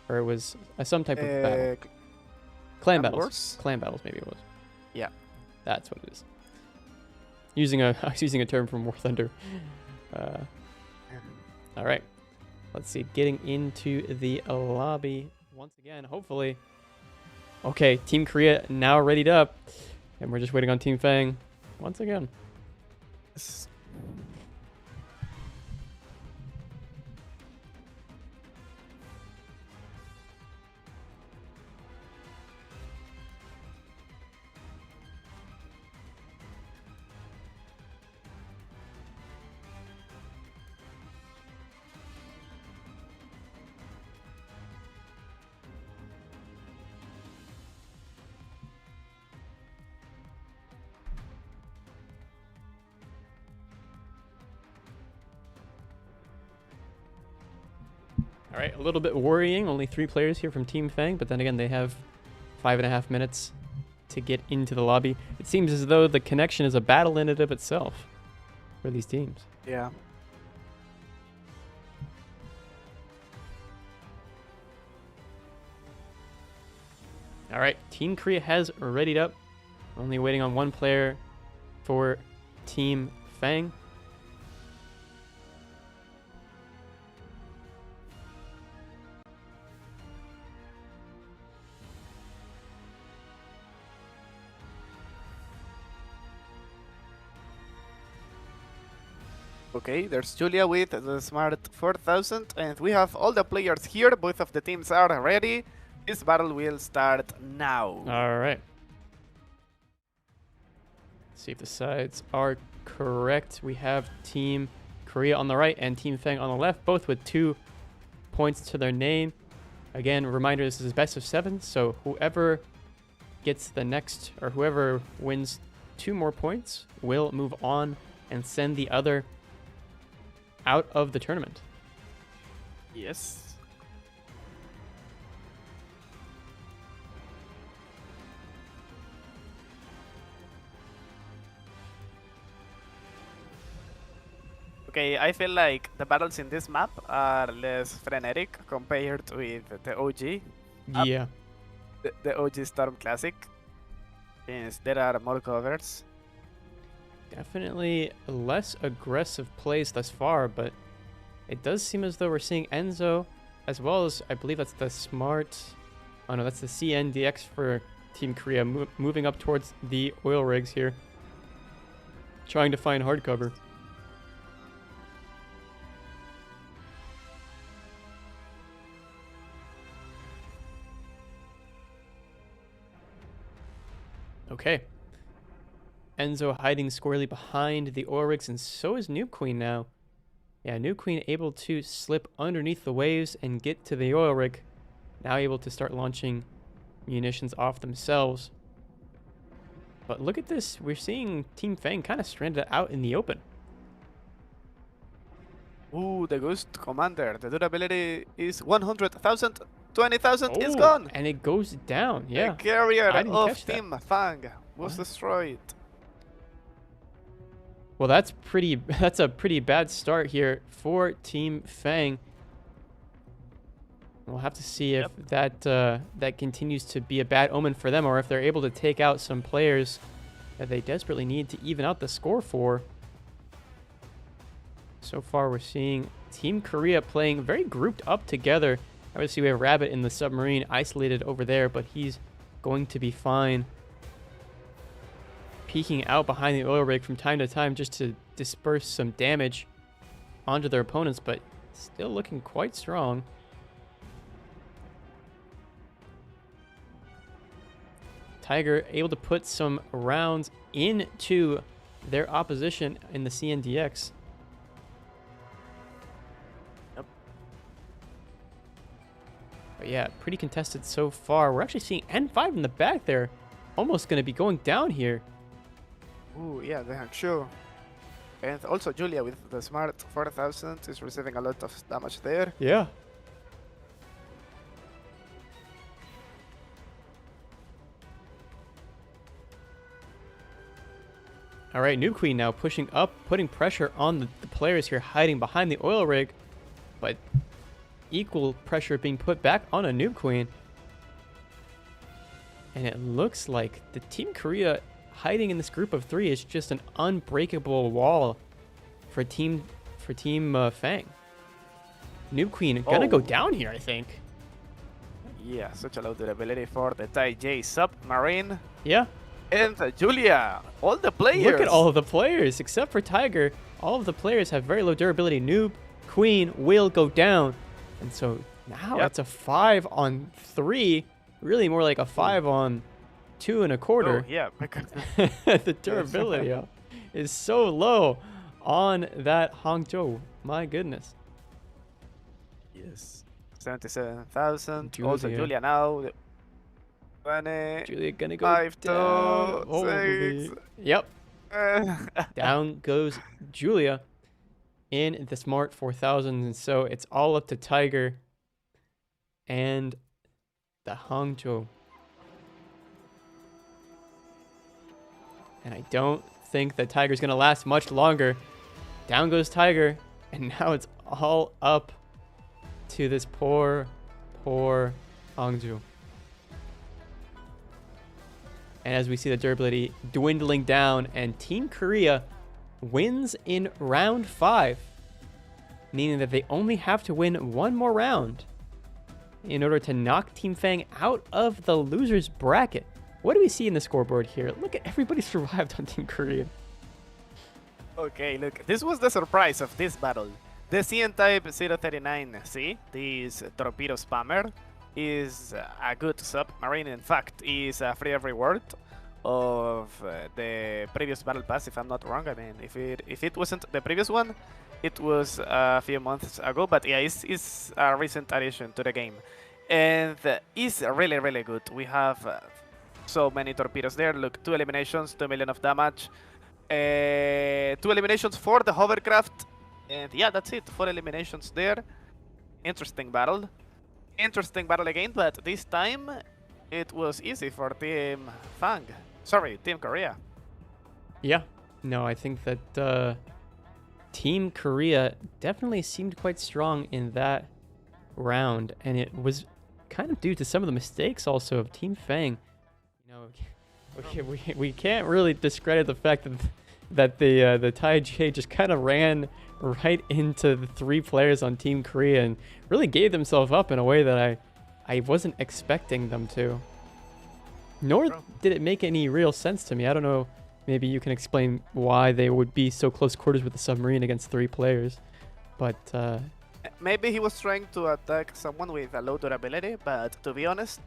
Or it was some type of battle. Clan battles. Wars? Clan battles, maybe it was. Yeah. That's what it is. I was using a term from War Thunder. All right. Let's see. Getting into the lobby once again. Hopefully. Okay, Team Korea now readied up. And we're just waiting on Team Fang once again. Yes. All right, a little bit worrying. Only 3 players here from Team Fang, but then again, they have 5.5 minutes to get into the lobby. It seems as though the connection is a battle in and of itself for these teams. Yeah. All right, Team Korea has readied up. Only waiting on 1 player for Team Fang. Okay, there's Julia with the Smart 4000, and we have all the players here. Both of the teams are ready. This battle will start now. All right. See if the sides are correct. We have Team Korea on the right and Team Fang on the left, both with 2 points to their name. Again, reminder, this is best of 7, so whoever gets the next, or whoever wins 2 more points will move on and send the other out of the tournament. Yes. Okay, I feel like the battles in this map are less frenetic compared with the OG. Yeah. The OG Storm Classic. Since there are more covers. Definitely less aggressive plays thus far, but it does seem as though we're seeing Enzo, as well as, I believe that's the Smart... Oh no, that's the CNDX for Team Korea, moving up towards the oil rigs here. Trying to find hard cover. Okay. Enzo hiding squarely behind the oil rigs, and so is New Queen now. Yeah, New Queen able to slip underneath the waves and get to the oil rig. Now able to start launching munitions off themselves. But look at this. We're seeing Team Fang kind of stranded out in the open. Ooh, the Ghost Commander. The durability is 100,000. 20,000 is Oh, gone. and it goes down. Yeah. The carrier I didn't of catch that. Team Fang was What? destroyed. Well, that's a pretty bad start here for Team Fang. We'll have to see if that continues to be a bad omen for them, or if they're able to take out some players that they desperately need to even out the score for. So far, we're seeing Team Korea playing very grouped up together. Obviously, we have Rabbit in the submarine isolated over there, but he's going to be fine. Peeking out behind the oil rig from time to time just to disperse some damage onto their opponents, but still looking quite strong. Tiger able to put some rounds into their opposition in the CNDX. Yep. But yeah, pretty contested so far. We're actually seeing N5 in the back there. Almost going to be going down here. Ooh, yeah, the Hangzhou. And also Julia with the smart 4000 is receiving a lot of damage there. Yeah. All right, Noob Queen now pushing up, putting pressure on the players here hiding behind the oil rig, but equal pressure being put back on a Noob Queen. And it looks like the Team Korea hiding in this group of 3 is just an unbreakable wall for Team Fang. Noob Queen gonna go down here, I think. Yeah, such a low durability for the Tai J submarine. Yeah. And Julia, all the players. Look at all of the players, except for Tiger. All of the players have very low durability. Noob Queen will go down. And so now it's a 5-on-3. Really more like a 5-on-2 and a quarter. Oh, yeah, because the durability is so low on that Hangzhou. My goodness. Yes. 77,000. Julia. Also Julia now. 20. Julia gonna go 5, 2, down. Holy. 6. Yep. Down goes Julia in the smart 4000. And so it's all up to Tiger and the Hangzhou. And I don't think that Tiger's going to last much longer. Down goes Tiger. And now it's all up to this poor Hangzhou. And as we see the durability dwindling down, and Team Korea wins in round 5, meaning that they only have to win one more round in order to knock Team Fang out of the losers bracket. What do we see in the scoreboard here? Look at everybody survived on Team Korea. Okay, look, this was the surprise of this battle. The CN-Type 039C, this torpedo spammer, is a good submarine. In fact, is a free reward of the previous battle pass, if I'm not wrong. I mean, if it wasn't the previous one, it was a few months ago. But yeah, it's a recent addition to the game, and it's really, really good. We have so many torpedoes there. Look, 2 eliminations, 2 million of damage, 2 eliminations for the hovercraft, and yeah, that's it. 4 eliminations there. Interesting battle. Interesting battle again, but this time it was easy for Team Fang. Sorry, Team Korea. Yeah, no, I think that Team Korea definitely seemed quite strong in that round, and it was kind of due to some of the mistakes also of Team Fang. You know, we can't really discredit the fact that the Tai J just kind of ran right into the 3 players on Team Korea and really gave themselves up in a way that I wasn't expecting them to. Nor did it make any real sense to me. I don't know, maybe you can explain why they would be so close quarters with the submarine against 3 players. But maybe he was trying to attack someone with a low durability, but to be honest,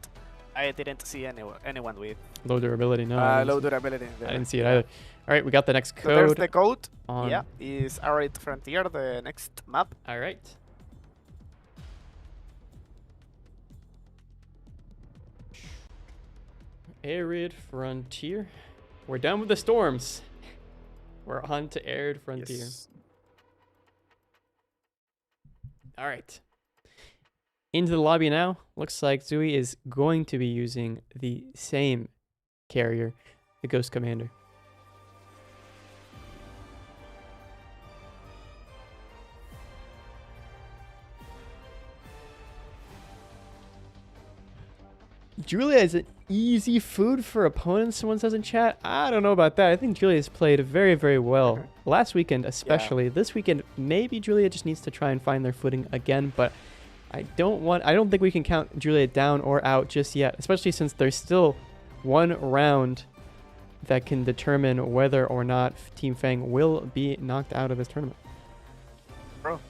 I didn't see anyone with low durability. No, low durability. I didn't see it either. All right, we got the next code. So there's the code. On. Yeah, is R8 Frontier, the next map. All right. Arid Frontier. We're done with the storms. We're on to Arid Frontier. Yes. All right. Into the lobby now. Looks like Zui is going to be using the same carrier, the Ghost Commander. Julia is an easy food for opponents, someone says in chat. I don't know about that. I think Julia's played very, very well. Last weekend especially. Yeah. This weekend, maybe Julia just needs to try and find their footing again, but I don't think we can count Julia down or out just yet, especially since there's still one round that can determine whether or not Team Fang will be knocked out of this tournament. Bro.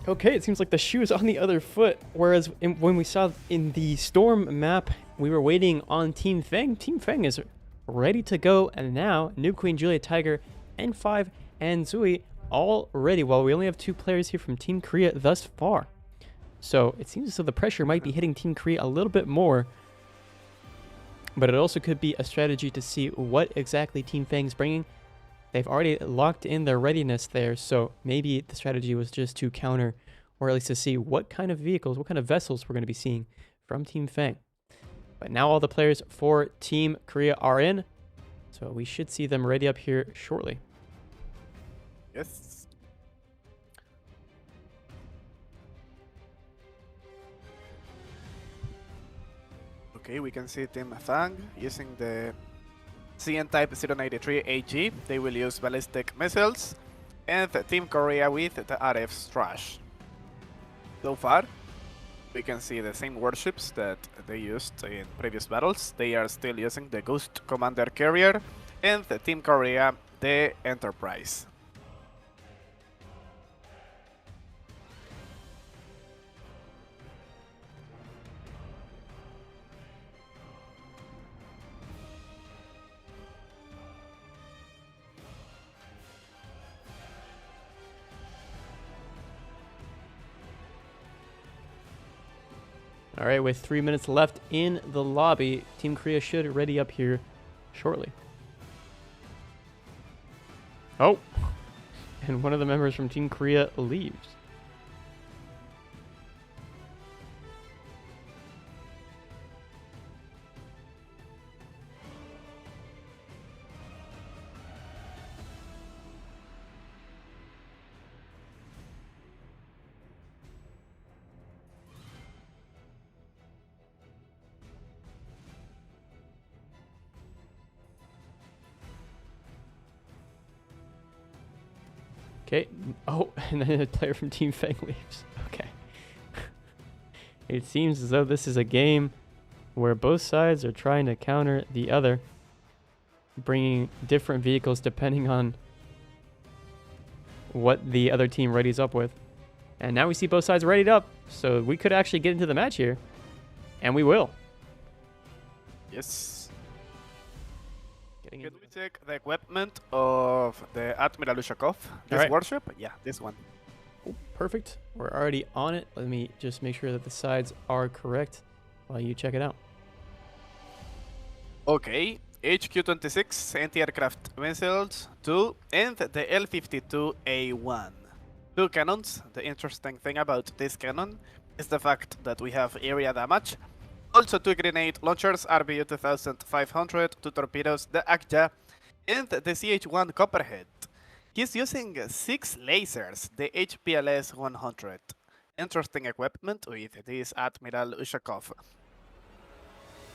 Okay, it seems like the shoe is on the other foot, whereas when we saw in the Storm map, we were waiting on Team Fang. Team Fang is ready to go, and now New Queen, Julia, Tiger, N5, and Zui all ready, while we only have 2 players here from Team Korea thus far. So it seems as though the pressure might be hitting Team Korea a little bit more, but it also could be a strategy to see what exactly Team Fang's bringing. They've already locked in their readiness there, so maybe the strategy was just to counter, or at least to see what kind of vehicles, what kind of vessels we're going to be seeing from Team Fang. But now all the players for Team Korea are in, so we should see them ready up here shortly. Yes. Okay, we can see Team Fang using the CN Type 093 AG. They will use ballistic missiles, and Team Korea with the RF Trash. So far, we can see the same warships that they used in previous battles. They are still using the Ghost Commander Carrier, and the Team Korea the Enterprise. All right, with 3 minutes left in the lobby, Team Korea should ready up here shortly. Oh, and one of the members from Team Korea leaves. Okay. Oh, and then a player from Team Fang leaves. Okay. It seems as though this is a game where both sides are trying to counter the other, bringing different vehicles depending on what the other team readies up with. And now we see both sides readied up, so we could actually get into the match here. And we will. Yes. Getting Can into we check the equipment of the Admiral Ushakov? This Alright. warship? Yeah, this one. Oh, perfect. We're already on it. Let me just make sure that the sides are correct while you check it out. Okay, HQ-26 anti-aircraft missiles 2 and the L-52A1. Two cannons. The interesting thing about this cannon is the fact that we have area damage. Also 2 grenade launchers, RBU 2500, 2 torpedoes, the Akja, and the CH-1 Copperhead. He's using 6 lasers, the HPLS 100. Interesting equipment with this Admiral Ushakov.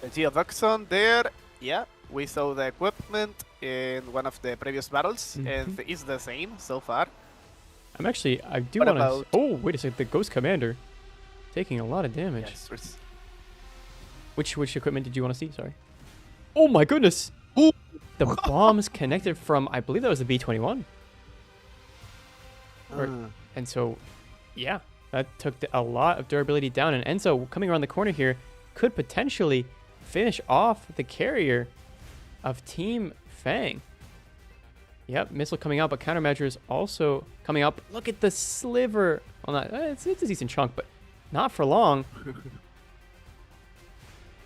The Geovoxon there, yeah, we saw the equipment in one of the previous battles, and it's the same so far. I do What want to... about- Oh, wait a second. The Ghost Commander taking a lot of damage. Yes, Which equipment did you want to see? Sorry. Oh my goodness! Ooh. The bombs connected from, I believe that was the B-21. And so, yeah, that took a lot of durability down. And Enzo, coming around the corner here, could potentially finish off the carrier of Team Fang. Yep, missile coming out, but countermeasures also coming up. Look at the sliver. Well, not, it's a decent chunk, but not for long.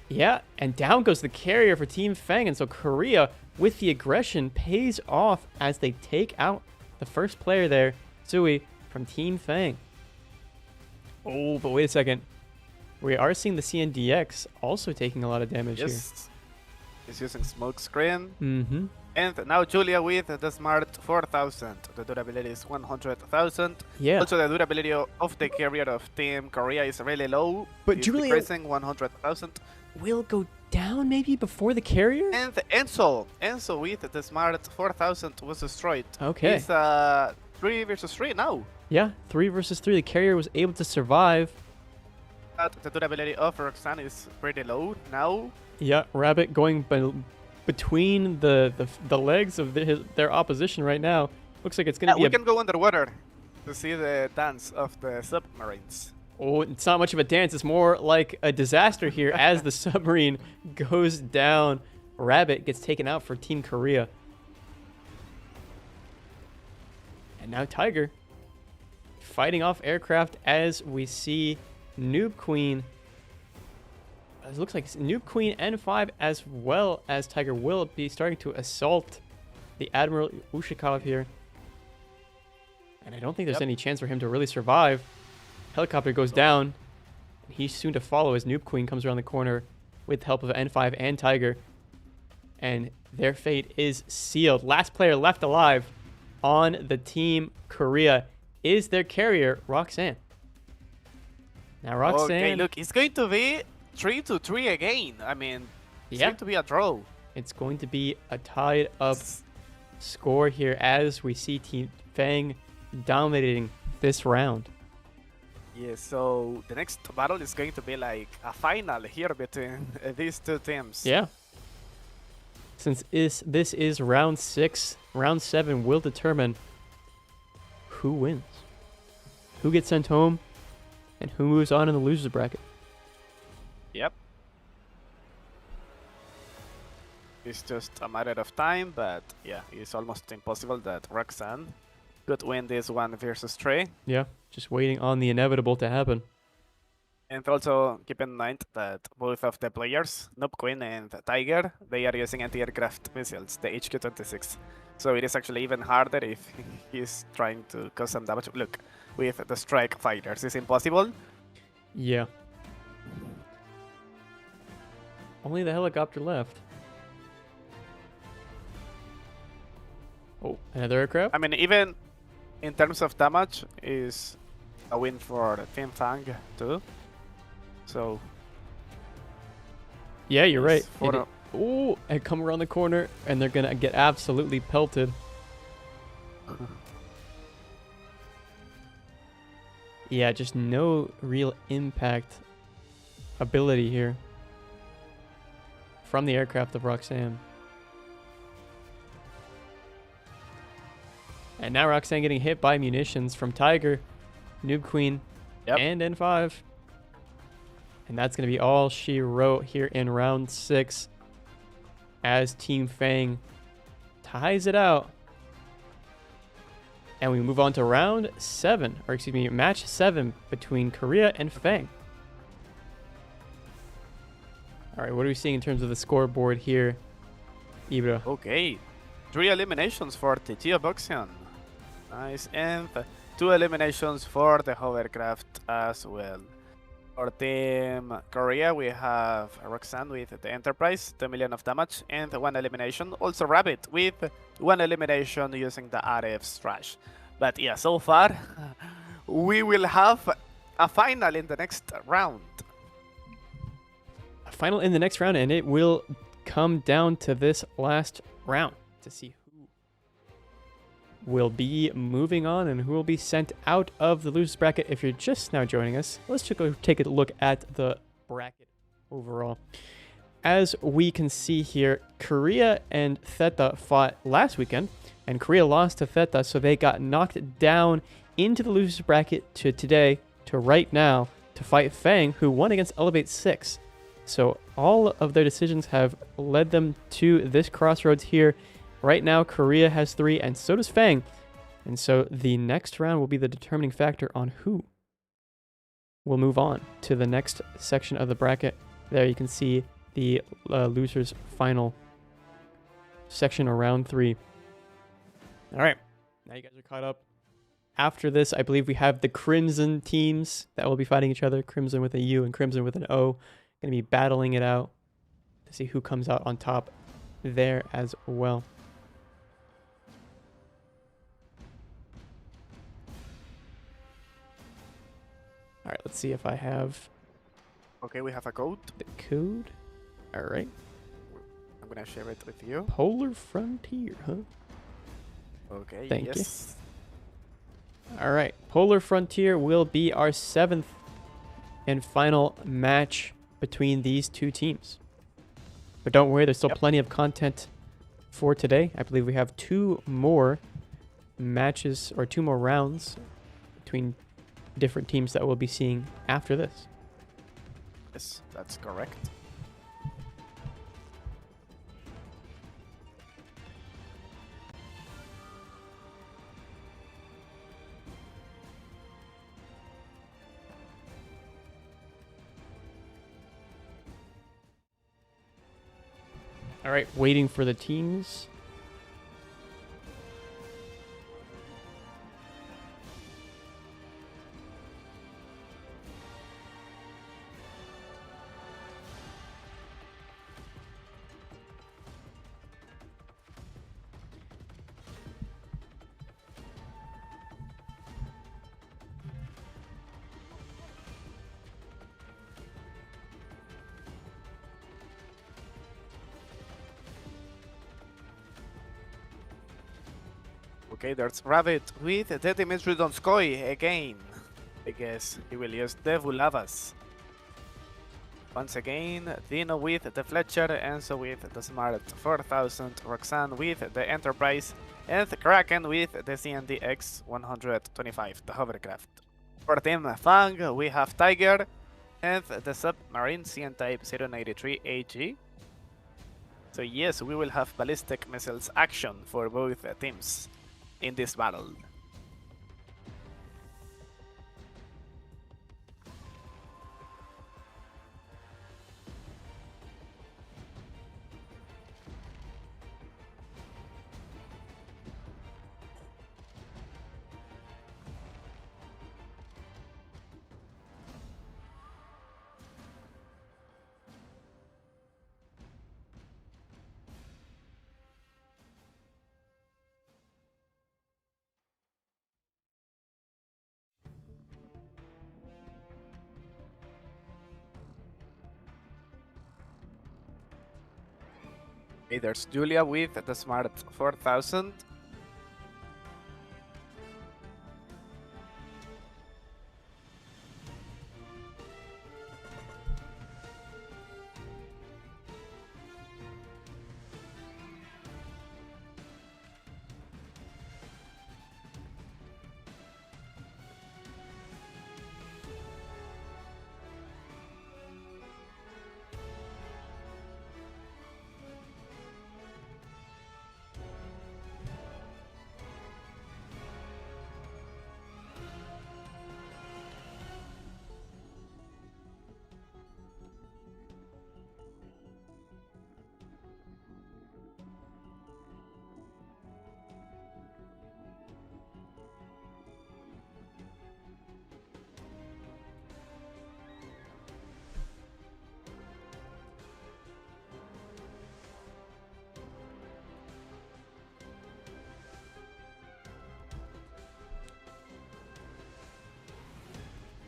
Yeah, and down goes the carrier for Team Fang. And so Korea, with the aggression, pays off as they take out the first player there, Sui, from Team Fang. Oh, but wait a second. We are seeing the CNDX also taking a lot of damage here. Yes, he's using smoke screen. Mm-hmm. And now Julia with the Smart 4000. The durability is 100,000. Yeah. Also, the durability of the carrier of Team Korea is really low. But It's Julia- decreasing 100,000. Will go down maybe before the carrier? And Enzo with the Smart 4000 was destroyed. Okay. It's 3 versus 3 now. Yeah, 3 versus 3. The carrier was able to survive. But the durability of Roxanne is pretty low now. Yeah, Rabbit going between the legs of their opposition right now. Looks like it's going to be we can go underwater to see the dance of the submarines. Oh, it's not much of a dance. It's more like a disaster here as the submarine goes down. Rabbit gets taken out for Team Korea. And now Tiger fighting off aircraft as we see Noob Queen. It looks like Noob Queen N5 as well as Tiger will be starting to assault the Admiral Ushakov here. And I don't think there's any chance for him to really survive. Helicopter goes down. He's soon to follow as Noob Queen comes around the corner with the help of N5 and Tiger. And their fate is sealed. Last player left alive on the Team Korea is their carrier, Roxanne. Now, Roxanne... Okay, look, it's going to be 3-3 again. I mean, it's going to be a draw. It's going to be a tied up score here as we see Team Fang dominating this round. Yeah, so the next battle is going to be like a final here between these two teams. Yeah. Since this is round 6, round 7 will determine who wins, who gets sent home, and who moves on in the losers bracket. Yep. It's just a matter of time, but yeah, it's almost impossible that Roxanne could win this 1 versus 3. Yeah, just waiting on the inevitable to happen. And also keep in mind that both of the players, Noob Queen and Tiger, they are using anti-aircraft missiles, the HQ-26. So it is actually even harder if he's trying to cause some damage. Look, with the strike fighters, it's impossible. Yeah. Only the helicopter left. Oh, another aircraft? I mean, even in terms of damage, is a win for Team Fang too. So Yeah, you're right. for Oh, and come around the corner, and they're going to get absolutely pelted. Yeah, just no real impact ability here from the aircraft of Roxanne. And now Roxanne getting hit by munitions from Tiger, Noob Queen, and N5. And that's going to be all she wrote here in round 6 as Team Fang ties it out. And we move on to round 7, or excuse me, match 7 between Korea and Fang. All right, what are we seeing in terms of the scoreboard here, Ibra? Okay, 3 eliminations for the Geoboxian. Nice, and 2 eliminations for the hovercraft as well. For Team Korea, we have Roxanne with the Enterprise, 2 million of damage, and 1 elimination. Also Rabbit with 1 elimination using the RF trash. But yeah, so far, we will have a final in the next round. A final in the next round, and it will come down to this last round to see who will be moving on and who will be sent out of the losers bracket. If you're just now joining us, let's just go take a look at the bracket overall. As we can see here, Korea and Theta fought last weekend, and Korea lost to Theta, so they got knocked down into the losers bracket to today, to right now, to fight Fang, who won against Elevate 6. So all of their decisions have led them to this crossroads here. Right now, Korea has 3, and so does Fang. And so the next round will be the determining factor on who will move on to the next section of the bracket. There you can see the losers' final section of round 3. All right, now you guys are caught up. After this, I believe we have the Crimson teams that will be fighting each other. Crimson with a U and Crimson with an O. Going to be battling it out to see who comes out on top there as well. All right, let's see if I have Okay, we have a code. the code. All right. I'm gonna share it with you. Polar Frontier, huh? Okay, Thank yes. you. All right. Polar Frontier will be our 7th and final match between these two teams. But don't worry, there's still plenty of content for today. I believe we have 2 more matches or 2 more rounds between different teams that we'll be seeing after this. Yes, that's correct. All right, waiting for the teams. Okay, there's Rabbit with the Dimitri Donskoy again. I guess he will use the Vulavas. Once again, Dino with the Fletcher, Enzo with the Smart 4000, Roxanne with the Enterprise, and Kraken with the CNDX 125, the hovercraft. For Team Fang, we have Tiger and the Submarine CN-Type 093 AG. So yes, we will have ballistic missiles action for both teams in this battle. Okay, there's Julia with the Smart 4000.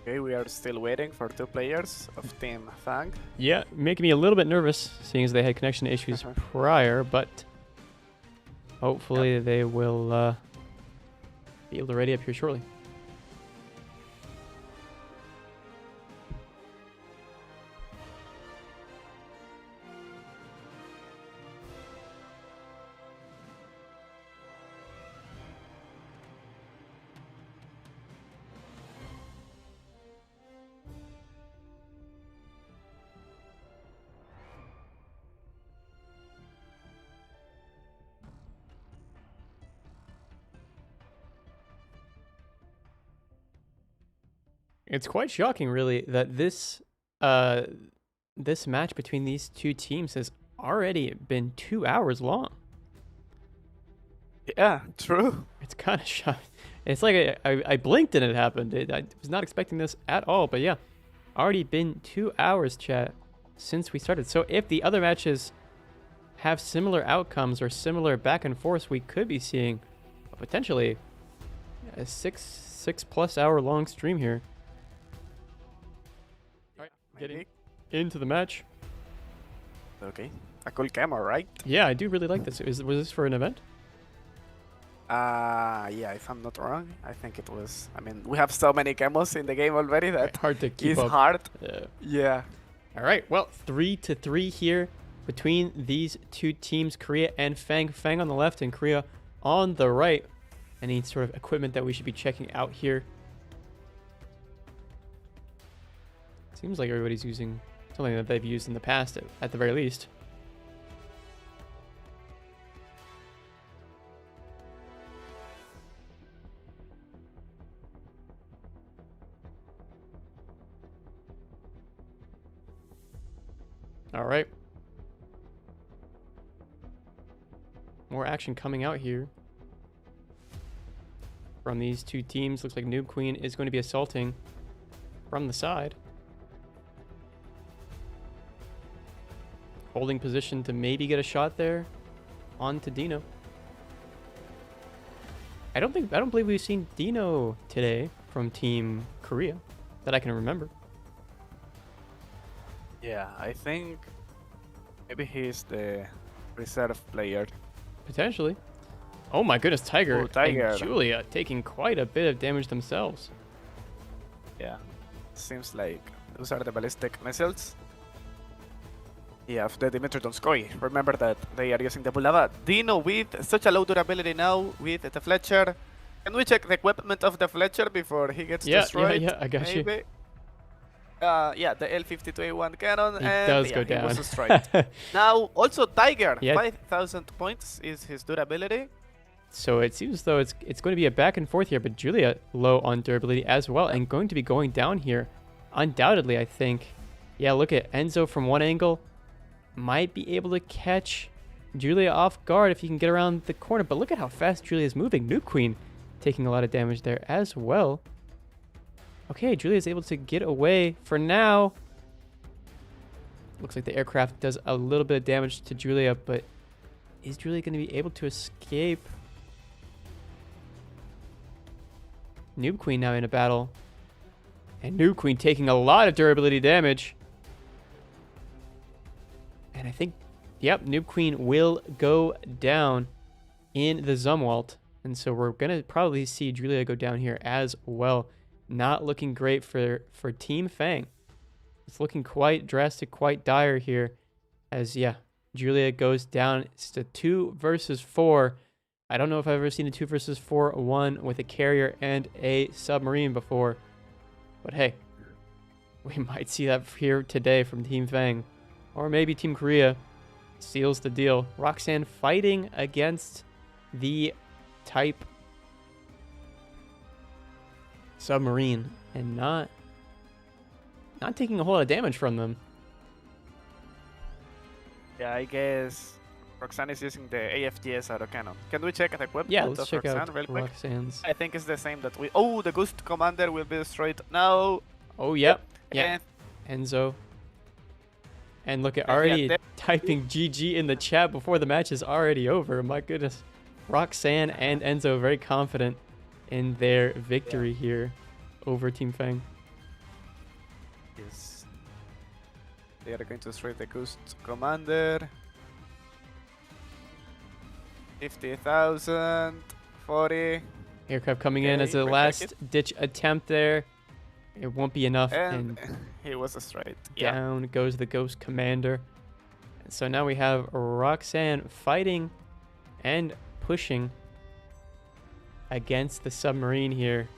Okay, we are still waiting for 2 players of Team Fang. Yeah, making me a little bit nervous, seeing as they had connection issues prior, but hopefully they will be able to ready up here shortly. It's quite shocking, really, that this match between these two teams has already been 2 hours long. Yeah, true. It's kind of shocking. It's like I blinked and it happened. I was not expecting this at all, but yeah, already been 2 hours, chat, since we started. So if the other matches have similar outcomes or similar back and forth, we could be seeing potentially a six plus hour long stream here. Getting into the match. Okay. A cool camera, right? Yeah, I do really like this. Was this for an event? Yeah, if I'm not wrong, I think it was. I mean, we have so many camos in the game already that hard to keep it's up. hard. Yeah. All right. Well, 3-3 here between these two teams, Korea and Fang. Fang on the left and Korea on the right. Any sort of equipment that we should be checking out here? Seems like everybody's using something that they've used in the past, at the very least. All right. More action coming out here from these two teams. Looks like Noob Queen is going to be assaulting from the side. Holding position to maybe get a shot there onto Dino. I don't believe we've seen Dino today from Team Korea that I can remember. Yeah, I think maybe he's the reserve player. Potentially. Oh my goodness, Tiger, Tiger and Julia taking quite a bit of damage themselves. Yeah, seems like those are the ballistic missiles. Yeah, of the Dimitri Donskoy. Remember that they are using the Bulava. Dino with such a low durability now with the Fletcher. Can we check the equipment of the Fletcher before he gets destroyed? Yeah, I got you. Yeah, the L52A1 cannon, does go down. He was destroyed. Now, also Tiger, Yeah. 5,000 points is his durability. So it seems though it's going to be a back and forth here, but Julia low on durability as well, and going to be going down here, undoubtedly, I think. Yeah, look at Enzo from one angle. Might be able to catch Julia off guard if he can get around the corner, but look at how fast Julia is moving. Noob Queen taking a lot of damage there as well. Okay, Julia is able to get away for now. Looks like the aircraft does a little bit of damage to Julia, but is Julia going to be able to escape? Noob Queen now in a battle. And Noob Queen taking a lot of durability damage. And I think, yep, Noob Queen will go down in the Zumwalt. And so we're going to probably see Julia go down here as well. Not looking great for Team Fang. It's looking quite drastic, quite dire here. As, yeah, Julia goes down. It's a 2 versus 4. I don't know if I've ever seen a 2 versus 4-1 with a carrier and a submarine before. But hey, we might see that here today from Team Fang. Or maybe Team Korea seals the deal. Roxanne fighting against the Type submarine and not taking a whole lot of damage from them. Yeah, I guess Roxanne is using the AFGS autocannon. Can we check the equipment Yeah, let's of check Roxanne out real quick? Roxanne's. I think it's the same that we... Oh, the Ghost Commander will be destroyed now. Oh, yep. Yeah. And Enzo. And look at already typing GG in the chat before the match is already over. My goodness. Roxanne and Enzo very confident in their victory here over Team Fang. Yes. They are going to straight the Ghost Commander. 50,000, 40. Aircraft coming in as Okay, a we take last ditch attempt there. It won't be enough, And and he was a straight. Yeah. down goes the Ghost Commander. So now we have Roxanne fighting and pushing against the submarine here.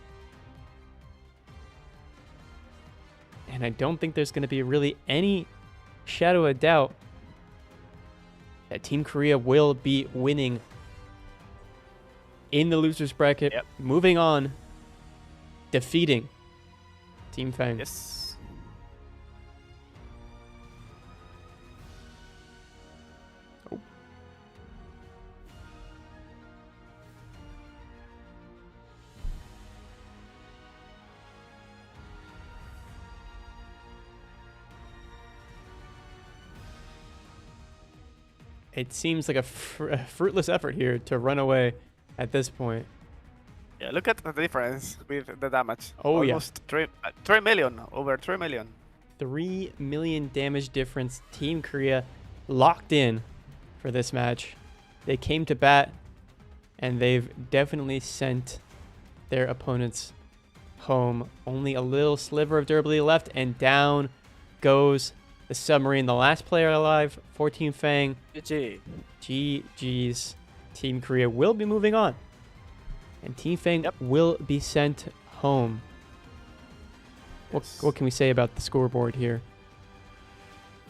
And I don't think there's going to be really any shadow of doubt that Team Korea will be winning in the losers bracket. Yep. Moving on, defeating Team Fang. Yes. Oh. It seems like a fruitless effort here to run away at this point. Yeah, look at the difference with the damage. Oh, Almost 3 million, over 3 million. 3 million damage difference. Team Korea locked in for this match. They came to bat, and they've definitely sent their opponents home. Only a little sliver of durability left, and down goes the submarine. The last player alive for Team Fang. GG. GG's. Team Korea will be moving on, and Team Fang will be sent home. Yes. What can we say about the scoreboard here?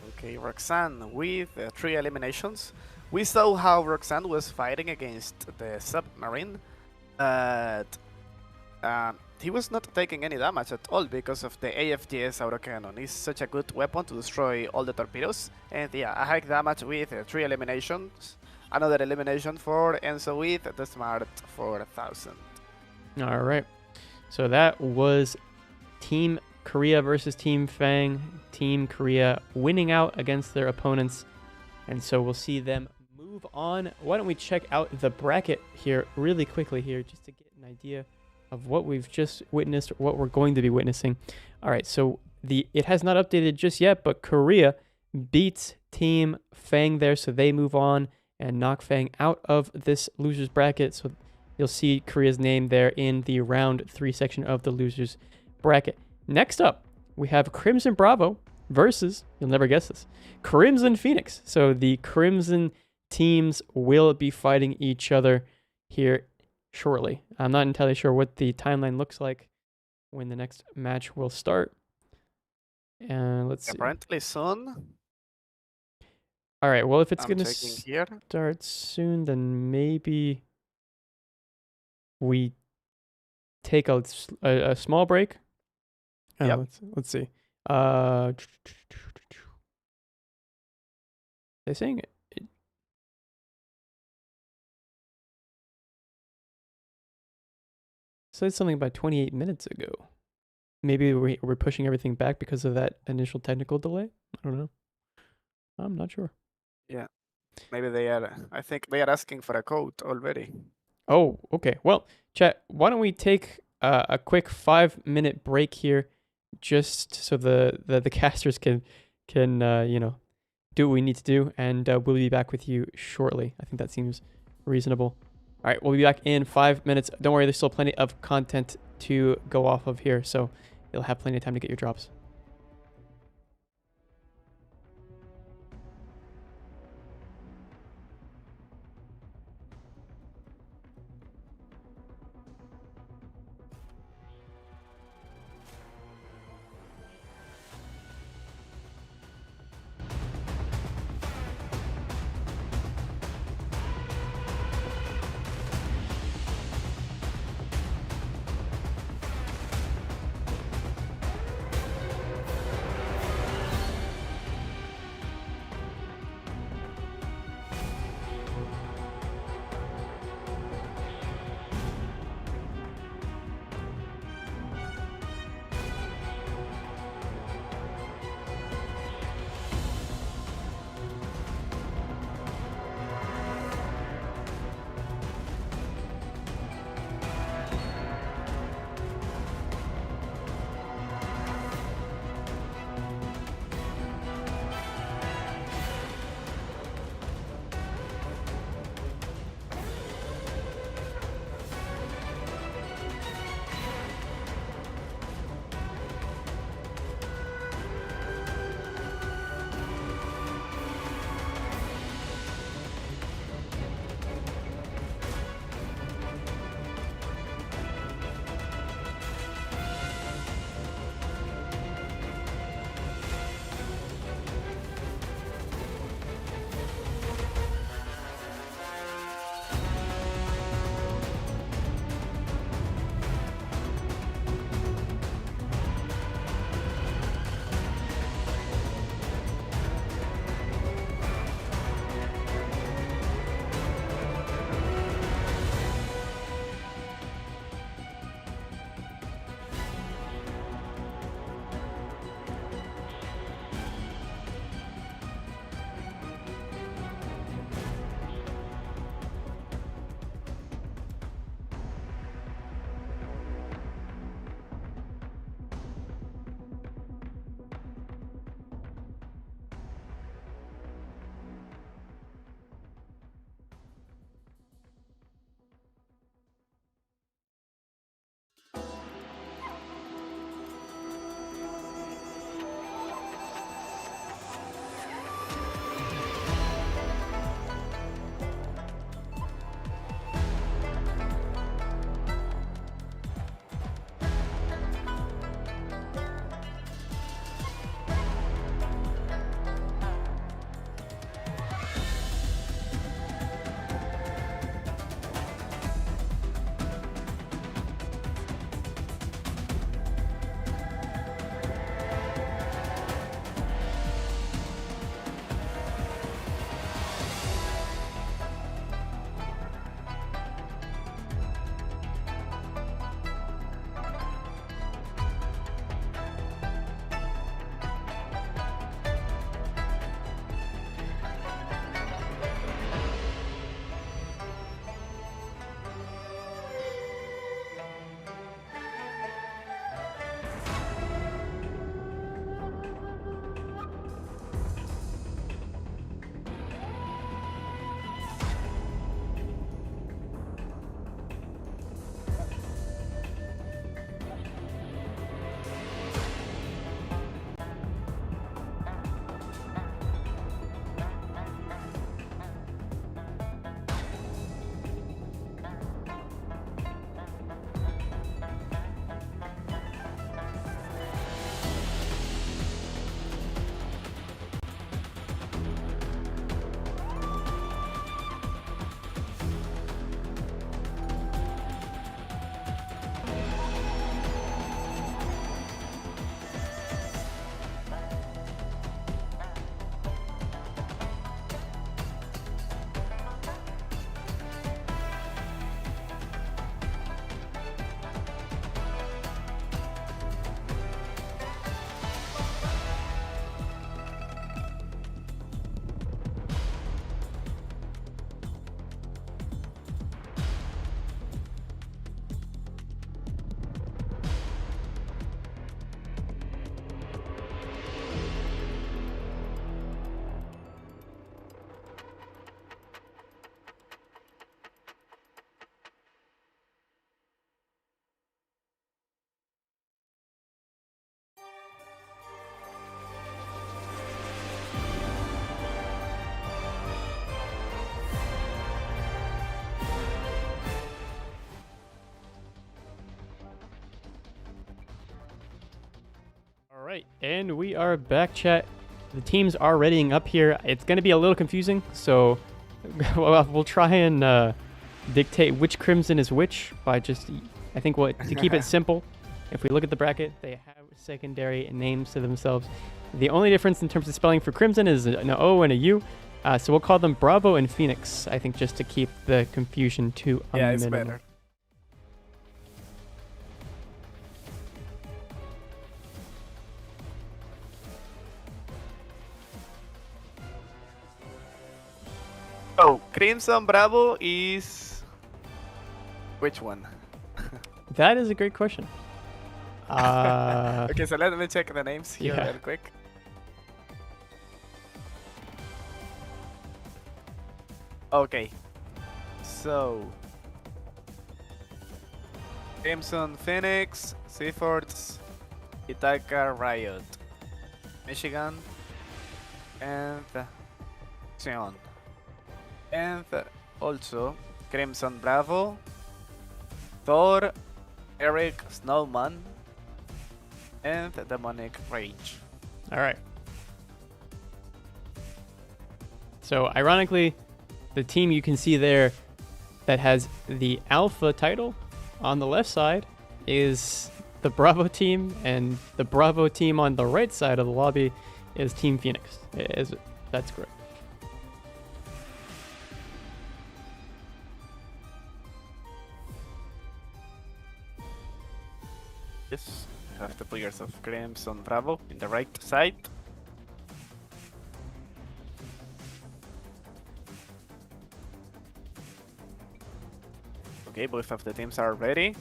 Okay, Roxanne with 3 eliminations. We saw how Roxanne was fighting against the submarine, but he was not taking any damage at all because of the AFGS autocannon. It's such a good weapon to destroy all the torpedoes. And yeah, a high damage with 3 eliminations. Another elimination for Enzo with the Smart 4000. All right. So that was Team Korea versus Team Fang. Team Korea winning out against their opponents. And so we'll see them move on. Why don't we check out the bracket here really quickly here just to get an idea of what we've just witnessed, or what we're going to be witnessing. All right, so it has not updated just yet, but Korea beats Team Fang there, so they move on and knock Fang out of this losers bracket. So you'll see Korea's name there in the round 3 section of the losers bracket. Next up, we have Crimson Bravo versus, you'll never guess this, Crimson Phoenix. So the Crimson teams will be fighting each other here shortly. I'm not entirely sure what the timeline looks like when the next match will start. And let's see. Apparently soon. All right, well, if it's going to start soon, then maybe we take a small break. Yep. Let's see. They're saying it said something about 28 minutes ago. Maybe we're pushing everything back because of that initial technical delay. I don't know. I'm not sure. Yeah. Maybe they are. I think they are asking for a code already. Oh, okay. Well, chat, why don't we take a quick 5-minute break here, just so the casters can do what we need to do, and we'll be back with you shortly. I think that seems reasonable. All right, we'll be back in 5 minutes. Don't worry, there's still plenty of content to go off of here, so you'll have plenty of time to get your drops. And we are back, chat. The teams are readying up here. It's going to be a little confusing, so we'll try and dictate which Crimson is which by just, I think, to keep it simple. If we look at the bracket, they have secondary names to themselves. The only difference in terms of spelling for Crimson is an O and a U. So we'll call them Bravo and Phoenix, I think, just to keep the confusion to a minimum. It's better. Oh, Crimson Bravo is... which one? That is a great question. Okay, so let me check the names here real quick. Okay, so Crimson Phoenix, Seafords, Ithaca Riot, Michigan, and Sion. And also Crimson Bravo, Thor, Eric Snowman, and Demonic Rage. All right. So ironically, the team you can see there that has the Alpha title on the left side is the Bravo team, and the Bravo team on the right side of the lobby is Team Phoenix. That's correct. Yes, you have the players of Crimson Bravo in the right side. Okay, both of the teams are ready.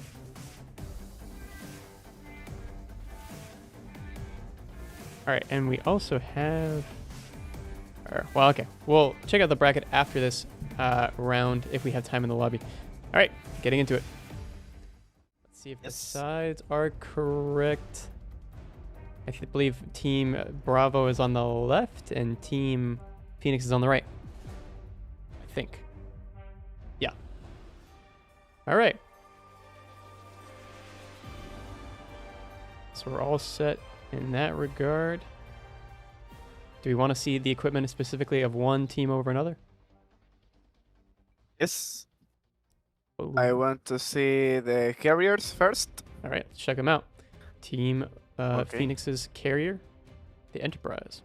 All right, and we also have... well, okay. We'll check out the bracket after this round if we have time in the lobby. All right, getting into it. Let's see if the sides are correct. I believe Team Bravo is on the left and Team Phoenix is on the right. I think. Yeah. All right. So we're all set in that regard. Do we want to see the equipment specifically of one team over another? Yes. Ooh. I want to see the carriers first. All right, let's check them out. Team Phoenix's carrier, the Enterprise.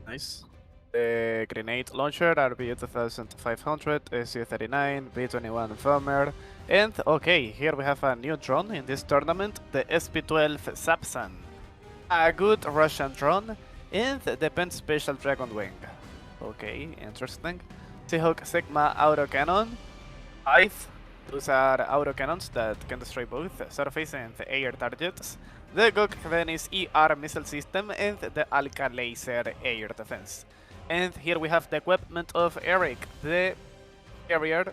Nice. The grenade launcher, RB2500, SU-39, B-21 Farmer. And okay, here we have a new drone in this tournament, the SP-12 Sapsan. A good Russian drone, and the Pen Special Dragon Wing. Okay, interesting. Seahawk Sigma autocannon. 5. Those are autocannons that can destroy both surface and air targets. The Gok Venice ER missile system and the Alka laser air defense. And here we have the equipment of Eric, the carrier,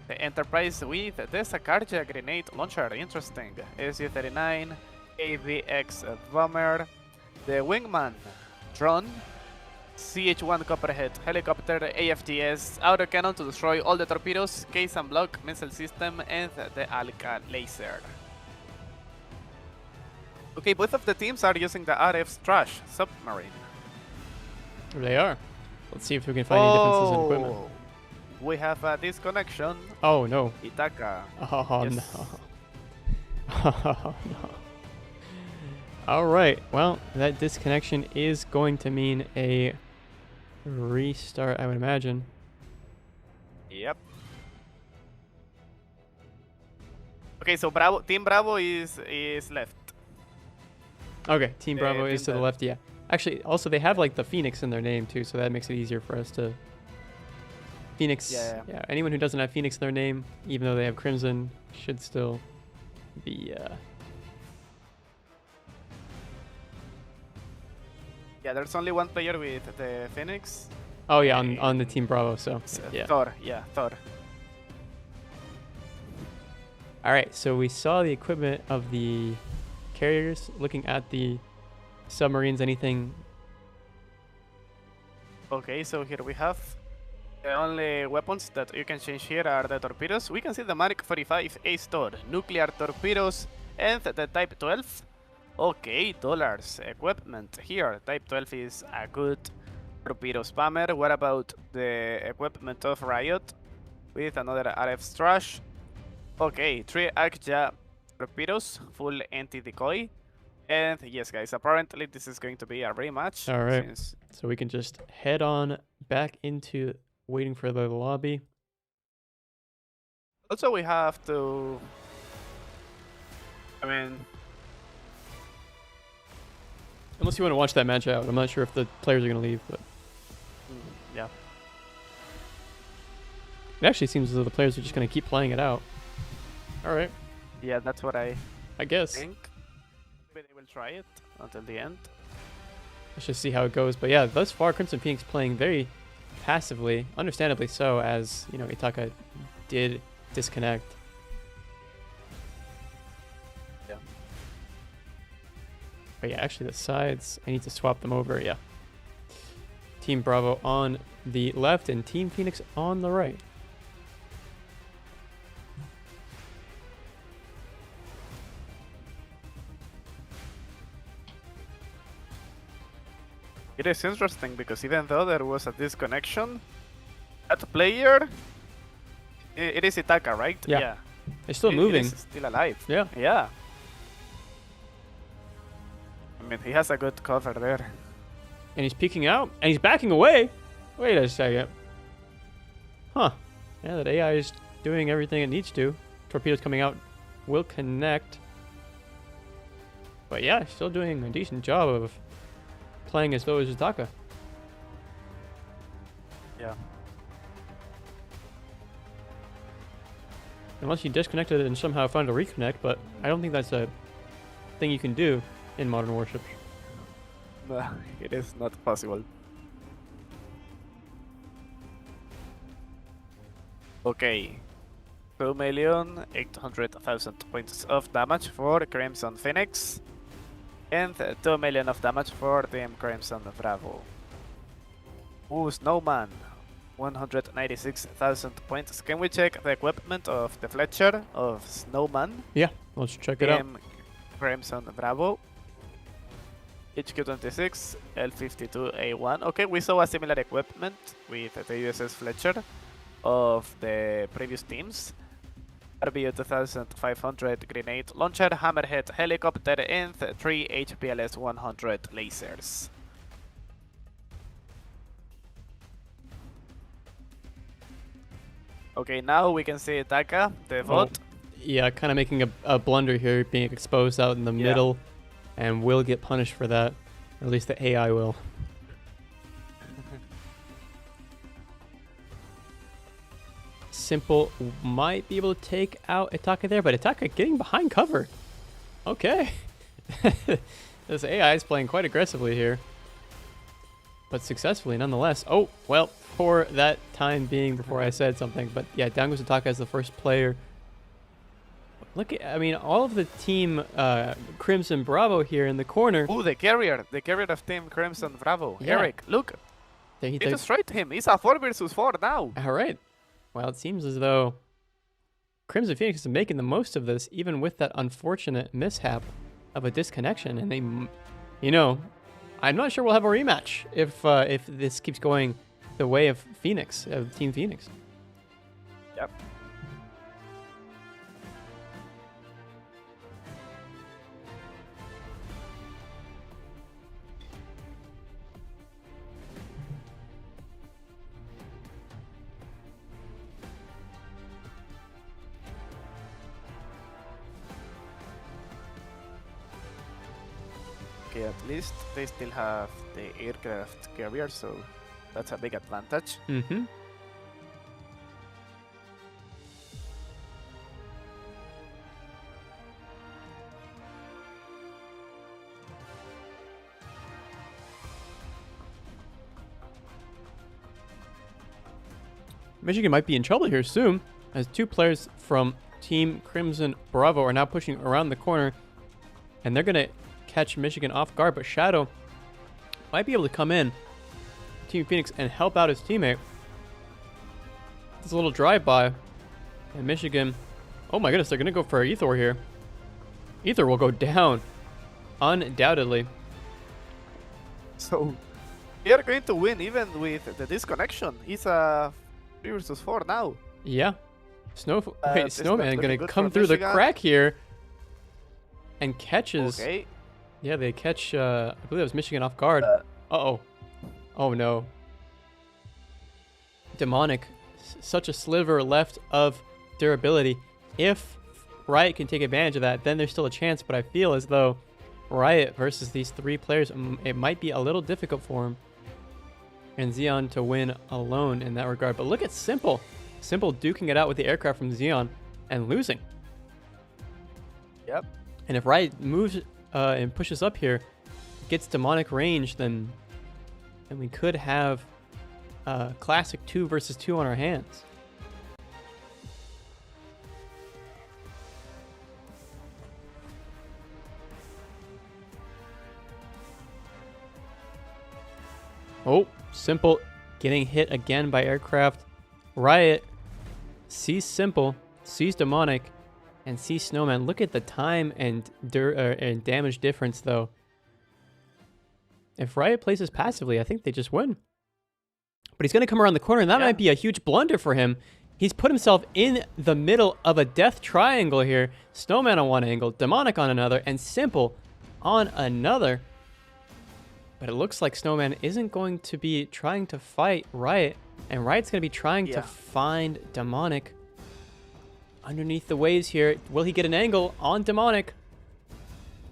the Enterprise with the Sakarja grenade launcher. Interesting. SU-39, AVX bomber, the Wingman drone, CH-1 Copperhead helicopter, AFTS autocannon to destroy all the torpedoes, case and block missile system, and the Alka laser. Okay, both of the teams are using the RF's trash submarine. They are. Let's see if we can find any differences in equipment. We have a disconnection. Oh no. Ithaca. Oh Yes. no. Oh no. All right. Well, that disconnection is going to mean a restart, I would imagine. Yep. Okay, so Bravo, Team Bravo is left. Okay, Team Bravo is Team to the left, yeah. Actually, also they have like the Phoenix in their name too, so that makes it easier for us to... Phoenix, yeah, anyone who doesn't have Phoenix in their name, even though they have Crimson, should still be... Yeah, there's only one player with the Phoenix. Oh yeah, on the Team Bravo, so yeah. Thor. All right, so we saw the equipment of the carriers. Looking at the submarines, anything? Okay, so here we have the only weapons that you can change here are the torpedoes. We can see the Mark 45 Ace Tor, nuclear torpedoes, and the Type 12. Okay, dollars. Equipment. Here, Type 12 is a good torpedo spammer. What about the equipment of Riot? With another RF Strash. Okay, 3 Akja torpedoes, full anti-decoy. And yes, guys, apparently this is going to be a rematch. All right. Since So we can just head on back into waiting for the lobby. also we have to... I mean... Unless you want to watch that match out. I'm not sure if the players are going to leave, but yeah. it actually seems as though the players are just going to keep playing it out. All right. Yeah, that's what I guess. think. Maybe they will try it until the end. Let's just see how it goes. But yeah, thus far, Crimson Phoenix playing very passively, understandably so, as, you know, Itaka did disconnect. Yeah. But yeah, actually the sides, I need to swap them over, yeah. Team Bravo on the left and Team Phoenix on the right. It is interesting because even though there was a disconnection, that player, it is Itaka, right? Yeah. They're still moving. It is still alive. Yeah. Yeah. I mean, he has a good cover there. And he's peeking out, and he's backing away. Wait a second. Huh. Yeah, that AI is doing everything it needs to. Torpedoes coming out will connect. But yeah, still doing a decent job of playing as though it's Itaka. Yeah. Unless he disconnected it and somehow found a reconnect, but I don't think that's a thing you can do in Modern Warships. It is not possible. Okay. 2,800,000 points of damage for Crimson Phoenix. And 2 million of damage for Team Crimson Bravo. Ooh, Snowman. 196,000 points. Can we check the equipment of the Fletcher of Snowman? Yeah, let's check it out. Team Crimson Bravo. HQ-26, L-52A1. Okay, we saw a similar equipment with the USS Fletcher of the previous teams. RBU-2500 grenade launcher, hammerhead helicopter, and 3 HPLS-100 lasers. Okay, now we can see Taka, the bot. Yeah, kind of making a blunder here, being exposed out in the middle, and will get punished for that. Or at least the AI will. Simple might be able to take out Itaka there, but Itaka getting behind cover. Okay. This AI is playing quite aggressively here. But successfully nonetheless. Oh, well, for that time being before I said something. But yeah, down goes Itaka as the first player. Look at, I mean, all of the team Crimson Bravo here in the corner. Ooh, the carrier of Team Crimson Bravo. Yeah. Eric, look. He destroyed him. He's a 4 versus 4 now. All right. Well, it seems as though Crimson Phoenix is making the most of this, even with that unfortunate mishap of a disconnection. And they, you know, I'm not sure we'll have a rematch if this keeps going the way of Phoenix, of Team Phoenix. Yep. Okay, at least they still have the aircraft carrier, so that's a big advantage. Mm-hmm. Michigan might be in trouble here soon, as 2 players from Team Crimson Bravo are now pushing around the corner, and they're going to catch Michigan off guard, but Shadow might be able to come in, Team Phoenix, and help out his teammate. It's a little drive-by, and Michigan, oh my goodness, they're going to go for Ether here. Ether will go down. Undoubtedly. So we are going to win even with the disconnection. It's a 3 versus 4 now. Yeah. Wait, It's not Snowman looking gonna good come for through the Michigan. crack here and catches. Okay. Yeah, they catch. I believe it was Michigan off guard. Uh-oh. Oh no. Demonic. Such a sliver left of durability. If Riot can take advantage of that, then there's still a chance, but I feel as though Riot versus these 3 players, it might be a little difficult for him and Xeon to win alone in that regard. But look at Simple. Simple duking it out with the aircraft from Xeon and losing. Yep. And if Riot moves and pushes up here, gets demonic range, then we could have classic 2 versus 2 on our hands. Oh, Simple getting hit again by aircraft. Riot sees Simple, sees Demonic, and sees Snowman. Look at the time and damage difference, though. If Riot plays this passively, I think they just win. But he's going to come around the corner, and that might be a huge blunder for him. He's put himself in the middle of a death triangle here. Snowman on one angle, Demonic on another, and Simple on another. But it looks like Snowman isn't going to be trying to fight Riot, and Riot's going to be trying to find Demonic underneath the waves here. Will he get an angle on Demonic?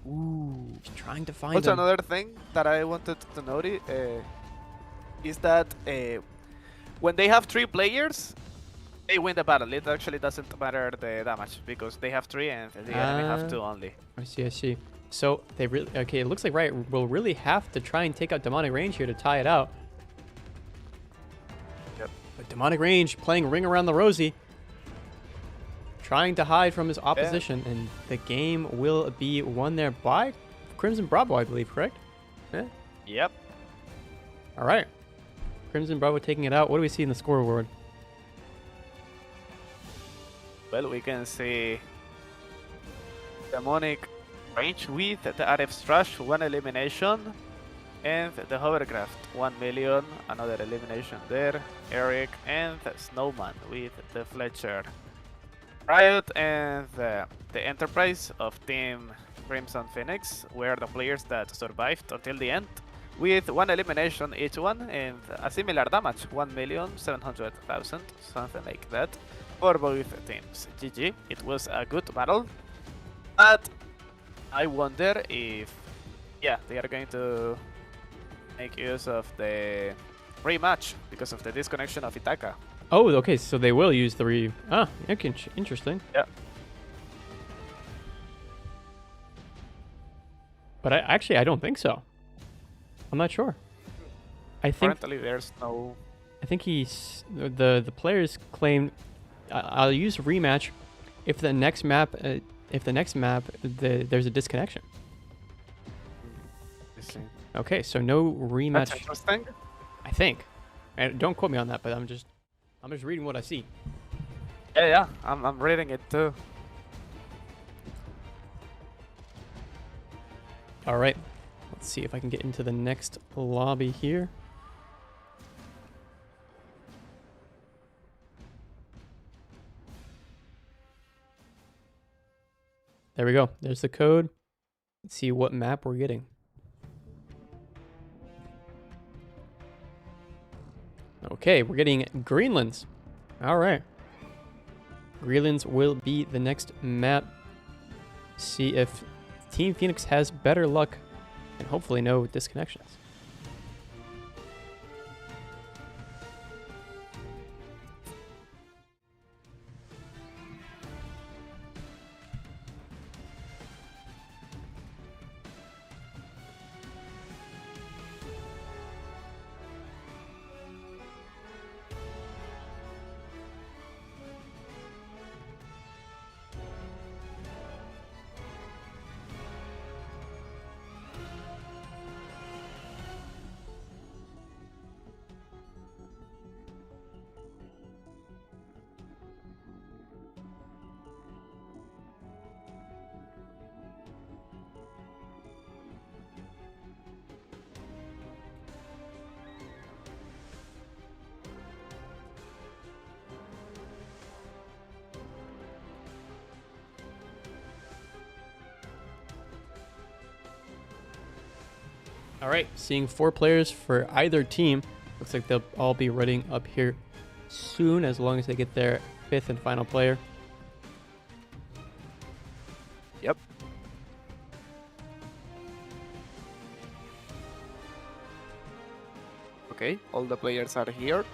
Ooh, he's trying to find him. Another thing that I wanted to note is that when they have 3 players, they win the battle. It actually doesn't matter the damage because they have 3 and the enemy have 2 only. I see. So they really it looks like Riot will really have to try and take out Demonic Range here to tie it out. Yep. But Demonic Range playing Ring Around the Rosie, trying to hide from his opposition, and the game will be won there by Crimson Bravo, I believe, correct? Yeah. Yep. All right. Crimson Bravo taking it out. What do we see in the scoreboard? Well, we can see Demonic Range with the RF Strash, 1 elimination, and the Hovercraft, 1 million, another elimination there. Eric and Snowman with the Fletcher. Riot and the Enterprise of Team Crimson Phoenix were the players that survived until the end, with 1 elimination each one and a similar damage, 1,700,000, something like that, for both teams. GG, it was a good battle, but I wonder if, they are going to make use of the rematch because of the disconnection of Ithaca. Oh, okay, so they will use the okay, interesting. Yeah. But I don't think so. I'm not sure. I think currently there's no. I think the players claim I'll use rematch if the next map there's a disconnection. Okay, so no rematch. That's interesting. I think. And don't quote me on that, but I'm just reading what I see. Yeah, I'm reading it too. All right, let's see if I can get into the next lobby here. There we go. There's the code. Let's see what map we're getting. Okay, we're getting Greenlands. All right. Greenlands will be the next map. See if Team Phoenix has better luck and hopefully no disconnections. All right, seeing 4 players for either team. Looks like they'll all be running up here soon, as long as they get their 5th and final player. Yep. Okay, all the players are here.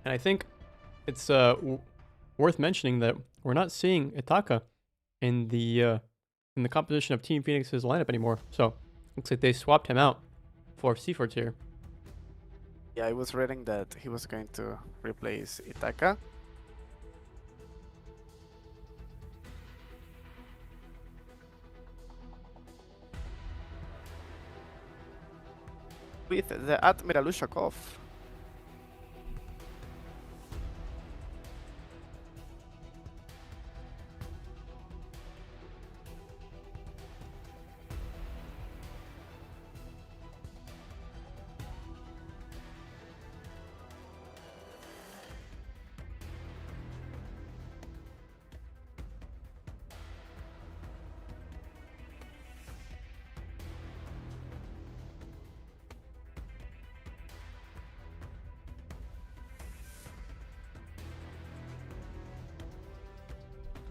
And I think it's worth mentioning that we're not seeing Itaka in the composition of Team Phoenix's lineup anymore. So looks like they swapped him out for Seafords here. Yeah, I was reading that he was going to replace Itaka. With the Admiral Ushakov.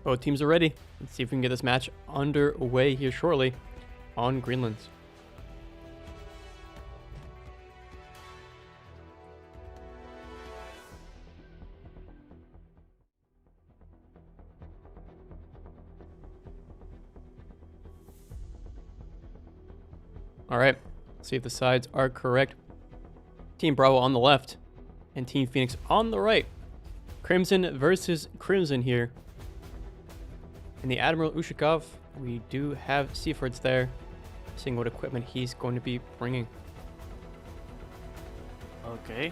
Both teams are ready. Let's see if we can get this match underway here shortly on Greenlands. All right, let's see if the sides are correct. Team Bravo on the left and Team Phoenix on the right. Crimson versus Crimson here. In the Admiral Ushakov, we do have Seafords there, seeing what equipment he's going to be bringing. Okay.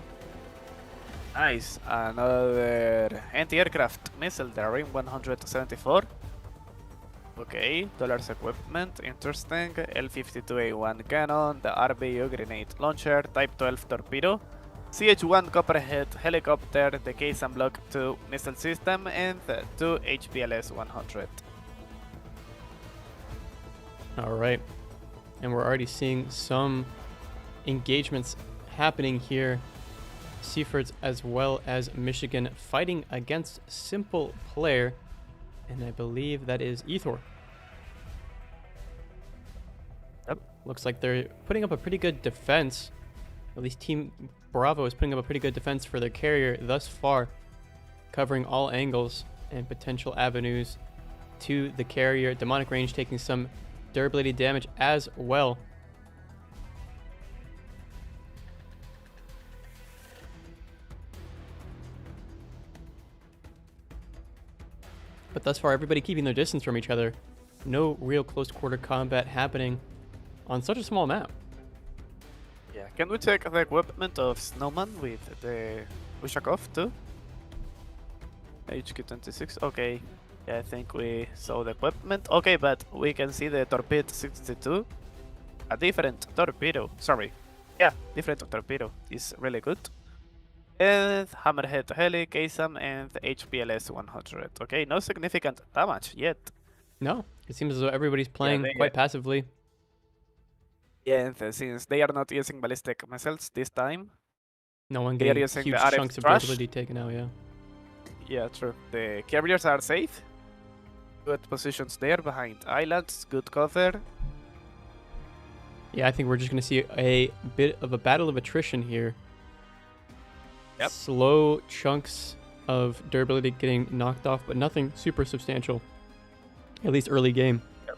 Nice. Another anti-aircraft missile, the Rim 174. Okay, dollars equipment, interesting. L-52A1 cannon, the RBU grenade launcher, Type 12 torpedo, CH-1 Copperhead helicopter, the Kaisan Block 2 missile system, and the 2 HPLS-100. All right, and we're already seeing some engagements happening here. Seafords as well as Michigan fighting against Simple Player, and I believe that is Ethor. Yep. Looks like they're putting up a pretty good defense. At least Team Bravo is putting up a pretty good defense for their carrier thus far, covering all angles and potential avenues to the carrier. Demonic range taking some durability damage as well. But thus far, everybody keeping their distance from each other. No real close quarter combat happening on such a small map. Yeah, can we check the equipment of Snowman with the Ushakov too? HQ-26, okay. Yeah, I think we saw the equipment. Okay, but we can see the Torpedo 62. A different torpedo, sorry. Yeah, different torpedo is really good. And Hammerhead Heli, KSAM, and HPLS 100. Okay, no significant damage yet. No, it seems as though everybody's playing quite passively. Yeah, and since they are not using ballistic missiles this time, no one they are getting using huge the RF chunks of trash. durability taken out, yeah. Yeah, true. The carriers are safe. Good positions there behind islands, good cover. Yeah, I think we're just going to see a bit of a battle of attrition here. Yep. Slow chunks of durability getting knocked off, but nothing super substantial, at least early game. Yep.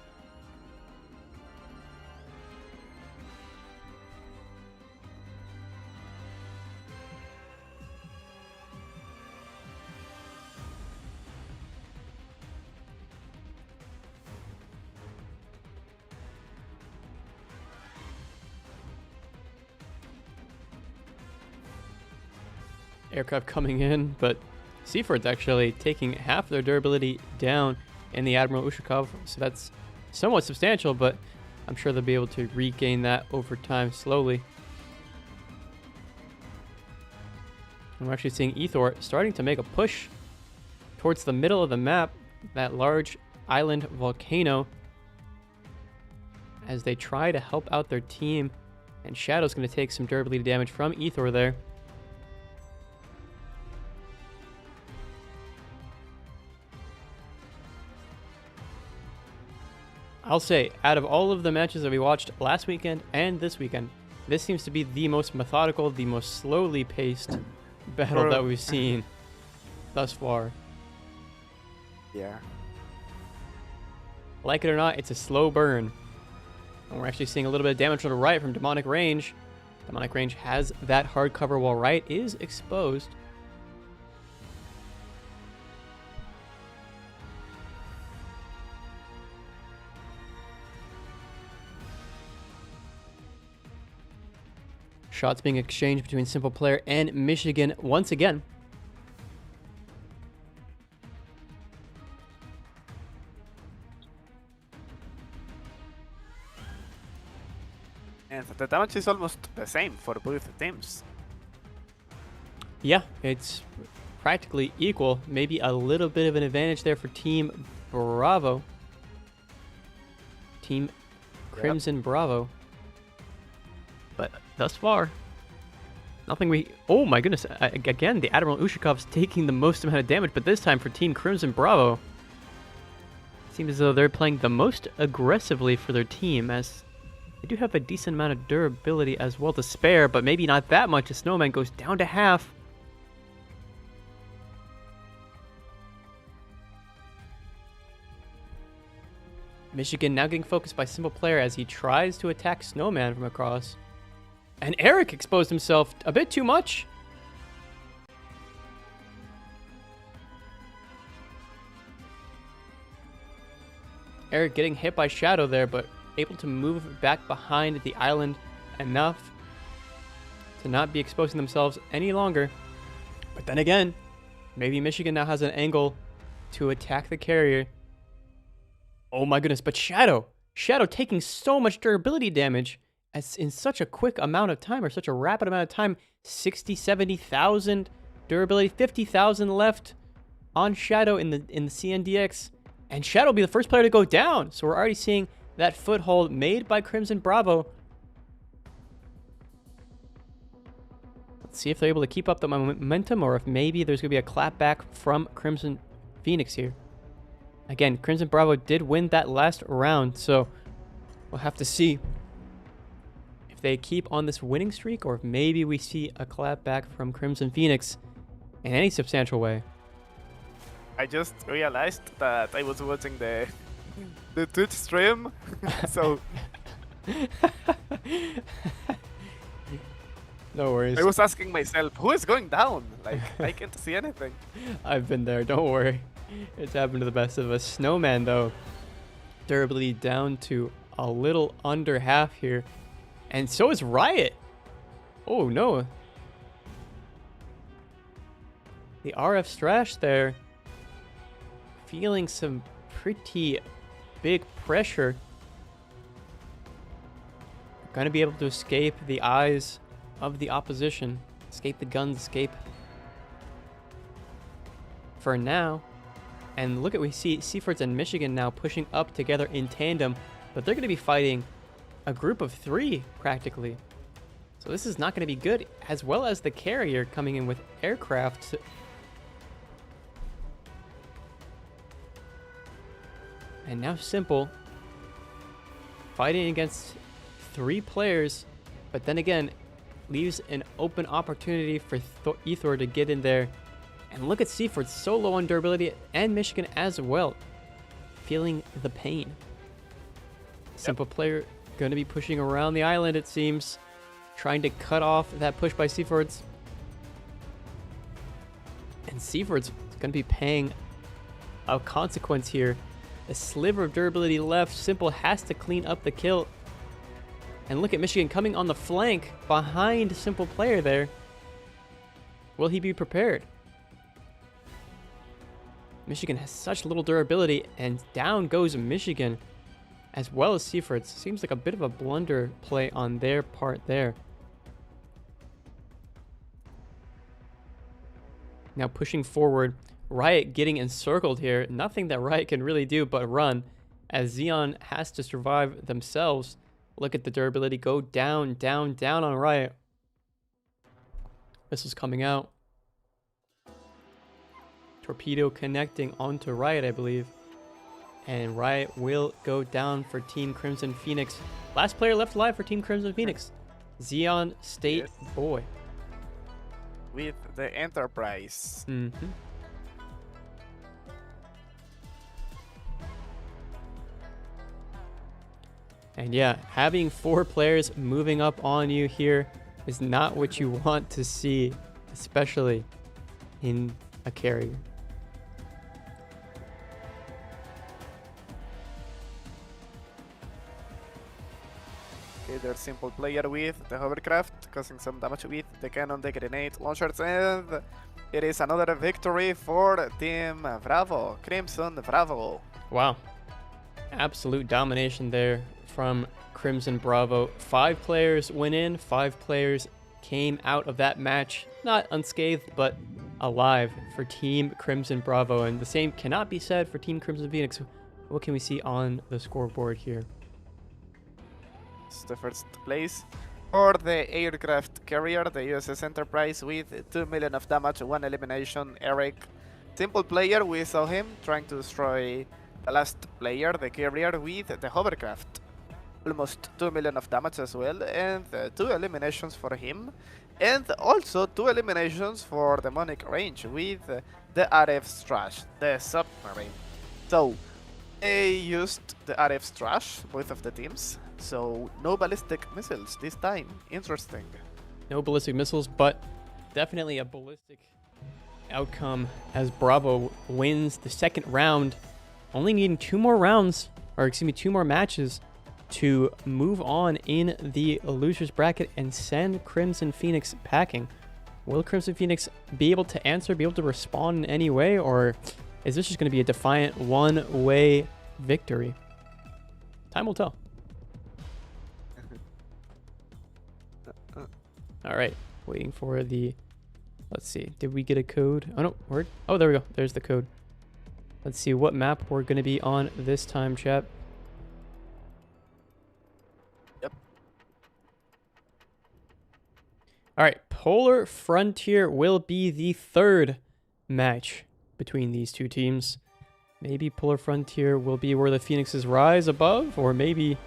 Aircraft coming in, but Seaford's actually taking half their durability down in the Admiral Ushakov, so that's somewhat substantial, but I'm sure they'll be able to regain that over time slowly. And we're actually seeing Ethor starting to make a push towards the middle of the map, that large island volcano, as they try to help out their team. And Shadow's going to take some durability damage from Ethor there. I'll say, out of all of the matches that we watched last weekend and this weekend, this seems to be the most methodical, the most slowly paced battle that we've seen thus far. Yeah. Like it or not, it's a slow burn. And we're actually seeing a little bit of damage on the right from Demonic Range. Demonic Range has that hard cover while right is exposed. Shots being exchanged between Simple Player and Michigan once again. And the damage is almost the same for both teams. Yeah, it's practically equal. Maybe a little bit of an advantage there for Team Bravo. Team Crimson Bravo. But thus far, nothing we... Oh my goodness. Again, the Admiral Ushakov's taking the most amount of damage, but this time for Team Crimson Bravo, seems as though they're playing the most aggressively for their team, as they do have a decent amount of durability as well to spare, but maybe not that much. A Snowman goes down to half. Michigan now getting focused by Simple Player as he tries to attack Snowman from across. And Eric exposed himself a bit too much. Eric getting hit by Shadow there, but able to move back behind the island enough to not be exposing themselves any longer. But then again, maybe Michigan now has an angle to attack the carrier. Oh my goodness, but Shadow taking so much durability damage as in such a quick amount of time, or such a rapid amount of time. 60, 70,000 durability, 50,000 left on Shadow in the CNDX. And Shadow will be the first player to go down. So we're already seeing that foothold made by Crimson Bravo. Let's see if they're able to keep up the momentum, or if maybe there's going to be a clapback from Crimson Phoenix here. Again, Crimson Bravo did win that last round, so we'll have to see if they keep on this winning streak, or if maybe we see a clapback from Crimson Phoenix in any substantial way. I just realized that I was watching the Twitch stream, so no worries. I was asking myself, who is going down? Like, I can't see anything. I've been there, don't worry. It's happened to the best of us. Snowman, though, durability down to a little under half here. And so is Riot. Oh, no. The RF Strash there, feeling some pretty big pressure. Going to be able to escape the eyes of the opposition. Escape the guns, escape for now. And look at, we see Seafords and Michigan now pushing up together in tandem, but they're going to be fighting a group of 3 practically. So this is not going to be good, as well as the carrier coming in with aircraft. And now Simple fighting against 3 players, but then again leaves an open opportunity for Ethor to get in there. And look at Seaford, so low on durability, and Michigan as well, feeling the pain. Simple Player going to be pushing around the island, it seems, trying to cut off that push by Seaford's. And Seaford's going to be paying a consequence here. A sliver of durability left. Simple has to clean up the kill. And look at Michigan coming on the flank behind Simple Player there. Will he be prepared? Michigan has such little durability, and down goes Michigan, as well as Seaford. Seems like a bit of a blunder play on their part there. Now pushing forward, Riot getting encircled here. Nothing that Riot can really do but run, as Xeon has to survive themselves. Look at the durability go down, down, down on Riot. Missiles coming out. Torpedo connecting onto Riot, I believe. And Riot will go down for Team Crimson Phoenix. Last player left alive for Team Crimson Phoenix. Xeon State Boy. With the Enterprise. Mm-hmm. And yeah, having 4 players moving up on you here is not what you want to see, especially in a carrier. Okay, there's simple player with the hovercraft, causing some damage with the cannon, the grenade launchers, and it is another victory for Team Bravo, Crimson Bravo. Wow. Absolute domination there from Crimson Bravo. 5 players went in, 5 players came out of that match, not unscathed, but alive for Team Crimson Bravo. And the same cannot be said for Team Crimson Phoenix. What can we see on the scoreboard here? It's the first place for the aircraft carrier, the USS Enterprise, with 2 million of damage, 1 elimination. Eric, simple player, we saw him trying to destroy the last player, the carrier, with the hovercraft. Almost 2 million of damage as well, and 2 eliminations for him. And also 2 eliminations for Demonic Range with the RF Trash, the submarine. So, they used the RF Trash, both of the teams. So, no ballistic missiles this time. Interesting. No ballistic missiles, but definitely a ballistic outcome as Bravo wins the second round. Only needing 2 more rounds, or excuse me, 2 more matches to move on in the losers bracket and send Crimson Phoenix packing. Will Crimson Phoenix be able to answer, be able to respond in any way, or is this just going to be a defiant one-way victory? Time will tell. All right, waiting for the, let's see, did we get a code? Oh no, word. Oh, there we go. There's the code. Let's see what map we're going to be on this time, chat. Yep. All right, Polar Frontier will be the 3rd match between these 2 teams. Maybe Polar Frontier will be where the Phoenixes rise above, or maybe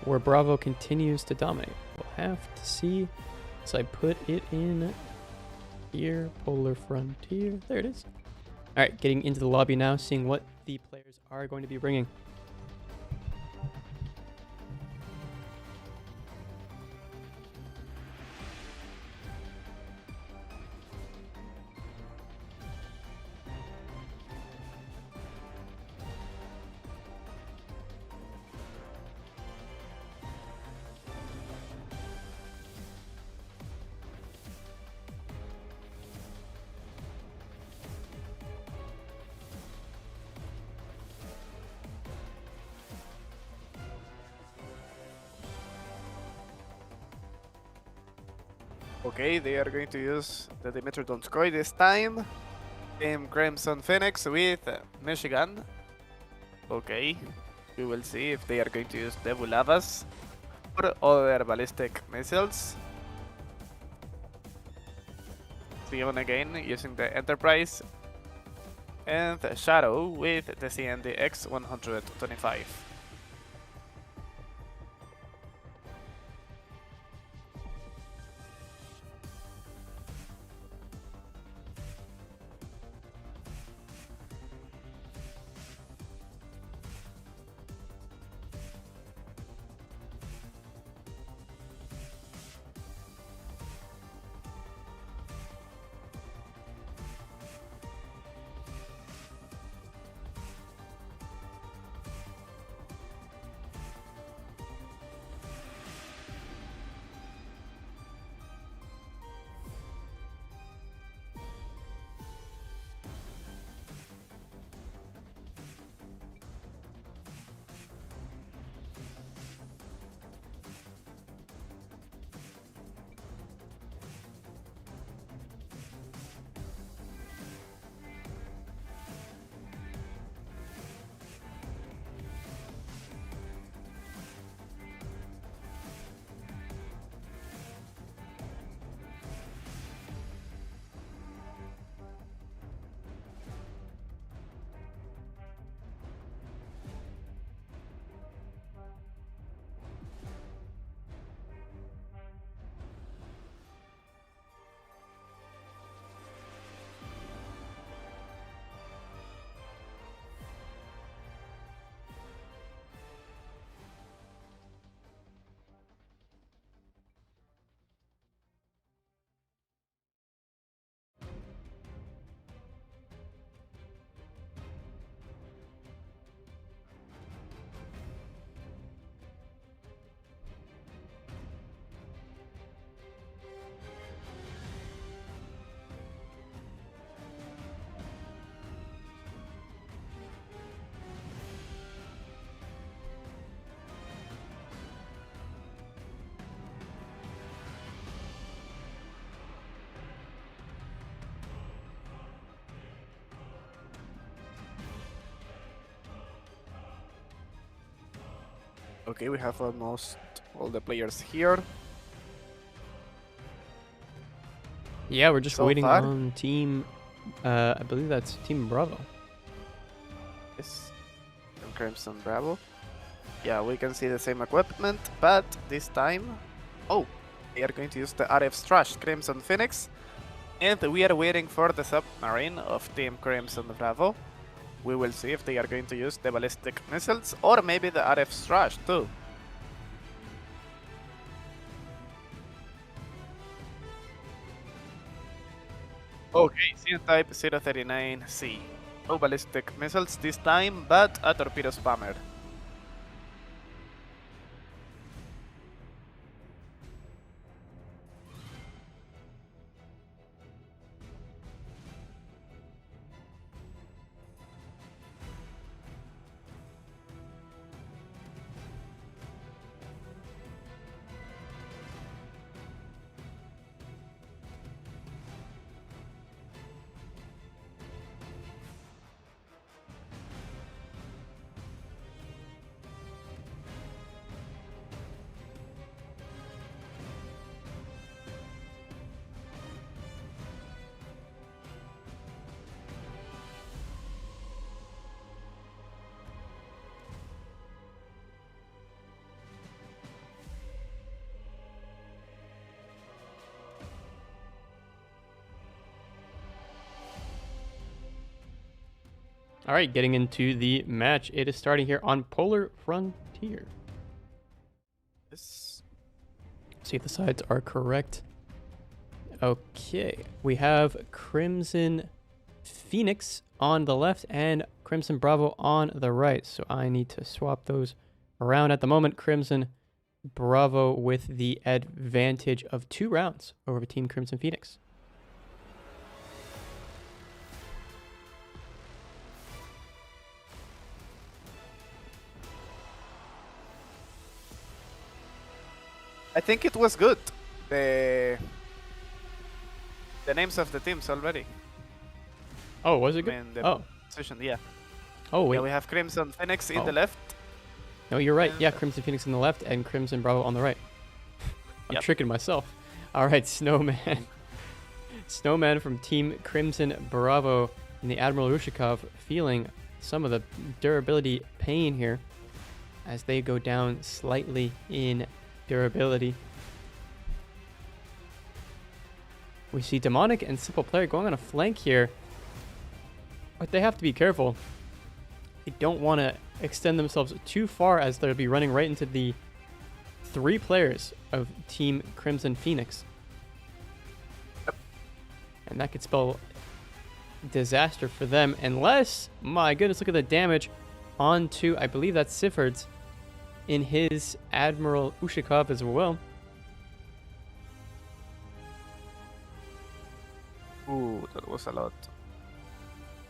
where Bravo continues to dominate. We'll have to see. So I put it in here, Polar Frontier. There it is. All right, getting into the lobby now, seeing what the players are going to be bringing. Okay, they are going to use the Dimitri Donskoy this time. Team Crimson Phoenix with Michigan. Okay, we will see if they are going to use the Bulavas or other ballistic missiles. Sion again using the Enterprise. And Shadow with the CNDX 125. Okay, we have almost all the players here. Yeah, we're just So waiting far. on team. I believe that's Team Bravo. Yes. And Crimson Bravo. Yeah, we can see the same equipment, but this time, oh, they are going to use the RF Trash Crimson Phoenix, and we are waiting for the submarine of Team Crimson Bravo. We will see if they are going to use the ballistic missiles or maybe the RF Trash too. Okay, CN type 039C. No ballistic missiles this time, but a torpedo spammer. All right, getting into the match. It is starting here on Polar Frontier. Yes. See if the sides are correct. Okay, we have Crimson Phoenix on the left and Crimson Bravo on the right. So I need to swap those around. At the moment, Crimson Bravo with the advantage of 2 rounds over Team Crimson Phoenix. I think it was good. The names of the teams already. Oh, was it I good? mean, the Oh, position, yeah. oh wait. Yeah, we have Crimson Phoenix in Oh. the left. No, you're right. And- Yeah, Crimson Phoenix on the left and Crimson Bravo on the right. I'm Yep. tricking myself. All right, Snowman. Snowman from Team Crimson Bravo and the Admiral Rushikov feeling some of the durability pain here as they go down slightly in durability. We see Demonic and Simple Player going on a flank here, but they have to be careful. They don't want to extend themselves too far as they'll be running right into the 3 players of Team Crimson Phoenix. And that could spell disaster for them unless, my goodness, look at the damage onto, I believe that's Siffords in his Admiral Ushikov as well. Ooh, that was a lot.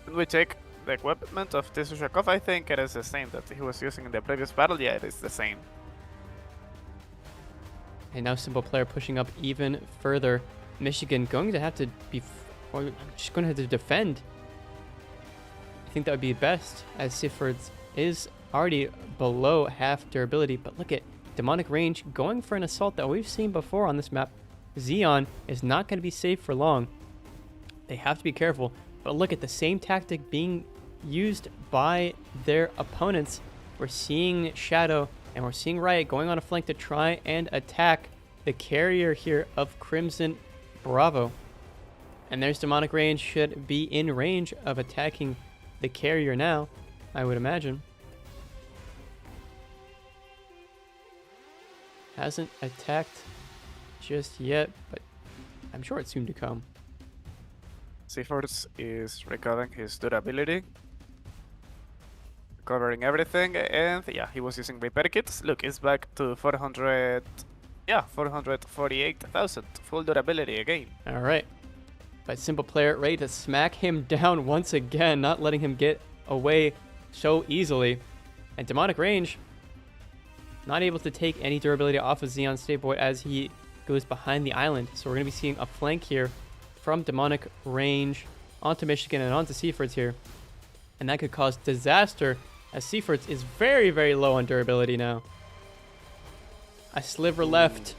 When we check the equipment of this Ushakov, I think it is the same that he was using in the previous battle. Yeah, it is the same. And now Simple Player pushing up even further. Michigan going to have to be, or just going to have to defend. I think that would be best as Siffords is already below half durability. But look at Demonic Range going for an assault that we've seen before on this map. Xeon is not going to be safe for long. They have to be careful. But look at the same tactic being used by their opponents. We're seeing Shadow and we're seeing Riot going on a flank to try and attack the carrier here of Crimson Bravo. And there's Demonic Range, should be in range of attacking the carrier now, I would imagine. Hasn't attacked just yet, but I'm sure it's soon to come. Seaforce is recovering his durability. Recovering everything, and yeah, he was using repair kits. Look, it's back to 400... Yeah, 448,000. Full durability again. All right. But Simple Player ready to smack him down once again, not letting him get away so easily. And Demonic Range not able to take any durability off of Xeon Stayboy as he goes behind the island. So we're going to be seeing a flank here from Demonic Range onto Michigan and onto Seafords here. And that could cause disaster as Seafords is very, very low on durability now. a sliver left.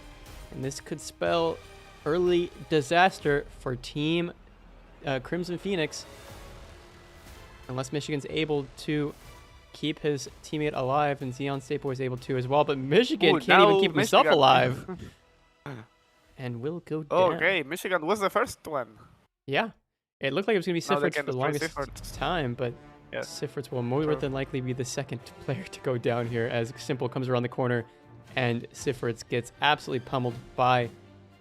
And this could spell early disaster for Team Crimson Phoenix. Unless Michigan's able to keep his teammate alive, and Xeon Staple is able to as well. But Michigan can't even keep himself alive. And will go down. Okay, Michigan was the first one. Yeah. It looked like it was going to be Now they Siffords can for the destroy longest time, but Yes. Siffords will more than likely be the second player to go down here as Simple comes around the corner and Siffords gets absolutely pummeled by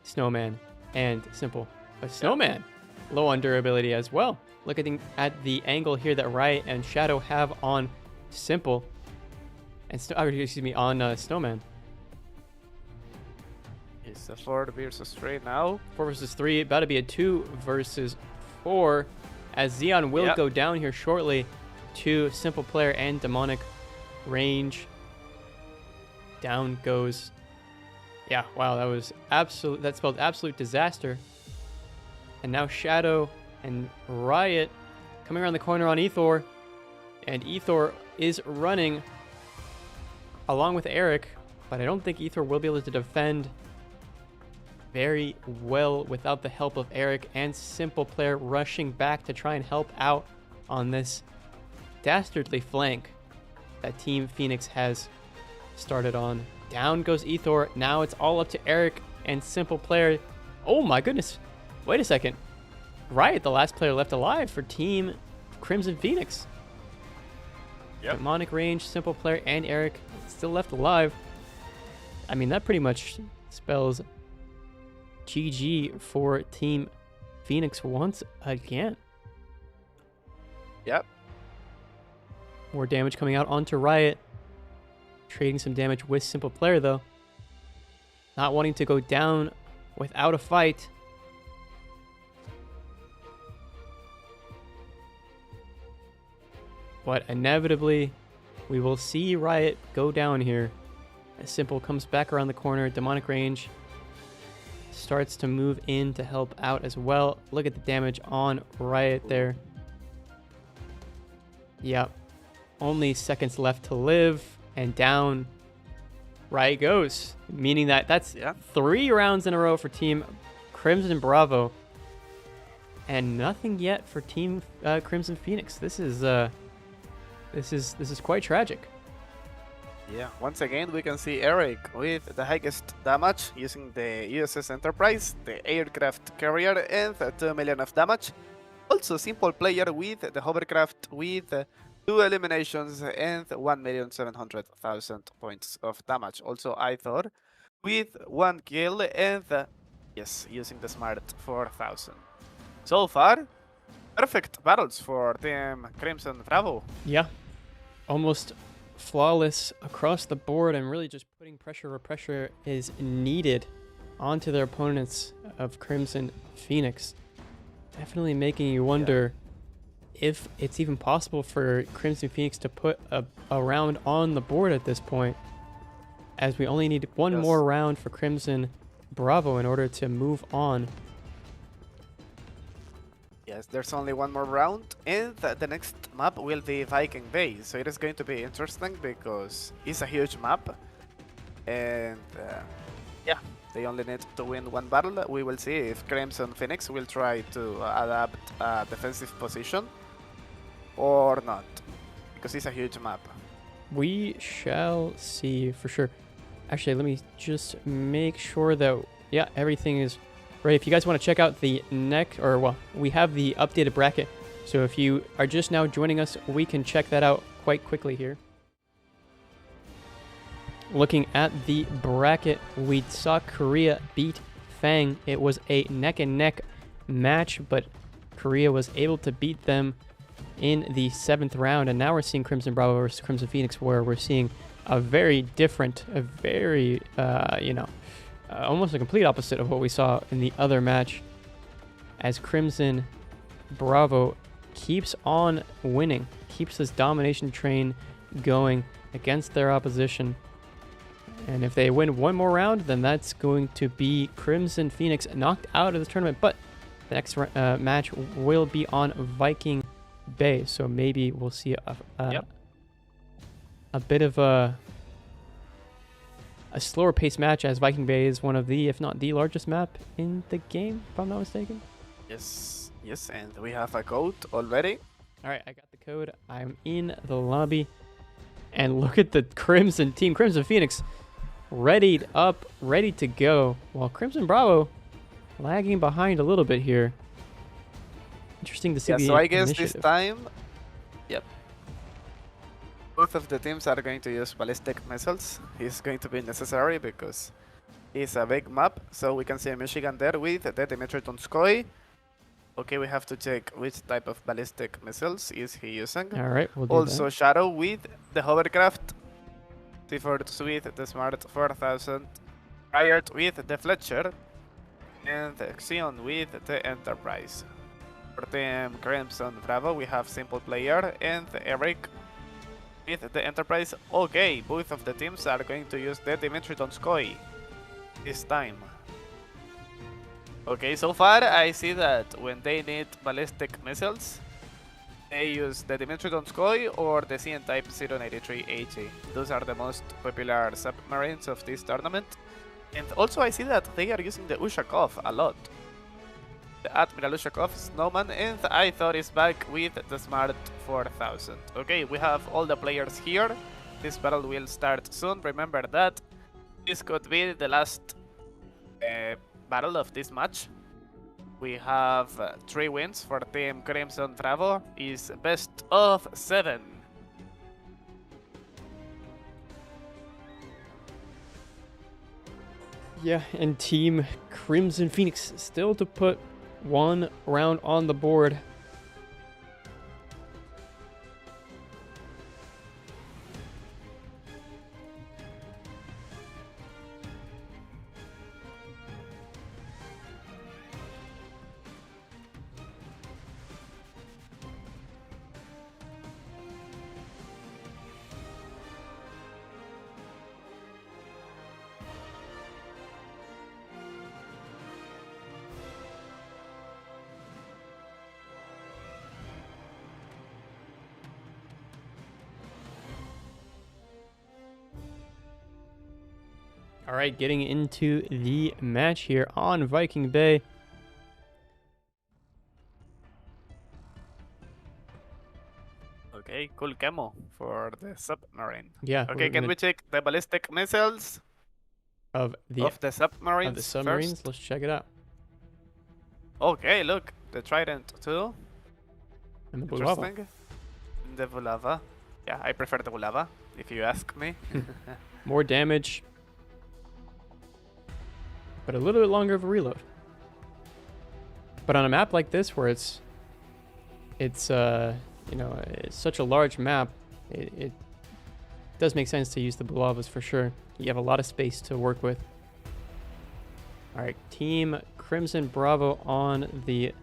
Snowman and Simple. But Snowman, low on durability as well. Looking at the angle here that Riot and Shadow have on Simple, and on Snowman. It's a 4 versus 3 now. 4 versus 3, about to be a 2 versus 4, as Xeon will go down here shortly to Simple Player and Demonic Range. Down goes. Yeah, wow, that was absolute. That spelled absolute disaster. And now Shadow and Riot coming around the corner on Ethor, and Ethor is running along with Eric, but I don't think Ethor will be able to defend very well without the help of Eric and Simple Player rushing back to try and help out on this dastardly flank that Team Phoenix has started on. Down goes Ethor. Now it's all up to Eric and Simple Player. Oh my goodness. Wait a second. Riot, the last player left alive for Team Crimson Phoenix. Demonic Range, Simple Player, and Eric still left alive. I mean, that pretty much spells GG for Team Phoenix once again. Yep. More damage coming out onto Riot. Trading some damage with Simple Player, though. Not wanting to go down without a fight. But inevitably, we will see Riot go down here. As Simple comes back around the corner. Demonic Range starts to move in to help out as well. Look at the damage on Riot there. Yep. Only seconds left to live. And down Riot goes. Meaning that that's 3 rounds in a row for Team Crimson Bravo. And nothing yet for Team Crimson Phoenix. This is quite tragic. Yeah, once again we can see Eric with the highest damage using the USS Enterprise, the aircraft carrier, and 2 million of damage. Also Simple Player with the hovercraft with 2 eliminations and 1,700,000 points of damage. Also Ithor with 1 kill and using the smart 4,000. So far, perfect battles for Team Crimson Bravo. Yeah, almost flawless across the board, and really just putting pressure where pressure is needed onto their opponents of Crimson Phoenix. Definitely making you wonder if it's even possible for Crimson Phoenix to put a round on the board at this point, as we only need one more round for Crimson Bravo in order to move on. Yes, there's only one more round, and the next map will be Viking Bay, so it is going to be interesting because it's a huge map, and they only need to win one battle. We will see if Crimson Phoenix will try to adapt a defensive position or not, because it's a huge map. We shall see for sure. Actually, let me just make sure that, everything is right. If you guys want to check out the we have the updated bracket. So if you are just now joining us, we can check that out quite quickly here. Looking at the bracket, we saw Korea beat Fang. It was a neck and neck match, but Korea was able to beat them in the 7th round. And now we're seeing Crimson Bravo versus Crimson Phoenix, where we're seeing a very different, almost a complete opposite of what we saw in the other match, as Crimson Bravo keeps on winning, keeps this domination train going against their opposition. And if they win one more round, then that's going to be Crimson Phoenix knocked out of the tournament. But the next match will be on Viking Bay, so maybe we'll see a bit of a a slower paced match, as Viking Bay is one of the, if not the largest map in the game, if I'm not mistaken. Yes, yes, and we have a code already. All right, I got the code. I'm in the lobby. And look at the Crimson team. Crimson Phoenix readied up, ready to go. While Crimson Bravo lagging behind a little bit here. Interesting to see the So I guess initiative. this time, yep, both of the teams are going to use ballistic missiles. It's going to be necessary because it's a big map. So we can see Michigan there with the Dimitri Donskoy. Okay, we have to check which type of ballistic missiles is he using. All right, we'll do Also that. Shadow with the hovercraft, T-Force with the Smart 4000, Riot with the Fletcher, and Xion with the Enterprise. For Team Crimson Bravo, we have Simple Player and Eric with the Enterprise. Okay, both of the teams are going to use the Dimitri Donskoy this time. Okay, so far I see that when they need ballistic missiles, they use the Dimitri Donskoy or the CN-Type 093 AG. Those are the most popular submarines of this tournament. And also I see that they are using the Ushakov a lot. The Admiral Ushakov Snowman, and I thought is back with the Smart 4000. Okay, we have all the players here. This battle will start soon. Remember that this could be the last battle of this match. We have 3 wins for Team Crimson Bravo. Is best of 7. Yeah, and Team Crimson Phoenix still to put 1 round on the board. All right, getting into the match here on Viking Bay. Okay, cool camo for the submarine. Yeah. Okay, can we check the ballistic missiles of the submarines? submarines? First? Let's check it out. Okay, look, the Trident 2. And the blue lava. Interesting. The Vulava. Yeah, I prefer the Vulava, if you ask me. More damage, but a little bit longer of a reload. But on a map like this, where it's you know, it's such a large map, it does make sense to use the blue lavas for sure. You have a lot of space to work with. All right, Team Crimson Bravo on the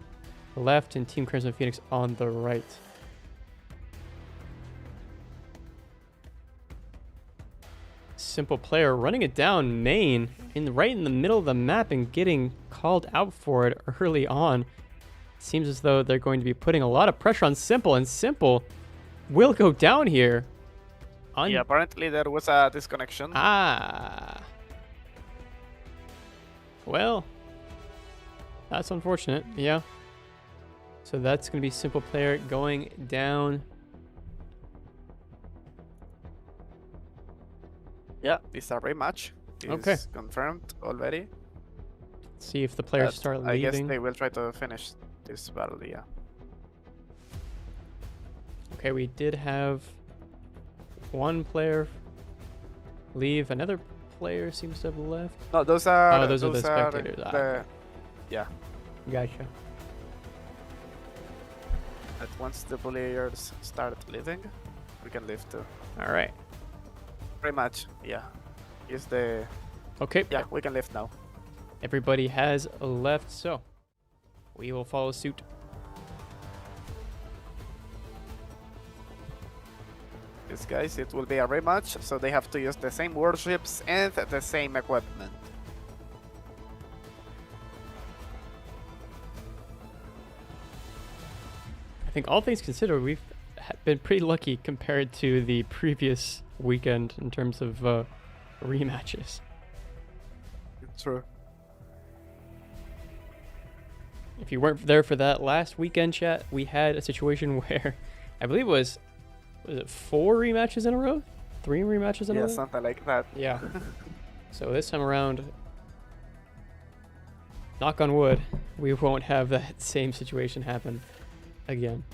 left and Team Crimson Phoenix on the right. Simple Player running it down main right in the middle of the map and getting called out for it early on. Seems as though they're going to be putting a lot of pressure on Simple, and Simple will go down here. Yeah, apparently there was a disconnection. Ah. Well, that's unfortunate. Yeah. So that's going to be Simple Player going down. Yeah, this is a rematch. Okay. Confirmed already. See if the players But start leaving. I guess they will try to finish this battle, yeah. Okay, we did have one player leave. Another player seems to have left. No, those are... Oh, those are the spectators. The, yeah. Gotcha. But once the players start leaving, we can leave too. All right. Rematch, yeah. Is the... Okay. Yeah, we can leave now. Everybody has left, so we will follow suit. Yes, guys, it will be a rematch, so they have to use the same warships and the same equipment. I think all things considered, we've been pretty lucky compared to the previous weekend in terms of rematches. True. If you weren't there for that last weekend chat, we had a situation where I believe was it 4 rematches in a row? 3 rematches in a Yeah, row? something like that. Yeah. So this time around, knock on wood, we won't have that same situation happen again.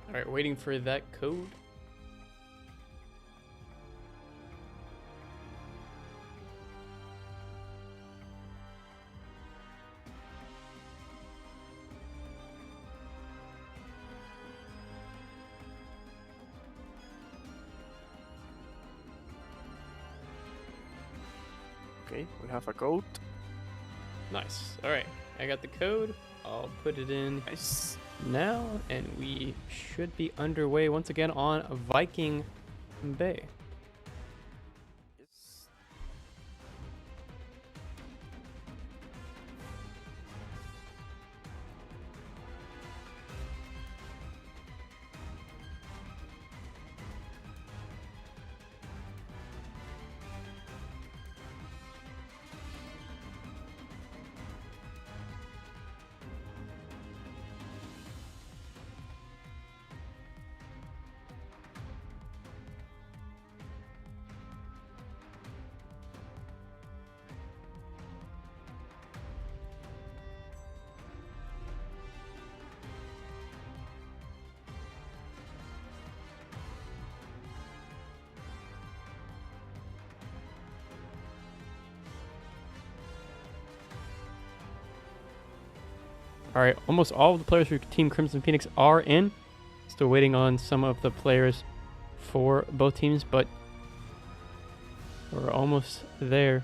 All right, waiting for that code. Okay, we have a code. Nice. All right, I got the code. I'll put it in Nice. now, and we should be underway once again on Viking Bay. Yes. All right, almost all of the players for Team Crimson Phoenix are in. Still waiting on some of the players for both teams, but we're almost there.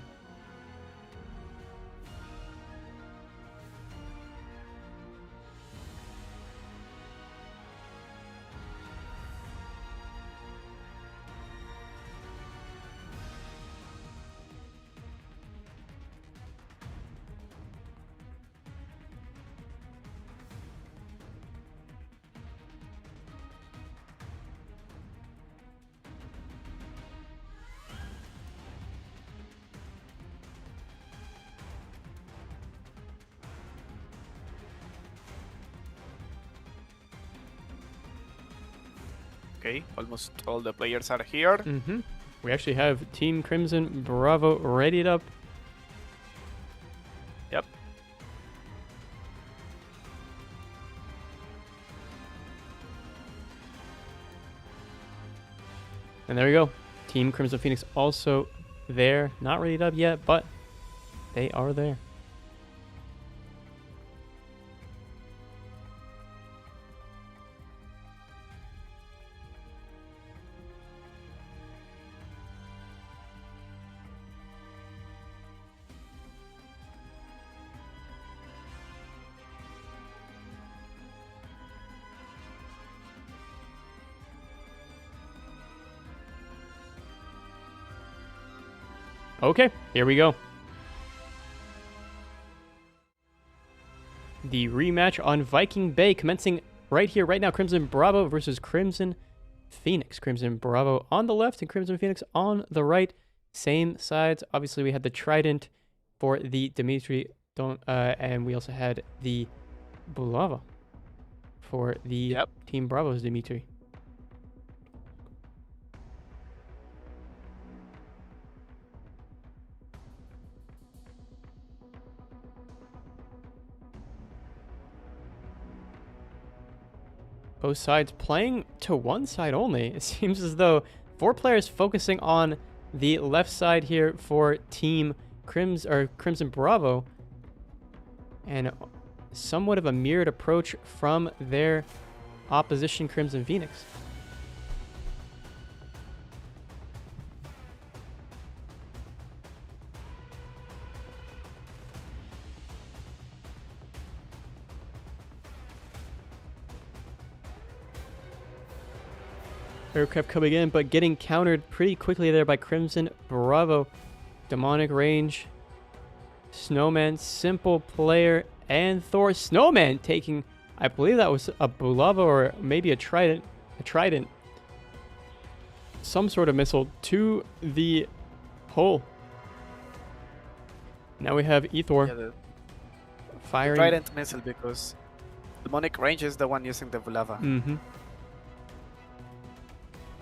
Okay, almost all the players are here. Mm-hmm. We actually have Team Crimson Bravo readied up. Yep. And there we go. Team Crimson Phoenix also there. Not readied up yet, but they are there. Okay, here we go. The rematch on Viking Bay commencing right here, right now. Crimson Bravo versus Crimson Phoenix. Crimson Bravo on the left and Crimson Phoenix on the right. Same sides. Obviously, we had the Trident for the Dimitri, and we also had the Bulava for the Team Bravo's Dimitri. Both sides playing to one side only. It seems as though 4 players focusing on the left side here for Team Crimson Bravo. And somewhat of a mirrored approach from their opposition Crimson Phoenix. Aircraft coming in, but getting countered pretty quickly there by Crimson Bravo. Demonic range. Snowman, simple player, and Thor. Snowman taking, I believe that was a Bulava or maybe a Trident. Some sort of missile to the hole. Now we have Ethor firing. The Trident missile, because Demonic range is the one using the Bulava.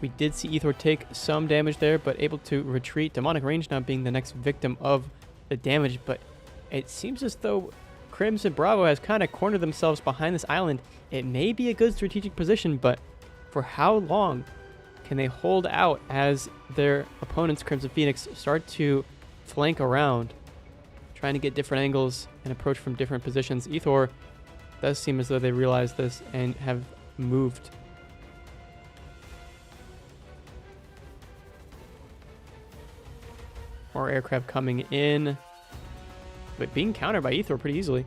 We did see Ethor take some damage there, but able to retreat. Demonic range now being the next victim of the damage, but it seems as though Crimson Bravo has kind of cornered themselves behind this island. It may be a good strategic position, but for how long can they hold out as their opponents, Crimson Phoenix, start to flank around, trying to get different angles and approach from different positions? Ethor does seem as though they realize this and have moved. More aircraft coming in, but being countered by Ethor pretty easily.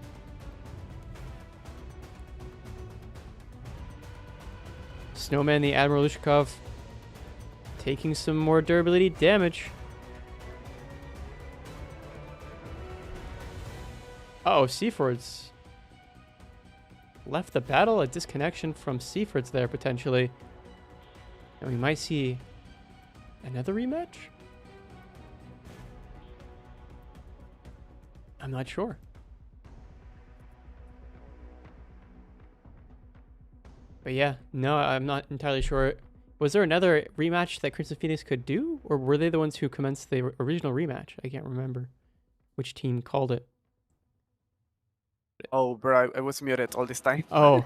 Snowman, the Admiral Lushkov, taking some more durability damage. Oh, Seaford's left the battle. A disconnection from Seaford's there potentially. And we might see another rematch? I'm not sure. But yeah, no, I'm not entirely sure. Was there another rematch that Crimson Phoenix could do? Or were they the ones who commenced the original rematch? I can't remember which team called it. Oh, bro, I was muted all this time. Oh,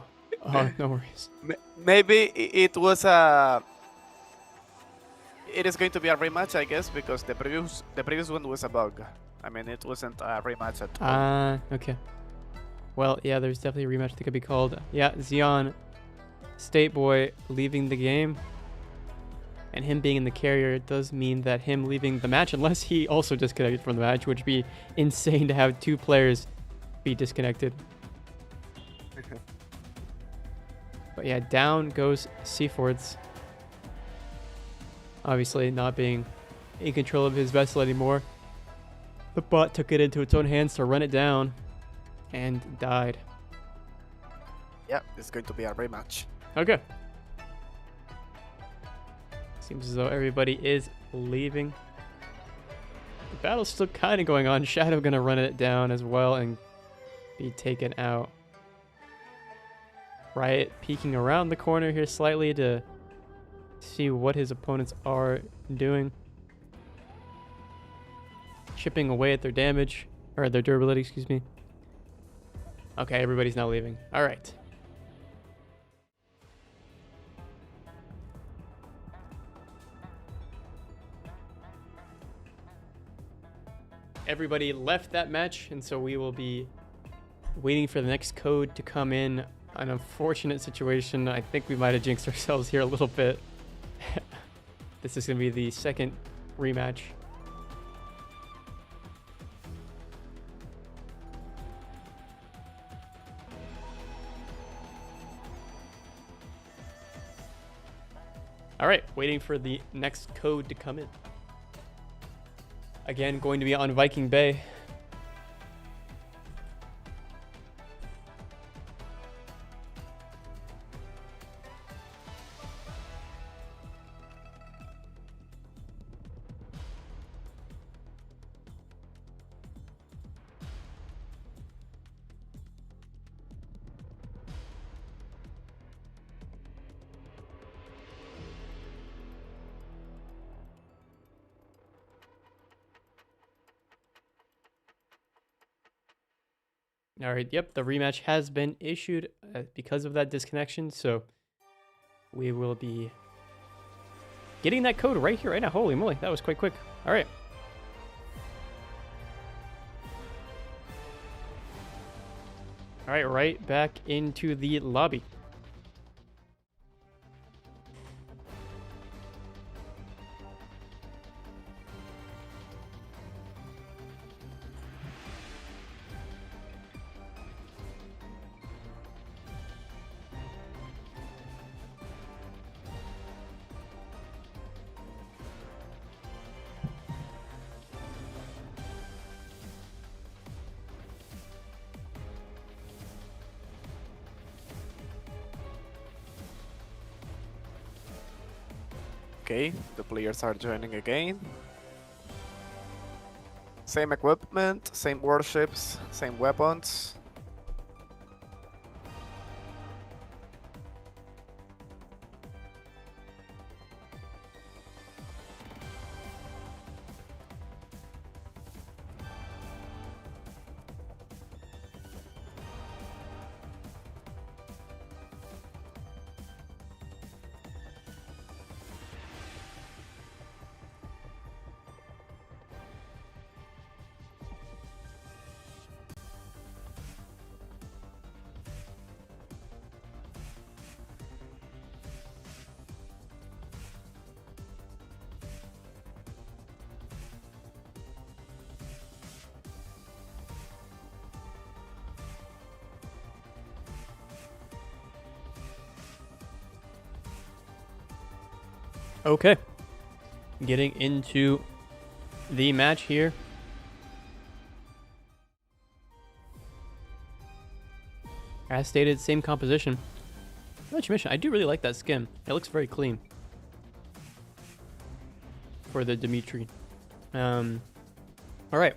no worries. Maybe it was a... It is going to be a rematch, I guess, because the previous one was a bug. I mean, it wasn't a rematch at all. Okay. Well, yeah, there's definitely a rematch that could be called. Yeah, Xeon, State Boy leaving the game. And him being in the carrier does mean that him leaving the match, unless he also disconnected from the match, which would be insane to have 2 players be disconnected. But yeah, down goes Seafords. Obviously not being in control of his vessel anymore. The bot took it into its own hands to run it down and died. Yeah, it's going to be a rematch. Okay. Seems as though everybody is leaving. The battle's still kind of going on. Shadow gonna run it down as well and be taken out. Riot peeking around the corner here slightly to see what his opponents are doing. Chipping away at their damage, or their durability, excuse me. Okay, everybody's now leaving. All right. Everybody left that match, and so we will be waiting for the next code to come in. An unfortunate situation. I think we might have jinxed ourselves here a little bit. This is going to be the second rematch. All right, waiting for the next code to come in. Again, going to be on Viking Bay. All right, yep, the rematch has been issued because of that disconnection, so we will be getting that code right here, right now. Holy moly, that was quite quick. All right. All right, right back into the lobby. Okay, the players are joining again. Same equipment, same warships, same weapons. Okay. Getting into the match here. As stated, same composition. Not to mention, I do really like that skin. It looks very clean for the Dimitri. All right.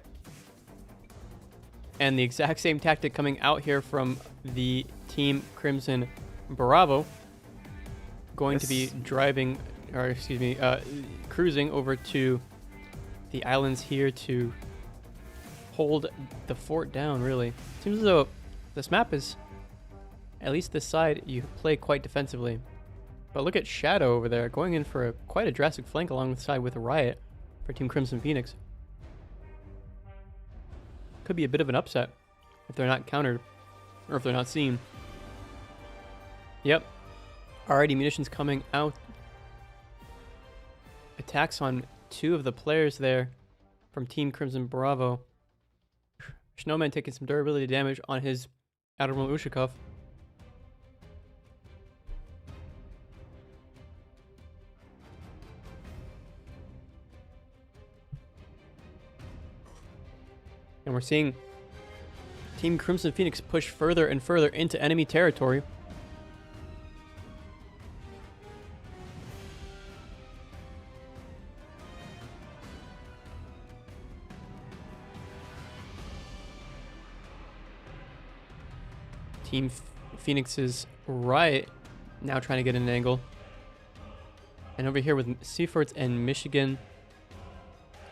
And the exact same tactic coming out here from the Team Crimson Bravo. Going to be driving, or excuse me, cruising over to the islands here to hold the fort down, really. Seems as though this map is, at least this side, you play quite defensively. But look at Shadow over there, going in for quite a drastic flank along the side with Riot for Team Crimson Phoenix. Could be a bit of an upset if they're not countered, or if they're not seen. Yep. Alrighty, munitions coming out. Attacks on two of the players there from Team Crimson Bravo. Snowman taking some durability damage on his Admiral Ushakov. And we're seeing Team Crimson Phoenix push further and further into enemy territory. Team Phoenix's Riot now trying to get an angle. And over here with Seafords and Michigan.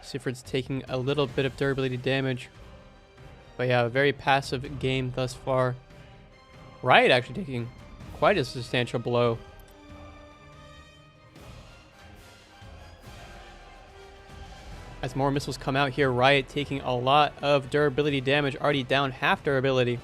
Seafords taking a little bit of durability damage. But yeah, a very passive game thus far. Riot actually taking quite a substantial blow. As more missiles come out here, Riot taking a lot of durability damage, already down half durability.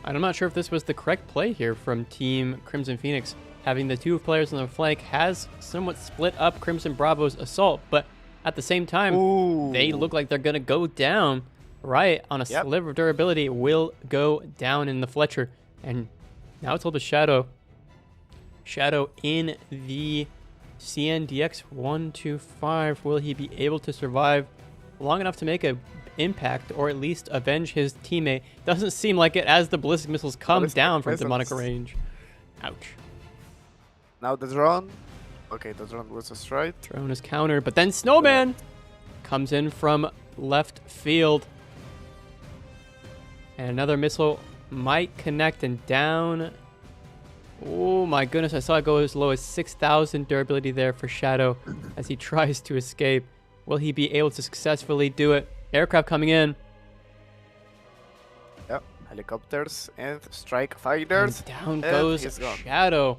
And I'm not sure if this was the correct play here from Team Crimson Phoenix. Having the two players on the flank has somewhat split up Crimson Bravo's assault, but at the same time, they look like they're going to go down. Riot on a sliver of durability will go down in the Fletcher. And now it's all the Shadow. Shadow in the CNDX 125. Will he be able to survive long enough to make an impact or at least avenge his teammate? Doesn't seem like it as the ballistic missiles come down from demonic range. Ouch. Now the drone. Okay, the drone was a strike. Drone is countered, but then Snowman comes in from left field. And another missile might connect, and down Oh my goodness, I saw it go as low as 6,000 durability there for Shadow as he tries to escape. Will he be able to successfully do it? Aircraft coming in. Yep, helicopters and strike fighters. And down and goes he's gone. Shadow.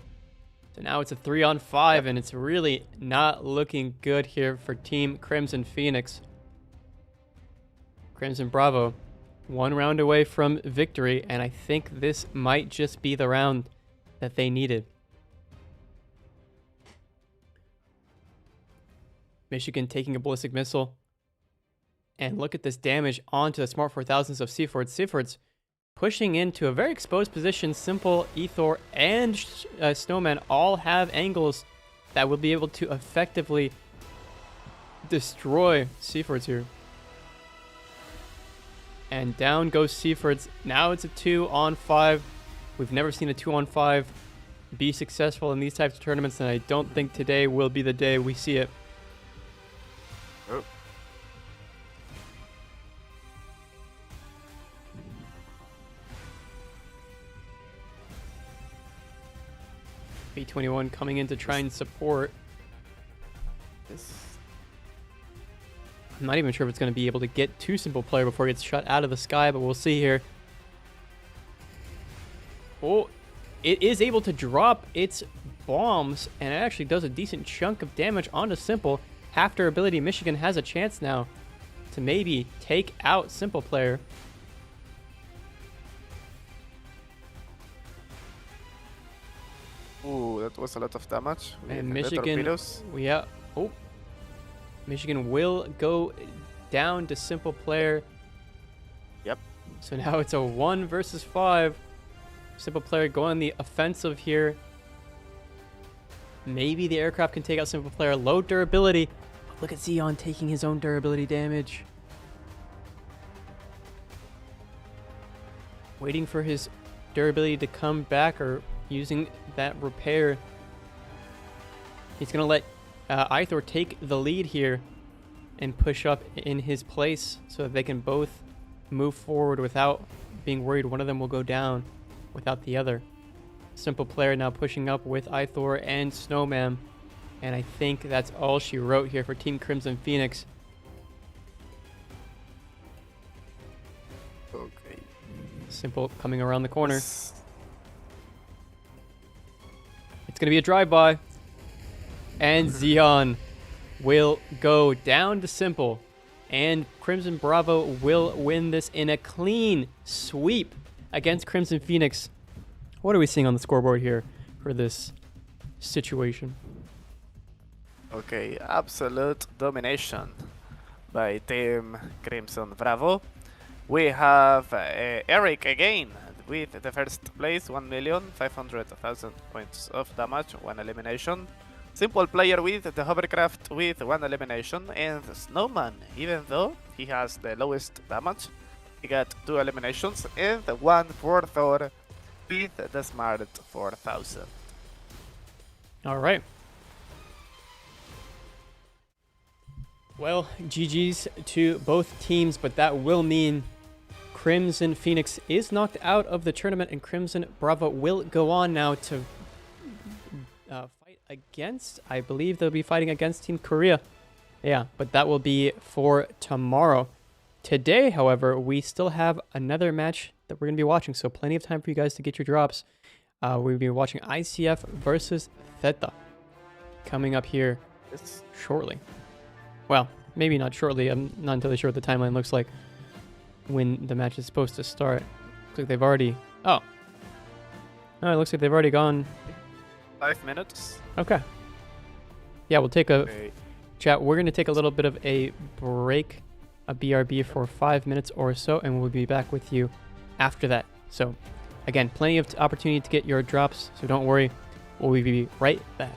So now it's a 3-on-5, and it's really not looking good here for Team Crimson Phoenix. Crimson Bravo, 1 round away from victory, and I think this might just be the round that they needed. Michigan taking a ballistic missile. And look at this damage onto the Smart 4000s of Seafords. Seafords pushing into a very exposed position. Simple, Ethor, and Snowman all have angles that will be able to effectively destroy Seafords here. And down goes Seafords. Now it's a 2-on-5. We've never seen a 2-on-5 be successful in these types of tournaments, and I don't think today will be the day we see it. Oh. B-21 coming in to try and support. This. I'm not even sure if it's going to be able to get to Simple Player before it gets shot out of the sky, but we'll see here. Oh, it is able to drop its bombs, and it actually does a decent chunk of damage onto Simple. Half durability, Michigan has a chance now to maybe take out Simple Player. Ooh, that was a lot of damage. And with the Michigan, torpedoes. yeah, oh, Michigan will go down to Simple Player. Yep. So now it's a 1 versus 5. Simple Player going on the offensive here. Maybe the aircraft can take out Simple Player. Low durability. Look at Zeon taking his own durability damage. Waiting for his durability to come back, or using that repair. He's going to let Ithor take the lead here and push up in his place so that they can both move forward without being worried one of them will go down without the other. Simple Player now pushing up with Ithor and Snowman. And I think that's all she wrote here for Team Crimson Phoenix. Okay. Simple coming around the corner. It's going to be a drive-by. And Zeon will go down to Simple. And Crimson Bravo will win this in a clean sweep against Crimson Phoenix. What are we seeing on the scoreboard here for this situation? Okay, absolute domination by Team Crimson Bravo. We have Eric again with the first place, 1,500,000 points of damage, 1 elimination. Simple Player with the hovercraft with 1 elimination, and Snowman, even though he has the lowest damage, he got 2 eliminations, and 1 for Thor with the Smart 4000. All right. Well, GG's to both teams, but that will mean Crimson Phoenix is knocked out of the tournament, and Crimson Bravo will go on now to fight against, I believe they'll be fighting against Team Korea. Yeah, but that will be for tomorrow. Today, however, we still have another match that we're going to be watching, so plenty of time for you guys to get your drops. We'll be watching ICF versus Theta coming up here shortly. Well, maybe not shortly. I'm not entirely sure what the timeline looks like when the match is supposed to start. Looks like they've already... Oh. No, it looks like they've already gone... 5 minutes. Okay. Yeah, we'll take a... Chat, we're going to take a little bit of a break, a BRB for 5 minutes or so, and we'll be back with you after that. So, again, plenty of opportunity to get your drops, so don't worry. We'll be right back.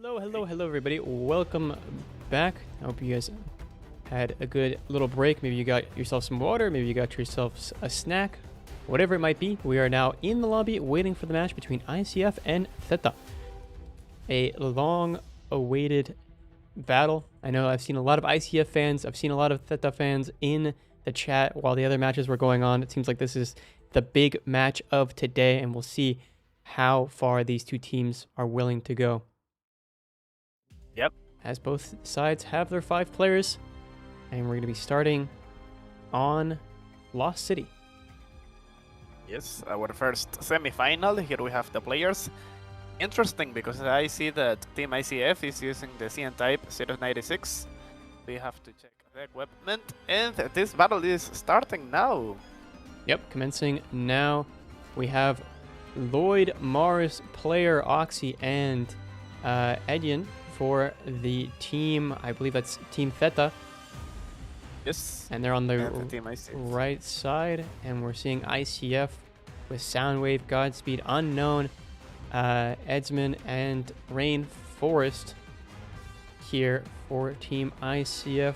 Hello, everybody. Welcome back. I hope you guys had a good little break. Maybe you got yourself some water. Maybe you got yourself a snack. Whatever it might be, we are now in the lobby waiting for the match between ICF and Theta. A long-awaited battle. I know I've seen a lot of ICF fans. I've seen a lot of Theta fans in the chat while the other matches were going on. It seems like this is the big match of today, and we'll see how far these two teams are willing to go. Yep. As both sides have their 5 players, and we're going to be starting on Lost City. Yes, our first semi-final. Here we have the players. Interesting because I see that Team ICF is using the CN type 096. We have to check the equipment, and this battle is starting now. Yep, commencing now. We have Lloyd, Mars, Player, Oxy, and Edian for the team. I believe that's Team Theta. Yes. And they're on the Team ICF. right side. And we're seeing ICF with Soundwave, Godspeed, Unknown, Edsman, and Rainforest here for Team ICF.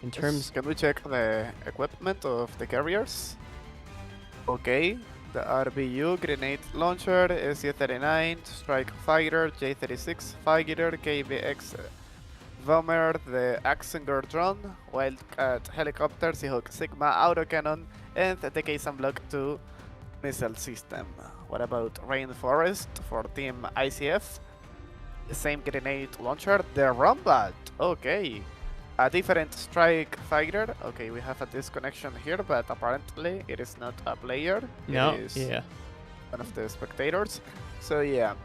In terms... Can we check the equipment of the carriers? Okay. The RBU, Grenade Launcher, SU-39, Strike Fighter, J-36 Fighter, KBX Bomber, the Axinger Drone, Wildcat Helicopter, Seahawk Sigma Autocannon, and the K-Sam Block 2 missile system. What about Rainforest for Team ICF? The same grenade launcher, the Rombat. Okay. A different strike fighter. Okay, we have a disconnection here, but apparently it is not a player. No, it is yeah. one of the spectators. So yeah,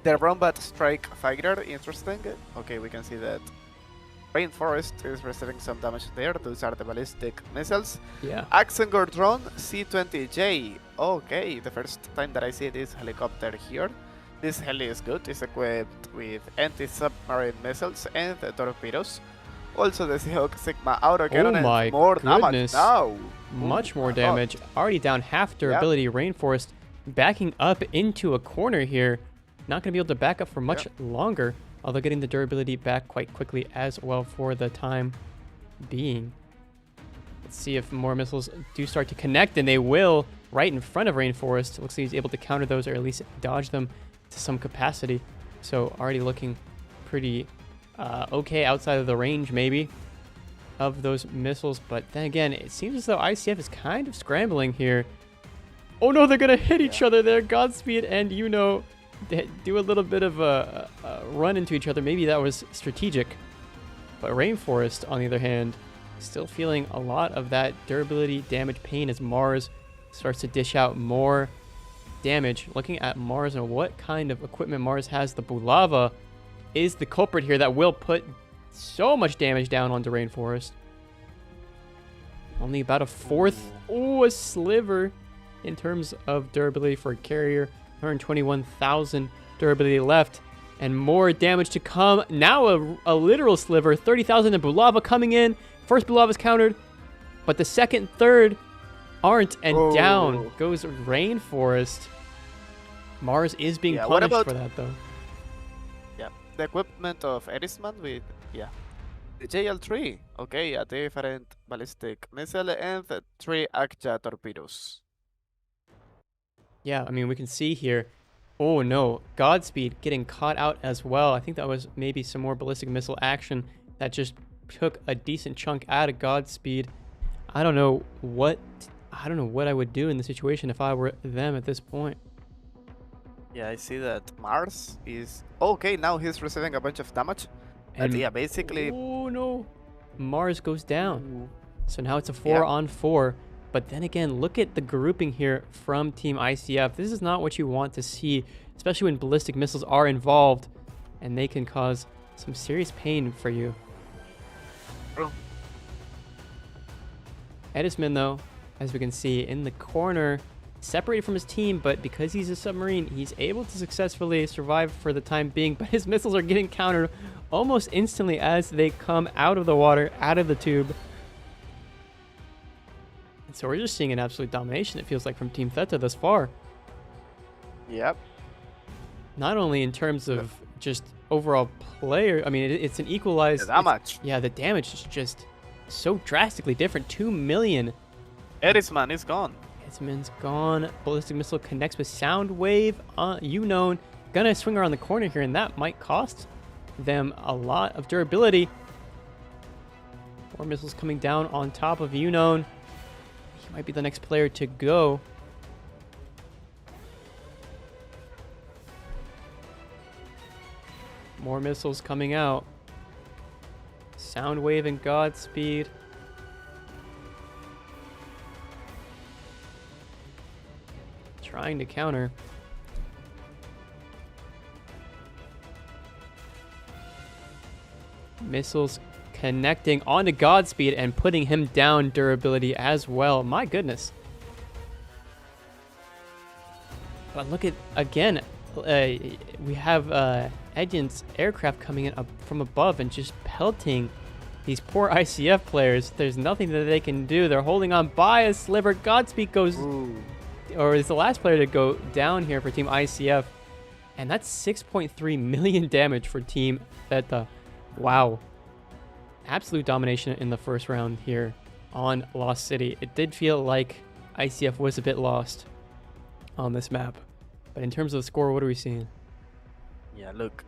the Rombat strike fighter, interesting. Okay, we can see that Rainforest is receiving some damage there. Those are the ballistic missiles. Yeah. Axinger drone C-20J. Okay, the first time that I see this helicopter here. This heli is good. It's equipped with anti-submarine missiles and torpedoes. Also the Seahawk Sigma autocannon and more damage now. Much more damage. Already down half durability. Yep. Rainforest backing up into a corner here. Not going to be able to back up for much longer, although getting the durability back quite quickly as well for the time being. Let's see if more missiles do start to connect, and they will right in front of Rainforest. Looks like he's able to counter those or at least dodge them to some capacity. So already looking pretty okay outside of the range maybe of those missiles. But then again, it seems as though ICF is kind of scrambling here. Oh no, they're going to hit each other there. Godspeed and they do a little bit of a run into each other. Maybe that was strategic. But Rainforest, on the other hand, still feeling a lot of that durability damage pain as Mars starts to dish out more damage. Looking at Mars and what kind of equipment Mars has, the Bulava is the culprit here that will put so much damage down onto Rainforest. Only about a fourth. Oh, a sliver in terms of durability for a carrier. 121,000 durability left. And more damage to come. Now a literal sliver. 30,000 and Bulava coming in. First Bulava's countered. But the second, third aren't. And down goes Rainforest. Mars is being punished for that, though. Yeah, the equipment of Erisman with, the JL-3. Okay, a different ballistic missile and 3 Akja torpedoes. Yeah, I mean, we can see here. Oh, no. Godspeed getting caught out as well. I think that was maybe some more ballistic missile action that just took a decent chunk out of Godspeed. I don't know what I would do in the situation if I were them at this point. Yeah, I see that Mars is... Okay, now he's receiving a bunch of damage. And yeah, basically... Oh, no. Mars goes down. So now it's a 4-on-4. But then again, look at the grouping here from Team ICF. This is not what you want to see, especially when ballistic missiles are involved. And they can cause some serious pain for you. Edisman, though, as we can see in the corner, separated from his team, but because he's a submarine, he's able to successfully survive for the time being. But his missiles are getting countered almost instantly as they come out of the water, out of the tube. And so we're just seeing an absolute domination, it feels like, from Team Theta thus far. Yep. Not only in terms of just overall player, I mean, it's an equalized... The damage. Yeah, the damage is just so drastically different. 2 million. Erisman is gone. Erisman's gone. Ballistic missile connects with sound wave. Unknown. Gonna swing around the corner here, and that might cost them a lot of durability. More missiles coming down on top of Unknown. He might be the next player to go. More missiles coming out. Soundwave and Godspeed. Trying to counter. Missiles connecting onto Godspeed and putting him down durability as well. My goodness. But look at, again, we have Edion's aircraft coming in from above and just pelting these poor ICF players. There's nothing that they can do. They're holding on by a sliver. Godspeed goes, or is the last player to go down here for Team ICF. And that's 6.3 million damage for Team Theta. Wow. Absolute domination in the first round here on Lost City. It did feel like ICF was a bit lost on this map. But in terms of the score, what are we seeing? Yeah, look.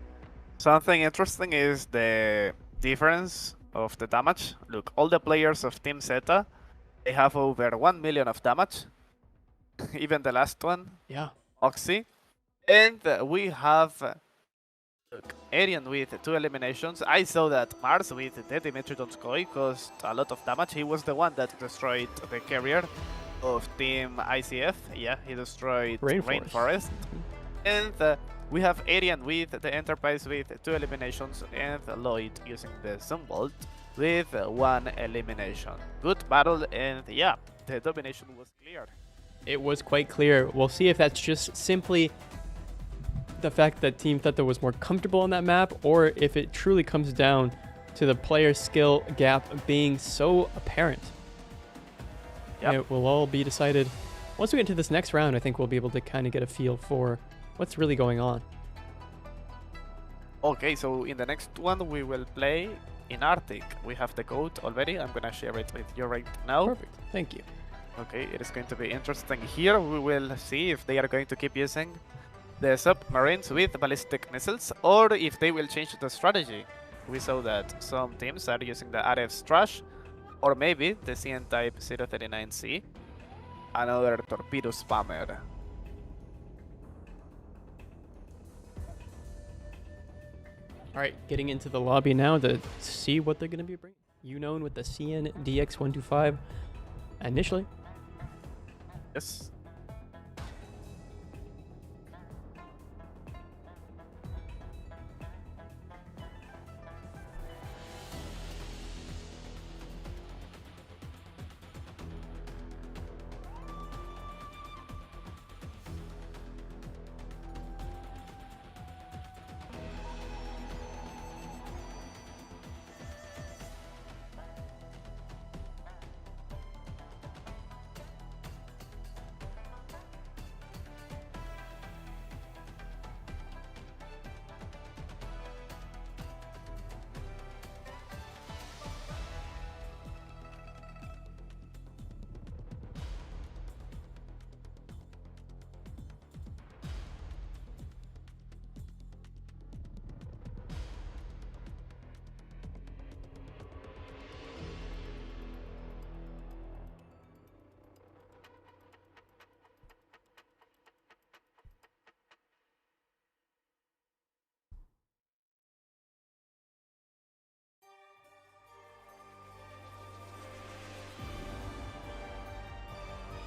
Something interesting is the difference of the damage. Look, all the players of Team Zeta, they have over 1 million of damage. Even the last one. Yeah. Oxy. And we have look, Arian with 2 eliminations. I saw that Mars with the Dimitri Donskoy caused a lot of damage. He was the one that destroyed the carrier of Team ICF. Yeah, he destroyed Rainforest. And we have Arian with the Enterprise with 2 eliminations, and Lloyd using the Sunbolt with 1 elimination. Good battle, and yeah, the domination was clear. It was quite clear. We'll see if that's just simply the fact that Team Theta was more comfortable on that map, or if it truly comes down to the player skill gap being so apparent. Yep. It will all be decided once we get into this next round. I think we'll be able to kind of get a feel for what's really going on. Okay, so in the next one we will play in Arctic. We have the code already. I'm gonna share it with you right now. Perfect. Thank you. Okay, it is going to be interesting here. We will see if they are going to keep using the submarines with ballistic missiles, or if they will change the strategy. We saw that some teams are using the RF's trash, or maybe the CN type 039C, another torpedo spammer. All right, getting into the lobby now to see what they're going to be bringing. Unknown with the CN DX125 initially. Yes.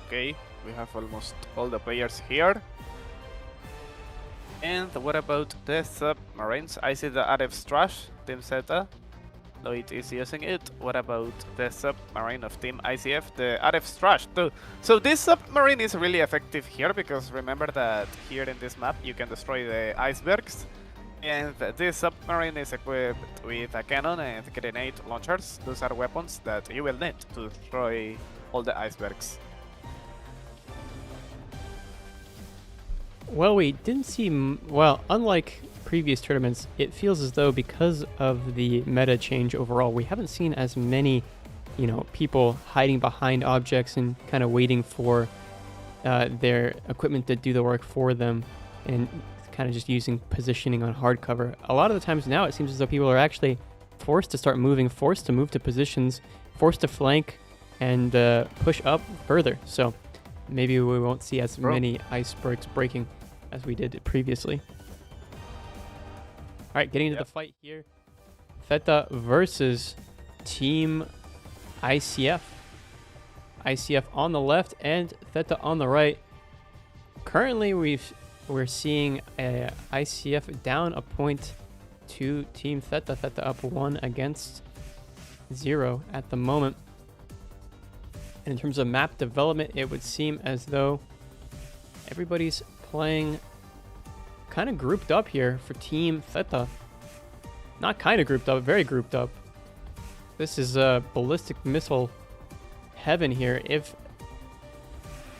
Okay, we have almost all the players here. And what about the submarines? I see the RF's trash, Team Zeta. Lloyd is using it. What about the submarine of Team ICF? The RF's trash too. So this submarine is really effective here, because remember that here in this map you can destroy the icebergs. And this submarine is equipped with a cannon and grenade launchers. Those are weapons that you will need to destroy all the icebergs. Well, we didn't see. Well, unlike previous tournaments, it feels as though because of the meta change overall, we haven't seen as many, people hiding behind objects and kind of waiting for their equipment to do the work for them, and kind of just using positioning on hard cover. A lot of the times now, it seems as though people are actually forced to start moving, forced to move to positions, forced to flank, and push up further. So maybe we won't see as many icebergs breaking as we did previously. All right, getting into the fight here. Theta versus Team ICF. ICF on the left and Theta on the right. Currently, we're seeing ICF down a point to Team Theta. Theta up 1 against 0 at the moment. And in terms of map development, it would seem as though everybody's playing kind of grouped up here for Team Theta. Not kind of grouped up, very grouped up. This is a ballistic missile heaven here. If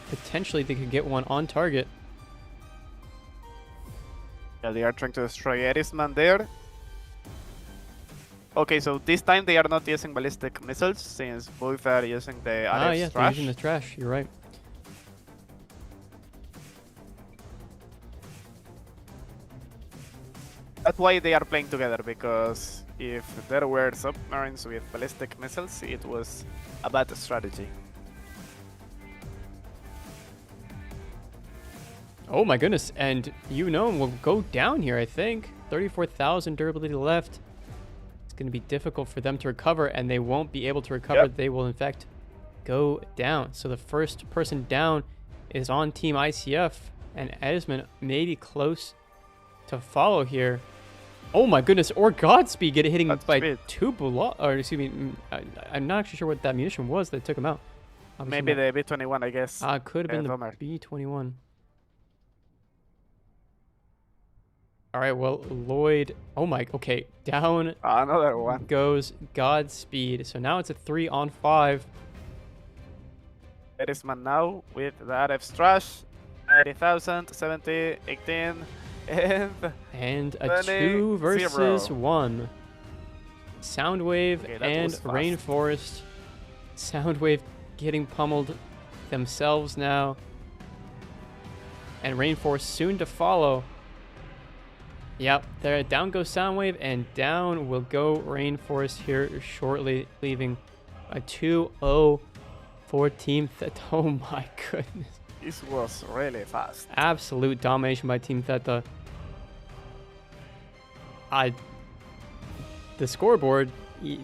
potentially they could get one on target. Yeah, they are trying to destroy Erisman there. Okay, so this time they are not using ballistic missiles since both are using the RF yes, they're using the trash. You're right. That's why they are playing together, because if there were submarines with ballistic missiles, it was a bad strategy. Oh my goodness, and will go down here, I think. 34,000 durability left. It's going to be difficult for them to recover, and they won't be able to recover. Yep. They will, in fact, go down. So the first person down is on Team ICF, and Edisman may be close to follow here. Oh my goodness, or Godspeed hitting by 2 bullets. Or excuse me, I'm not actually sure what that munition was that took him out. Obviously maybe the B-21, I guess. Could have been the B-21. All right, well, Lloyd. Oh my, okay, down. Another one. Goes Godspeed. So now it's a 3-on-5. Erisman now with the RF trash. 80,000, 70, 18. And a 2 versus 1. Soundwave and Rainforest. Soundwave getting pummeled themselves now. And Rainforest soon to follow. Yep, there down goes Soundwave, and down will go Rainforest here shortly, leaving a 2-0 for Team Theta. Oh my goodness. This was really fast. Absolute domination by Team Theta. The scoreboard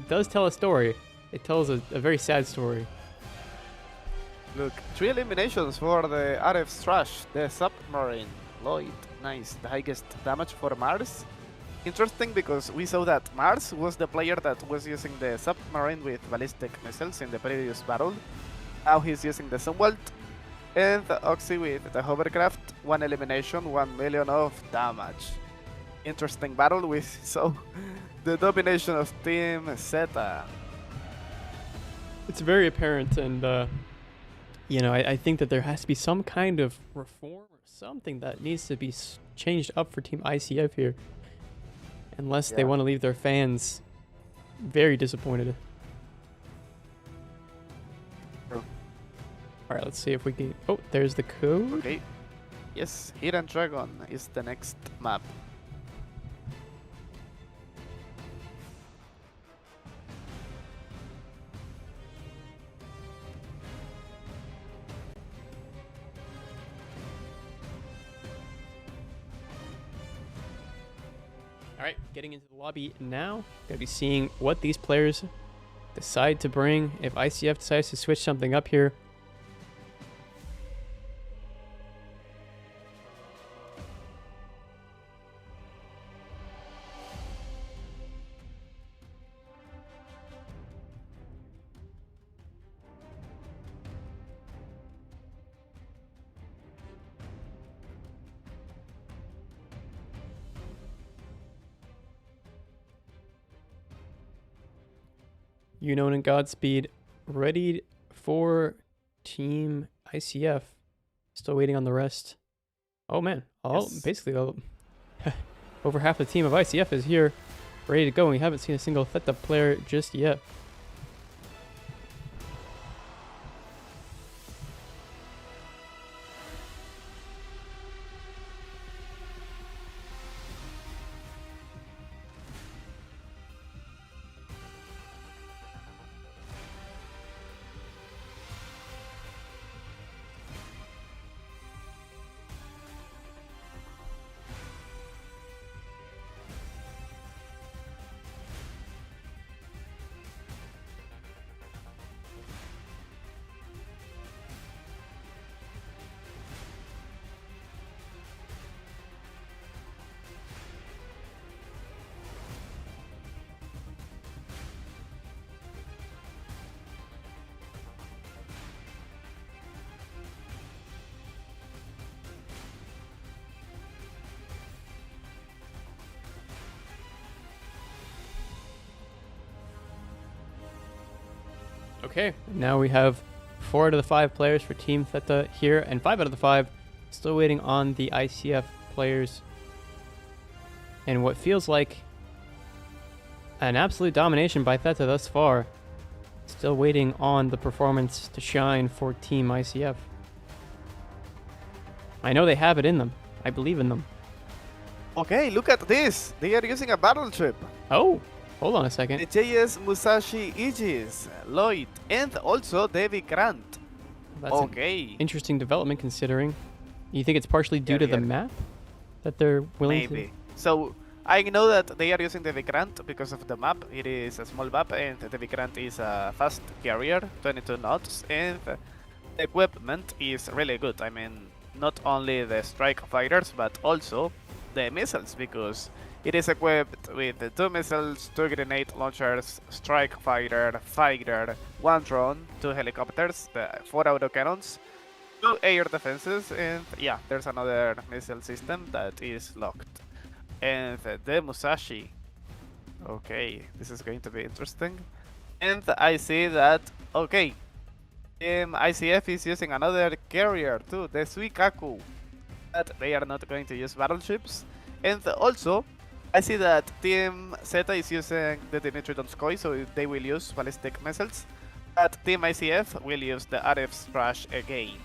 does tell a story. It tells a very sad story. Look, 3 eliminations for the RF trash, the submarine. Lloyd, nice. The highest damage for Mars. Interesting because we saw that Mars was the player that was using the submarine with ballistic missiles in the previous battle. Now he's using the Sunwalt. And Oxy with the hovercraft. 1 elimination, 1 million of damage. Interesting battle. We saw the domination of Team Theta. It's very apparent, and I think that there has to be some kind of reform or something that needs to be changed up for Team ICF here, unless they want to leave their fans very disappointed. All right, let's see if we can. Oh, there's the code. Okay. Yes, Hidden Dragon is the next map. All right, getting into the lobby now. Gonna be seeing what these players decide to bring. If ICF decides to switch something up here. Unknown and Godspeed ready for Team ICF. Still waiting on the rest. Oh man, Yes. basically over half the team of ICF is here, ready to go. And we haven't seen a single Theta player just yet. Okay, now we have 4 out of the 5 players for Team Theta here, and 5 out of the 5 still waiting on the ICF players. And what feels like an absolute domination by Theta thus far. Still waiting on the performance to shine for Team ICF. I know they have it in them. I believe in them. Okay, look at this. They are using a battleship. Oh, hold on a second. The JS Musashi Aegis, Lloyd, and also Devi Grant. That's an Okay, interesting development considering. You think it's partially due to the map that they're willing to... maybe. So I know that they are using the Vikrant because of the map. It is a small map, and the Vikrant is a fast carrier, 22 knots, and the equipment is really good. I mean, not only the strike fighters, but also the missiles, because it is equipped with 2 missiles, 2 grenade launchers, strike fighter, 1 drone, 2 helicopters, 4 autocannons, 2 air defenses, and yeah, there's another missile system that is locked. And the Musashi. Okay, this is going to be interesting. And I see that, okay, ICF is using another carrier too, the Suikaku. But they are not going to use battleships. And also, I see that Team Zeta is using the Dimitri Donskoy, so they will use ballistic missiles. But Team ICF will use the RF Sprash again.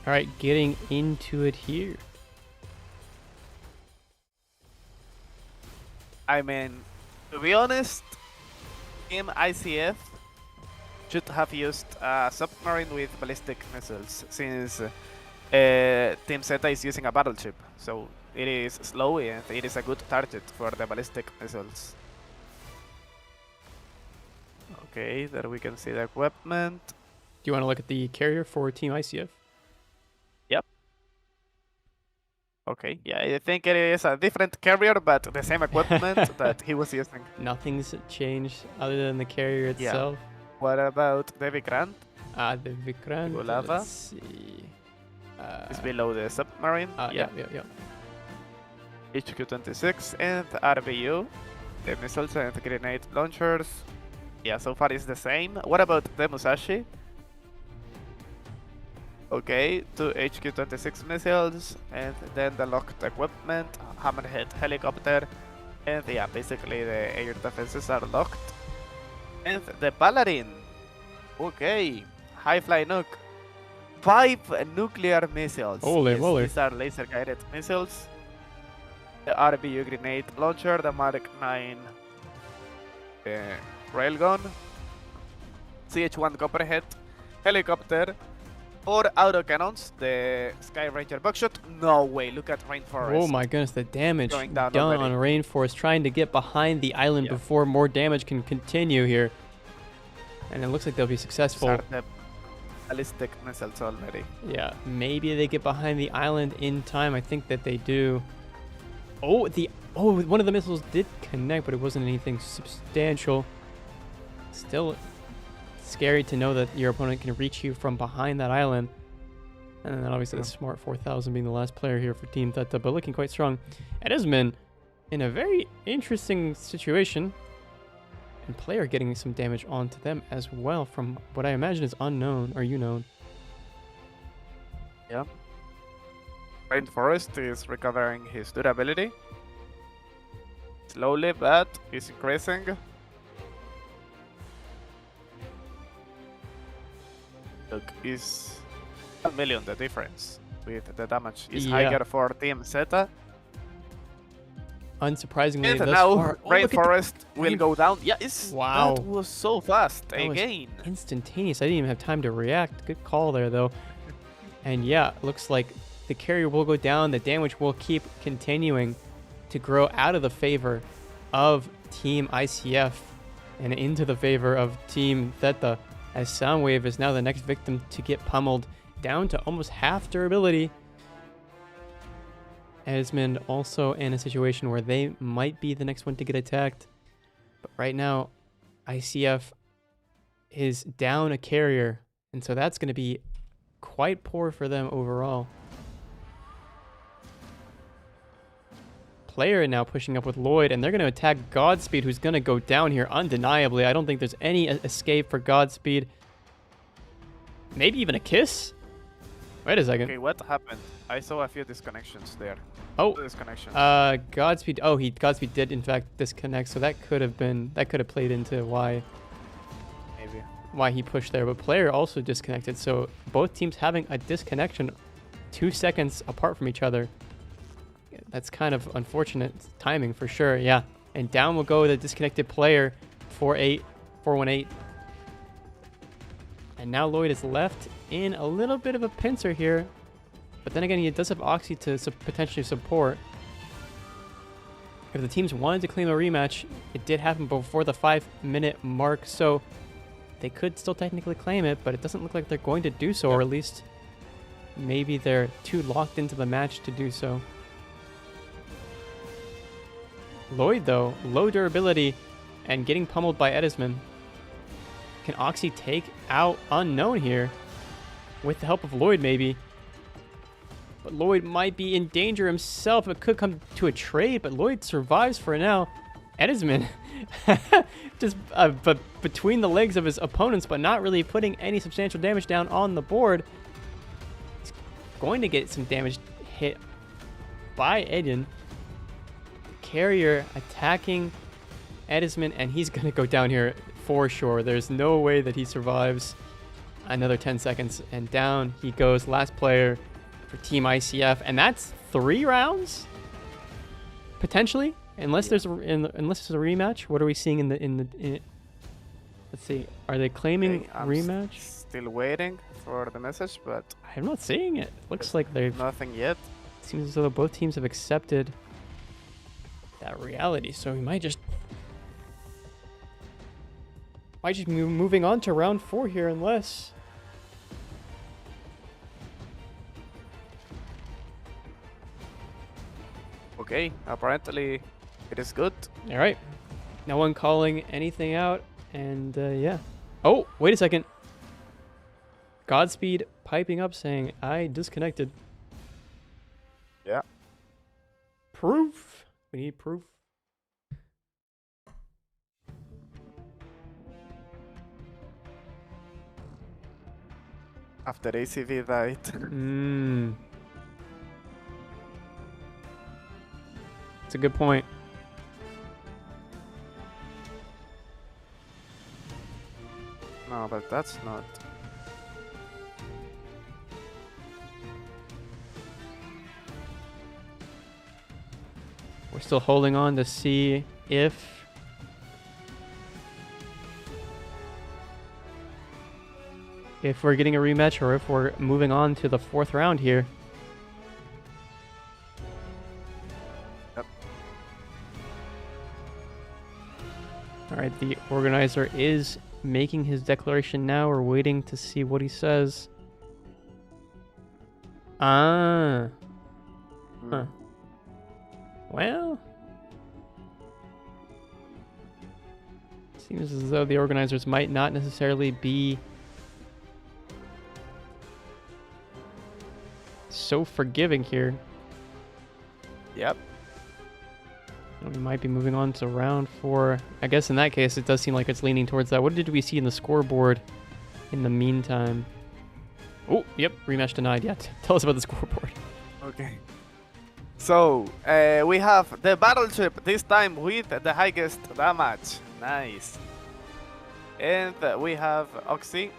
Alright, getting into it here. I mean, to be honest, Team ICF should have used a submarine with ballistic missiles, since Team Zeta is using a battleship, so it is slow and it is a good target for the ballistic missiles. Okay, there we can see the equipment. Do you want to look at the carrier for Team ICF? Okay, yeah, I think it is a different carrier, but the same equipment that he was using. Nothing's changed other than the carrier itself. What about the Vikrant? The Vikrant, Gulava? let's see. It's below the submarine. Yeah. HQ-26 and RBU, the missiles and grenade launchers. Yeah, so far it's the same. What about the Musashi? Okay, 2 HQ-26 missiles, and then the locked equipment, hammerhead helicopter, and yeah, basically the air defenses are locked. And the Paladin. Okay, high fly nuke. 5 nuclear missiles. Holy moly. These are laser guided missiles. The RBU grenade launcher, the Mark 9 railgun, CH-1 Copperhead helicopter, 4 autocannons, the Sky Ranger buckshot. No way, look at Rainforest. Oh my goodness, the damage Going done down on already. Rainforest, trying to get behind the island before more damage can continue here. And it looks like they'll be successful. These are the ballistic missiles already. Yeah, maybe they get behind the island in time. I think that they do. Oh, one of the missiles did connect, but it wasn't anything substantial. Still scary to know that your opponent can reach you from behind that island. And then obviously the Smart 4000 being the last player here for Team Theta, but looking quite strong. Edisman in a very interesting situation. And player getting some damage onto them as well from what I imagine is unknown or unknown. Yeah. Rainforest is recovering his durability. Slowly, but he's increasing. Look, is 1 million the difference with the damage. Is higher for Team Theta. Unsurprisingly, And now Rainforest will go down. Yeah, wow. That was so fast that again. Was instantaneous. I didn't even have time to react. Good call there, though. And yeah, looks like the carrier will go down. The damage will keep continuing to grow out of the favor of Team ICF and into the favor of Team Theta, as Soundwave is now the next victim to get pummeled down to almost half durability. Edismond also in a situation where they might be the next one to get attacked. But right now, ICF is down a carrier, and so that's going to be quite poor for them overall. Player now pushing up with Lloyd, and they're going to attack Godspeed, who's going to go down here undeniably. I don't think there's any escape for Godspeed. Maybe even a kiss? Wait a second. Okay, what happened? I saw a few disconnections there. Oh, disconnections. Godspeed. Oh, Godspeed did in fact disconnect, so that could have played into why he pushed there. But player also disconnected, so both teams having a disconnection 2 seconds apart from each other. That's kind of unfortunate timing for sure. Yeah, and down will go the disconnected player 418. And now Lloyd is left in a little bit of a pincer here. But then again, he does have Oxy to potentially support. If the teams wanted to claim a rematch, it did happen before the 5-minute mark, so they could still technically claim it, but it doesn't look like they're going to do so, or at least maybe they're too locked into the match to do so. Lloyd, though, low durability and getting pummeled by Edismond. Can Oxy take out Unknown here? With the help of Lloyd, maybe. But Lloyd might be in danger himself. It could come to a trade, but Lloyd survives for now. Edismond just but between the legs of his opponents, but not really putting any substantial damage down on the board. He's going to get some damage hit by Eden. Carrier attacking Edismond, and he's going to go down here for sure. There's no way that he survives another 10 seconds, and down he goes. Last player for Team ICF, and that's 3 rounds potentially, unless there's a rematch. What are we seeing in the let's see, are they claiming rematch? Still waiting for the message, but I'm not seeing it. Looks like they've nothing yet. Seems as though both teams have accepted that reality, so we might just be moving on to round 4 here, unless okay, apparently it is good. All right, no one calling anything out, and yeah. Oh, wait a second. Godspeed piping up saying, I disconnected. Yeah. Proof. We need proof. After ACV died. That's a good point. No, but that's not. We're still holding on to see if we're getting a rematch or if we're moving on to the 4th round here. Yep. All right, the organizer is making his declaration now. We're waiting to see what he says. Huh. Well, seems as though the organizers might not necessarily be so forgiving here. Yep. We might be moving on to round 4. I guess in that case, it does seem like it's leaning towards that. What did we see in the scoreboard in the meantime? Oh, yep, rematch denied. Yeah, tell us about the scoreboard. Okay. So, we have the battleship, this time with the highest damage. Nice. And we have Oxy,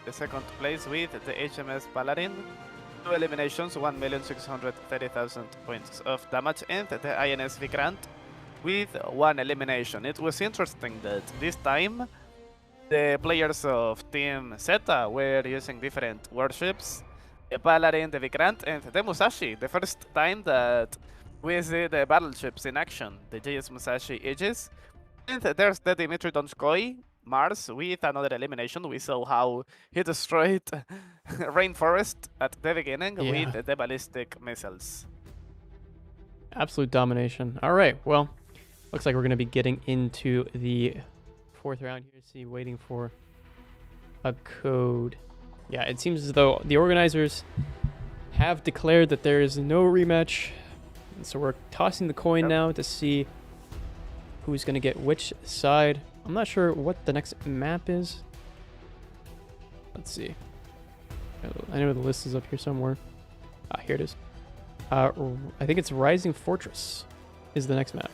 the second place with the HMS Paladin. 2 eliminations, 1,630,000 points of damage. And the INS Vikrant with 1 elimination. It was interesting that this time the players of Team Theta were using different warships. The Paladin, the Vikrant, and the Musashi. The first time that we see the battleships in action, the JS Musashi Aegis. And there's the Dimitri Donskoy Mars with another elimination. We saw how he destroyed Rainforest at the beginning with the ballistic missiles. Absolute domination. All right, well, looks like we're going to be getting into the 4th round here. See, waiting for a code. Yeah, it seems as though the organizers have declared that there is no rematch. And so we're tossing the coin now to see who's going to get which side. I'm not sure what the next map is. Let's see. I know the list is up here somewhere. Ah, here it is. I think it's Rising Fortress is the next map.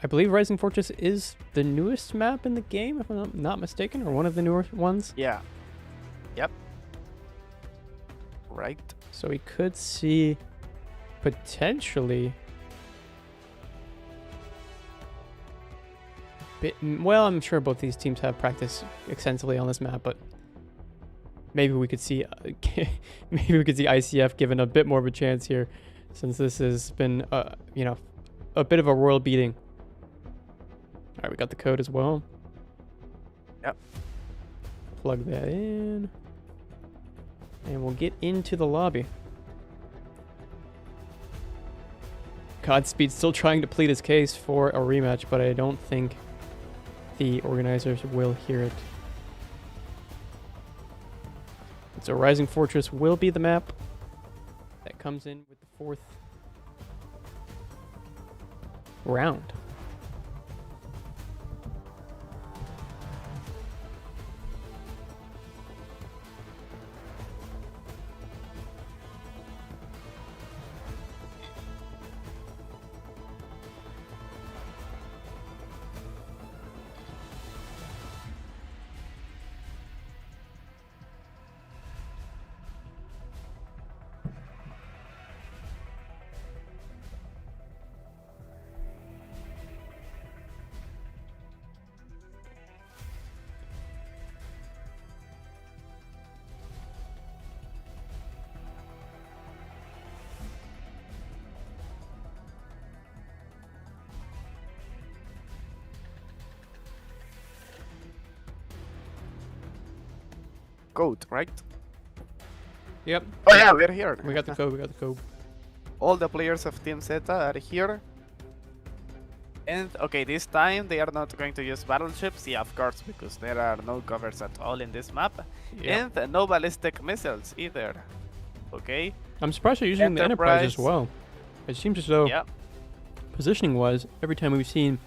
I believe Rising Fortress is the newest map in the game, if I'm not mistaken, or one of the newer ones. Yeah. Yep. Right. So we could see potentially... Well, I'm sure both these teams have practiced extensively on this map, but maybe we could see ICF given a bit more of a chance here, since this has been a bit of a royal beating. All right, we got the code as well. Yep. Plug that in, and we'll get into the lobby. Godspeed still trying to plead his case for a rematch, but I don't think the organizers will hear it. So Rising Fortress will be the map that comes in with the 4th round. Code, right? Yep. Oh yeah, we're here. We got the code. We got the code. All the players of Team Zeta are here. And okay, this time they are not going to use battleships, yeah, of course, because there are no covers at all in this map. Yep. And no ballistic missiles either. Okay. I'm surprised they're using the Enterprise as well. It seems as though positioning-wise, every time we've seen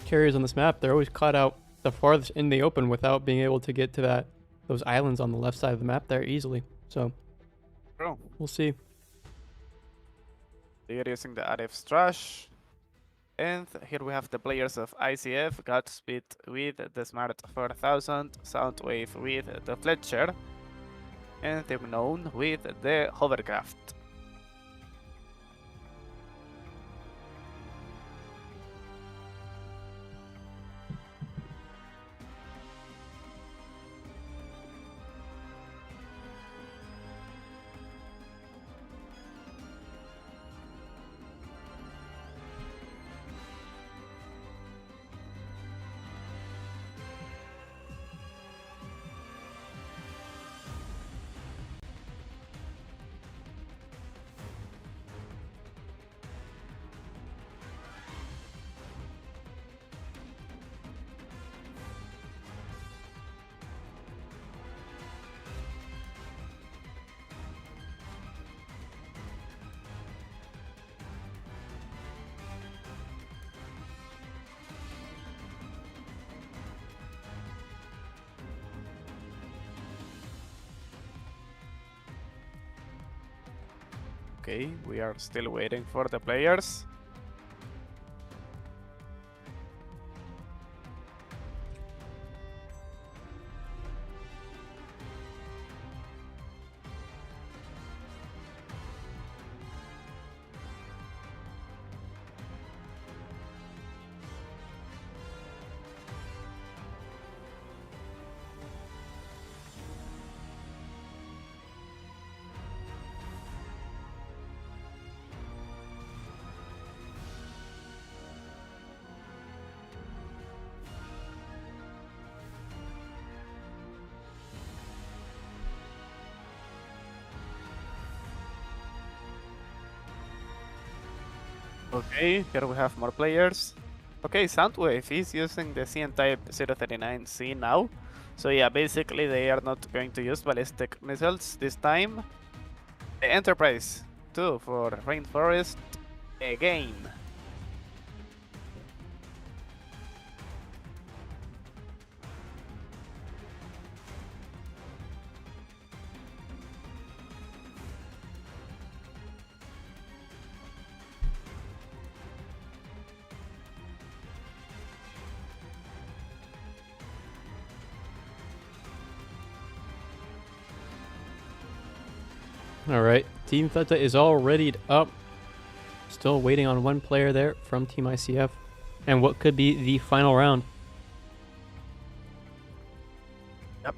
carriers on this map, they're always caught out the farthest in the open without being able to get to those islands on the left side of the map there easily. So, we'll see. They're using the RF Strash. And here we have the players of ICF, Godspeed with the Smart 4000, Soundwave with the Fletcher, and the Unknown with the Hovercraft. Okay, we are still waiting for the players. Okay, here we have more players. Okay, Soundwave is using the CN-type 039C now. So yeah, basically they are not going to use ballistic missiles this time. The Enterprise 2 for Rainforest again. All right, Team Theta is all readied up. Still waiting on one player there from Team ICF. And what could be the final round? Yep.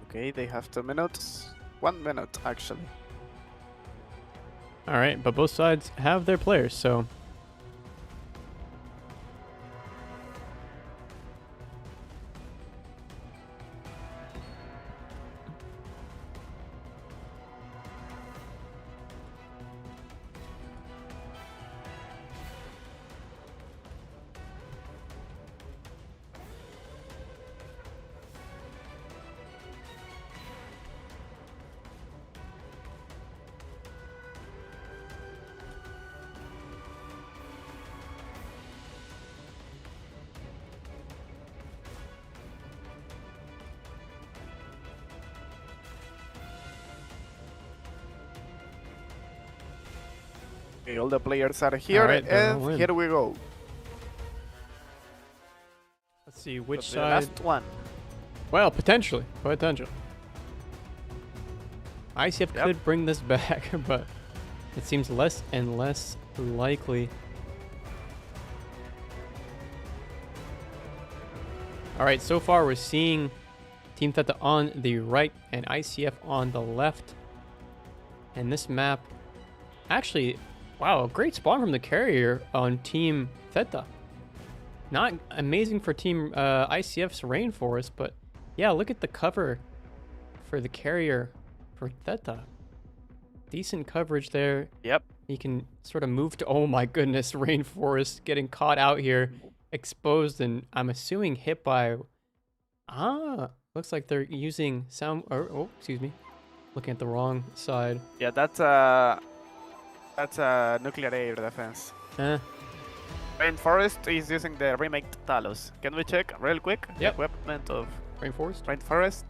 Okay, they have 2 minutes. 1 minute, actually. All right, but both sides have their players, so Okay, all the players are here, Alright, they're all and in. here we go. let's see which The side. last one. Well, potentially. ICF Yep. could bring this back, but it seems less and less likely. Alright, so far we're seeing Team Theta on the right and ICF on the left. And this map, actually, wow, a great spawn from the carrier on Team Theta. Not amazing for Team ICF's Rainforest, but yeah, look at the cover for the carrier for Theta. Decent coverage there. Yep. He can sort of move to, oh my goodness, Rainforest getting caught out here, exposed, and I'm assuming hit by, looks like they're using sound, or, oh, excuse me, looking at the wrong side. Yeah, that's nuclear air defense. Rainforest is using the remake Talos. Can we check real quick the equipment of Rainforest?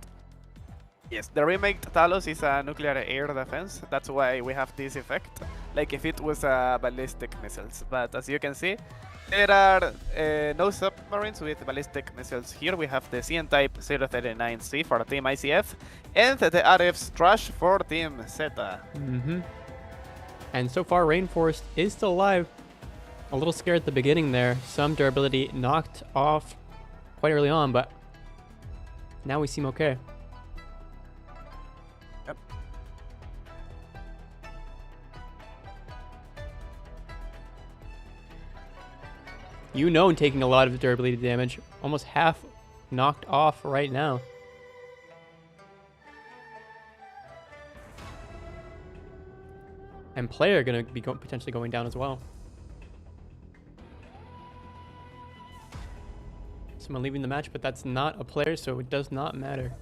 Yes, the remake Talos is a nuclear air defense. That's why we have this effect, like if it was ballistic missiles. But as you can see, there are no submarines with ballistic missiles here. We have the CN Type 039C for Team ICF and the RF's Trash for Team Theta. And so far, Rainforest is still alive. A little scared at the beginning there. Some durability knocked off quite early on, but now we seem okay. Yep. Taking a lot of durability damage. Almost half knocked off right now. And player gonna be potentially going down as well. Someone leaving the match, but that's not a player, so it does not matter.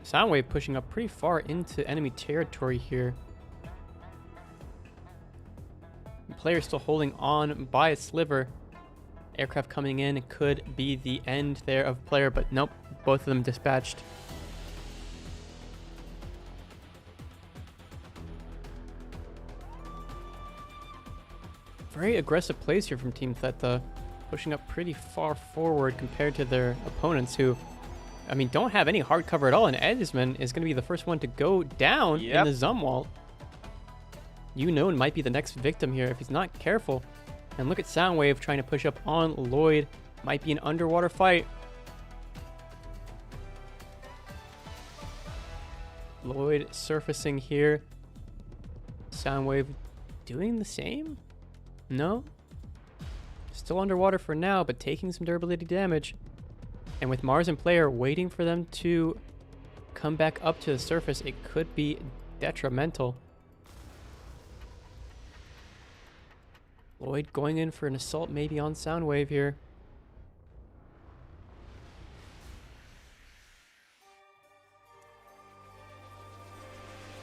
Soundwave pushing up pretty far into enemy territory here. The player still holding on by a sliver. Aircraft coming in could be the end there of player, but nope, both of them dispatched. Very aggressive plays here from Team Theta, pushing up pretty far forward compared to their opponents who, I mean, don't have any hard cover at all, and Edisman is going to be the first one to go down in the Zumwalt. Might be the next victim here if he's not careful. And look at Soundwave trying to push up on Lloyd. Might be an underwater fight. Lloyd surfacing here. Soundwave doing the same? No. Still underwater for now, but taking some durability damage. And with Mars and player waiting for them to come back up to the surface, it could be detrimental. Lloyd going in for an assault maybe on Soundwave here.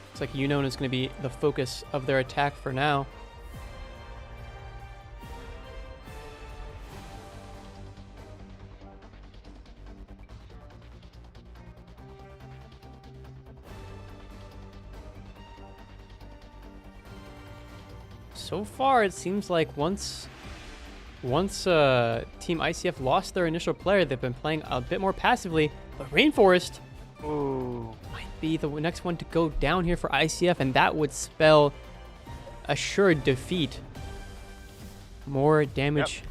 Looks like Unknown is going to be the focus of their attack for now. So far, it seems like once Team ICF lost their initial player, they've been playing a bit more passively. But Rainforest might be the next one to go down here for ICF, and that would spell assured defeat. More damage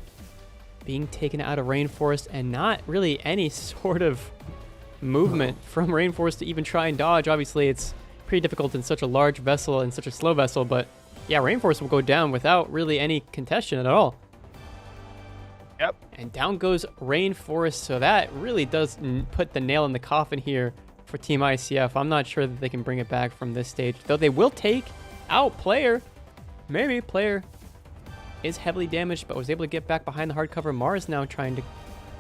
being taken out of Rainforest, and not really any sort of movement from Rainforest to even try and dodge. Obviously, it's pretty difficult in such a large vessel and such a slow vessel, but yeah, Rainforest will go down without really any contention at all. Yep. And down goes Rainforest, so that really does put the nail in the coffin here for Team ICF. I'm not sure that they can bring it back from this stage, though they will take out player. Maybe player is heavily damaged, but was able to get back behind the hardcover. Mars now trying to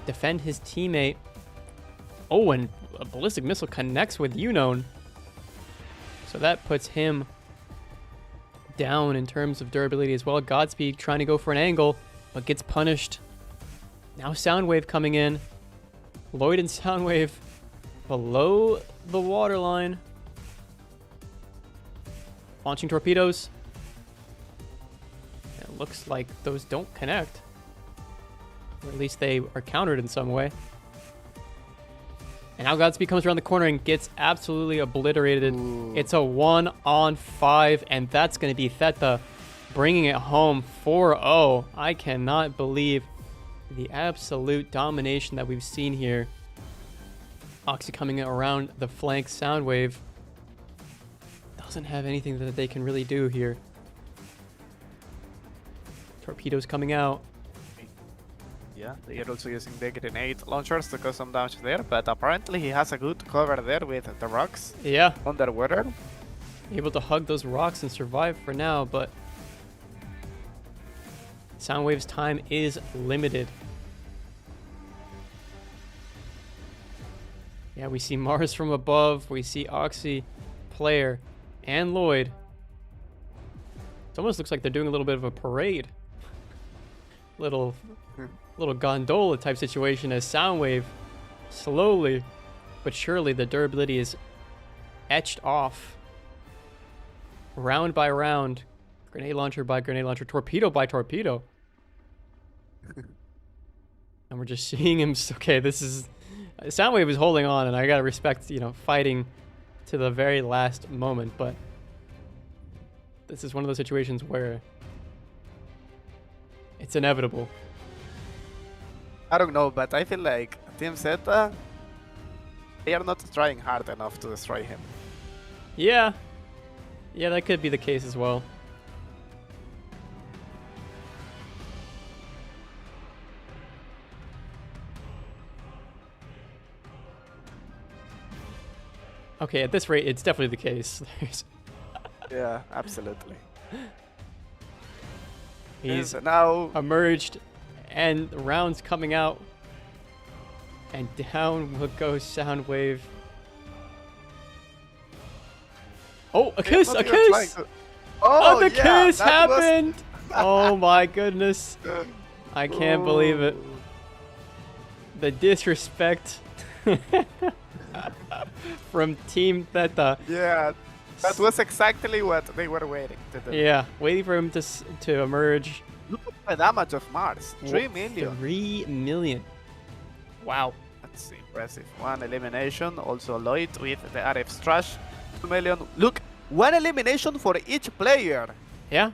defend his teammate. Oh, and a ballistic missile connects with Unknown. So that puts him down in terms of durability as well. Godspeed trying to go for an angle, but gets punished. Now Soundwave coming in. Lloyd and Soundwave below the waterline. Launching torpedoes. It looks like those don't connect. Or at least they are countered in some way. And now Godspeed comes around the corner and gets absolutely obliterated. Ooh. It's a 1-on-5, and that's going to be Theta bringing it home 4-0. I cannot believe the absolute domination that we've seen here. Oxy coming around the flank. Soundwave doesn't have anything that they can really do here. Torpedoes coming out. Yeah, they are also using the grenade launchers to cause some damage there, but apparently he has a good cover there with the rocks Yeah, underwater. able to hug those rocks and survive for now, but Soundwave's time is limited. Yeah, we see Mars from above, we see Oxy, Player, and Lloyd. It almost looks like they're doing a little bit of a parade. Little gondola type situation as Soundwave slowly but surely the durability is etched off round by round, grenade launcher by grenade launcher, torpedo by torpedo. And we're just seeing him. Okay, this is Soundwave is holding on, and I gotta respect, fighting to the very last moment, but this is one of those situations where it's inevitable. I don't know, but I feel like Team Zeta, they are not trying hard enough to destroy him. Yeah, that could be the case as well. Okay, at this rate, it's definitely the case. Yeah, absolutely. He's now emerged, and the rounds coming out, and down will go Soundwave. Oh, a kiss! A kiss! Oh, the kiss happened! Oh my goodness. I can't believe it. The disrespect from Team Theta. Yeah, that was exactly what they were waiting to do. Yeah, waiting for him to emerge. Look at the damage of Mars. 3 million. 3 million. Wow. That's impressive. 1 elimination. Also Lloyd with the RF trash. 2 million. Look, 1 elimination for each player. Yeah.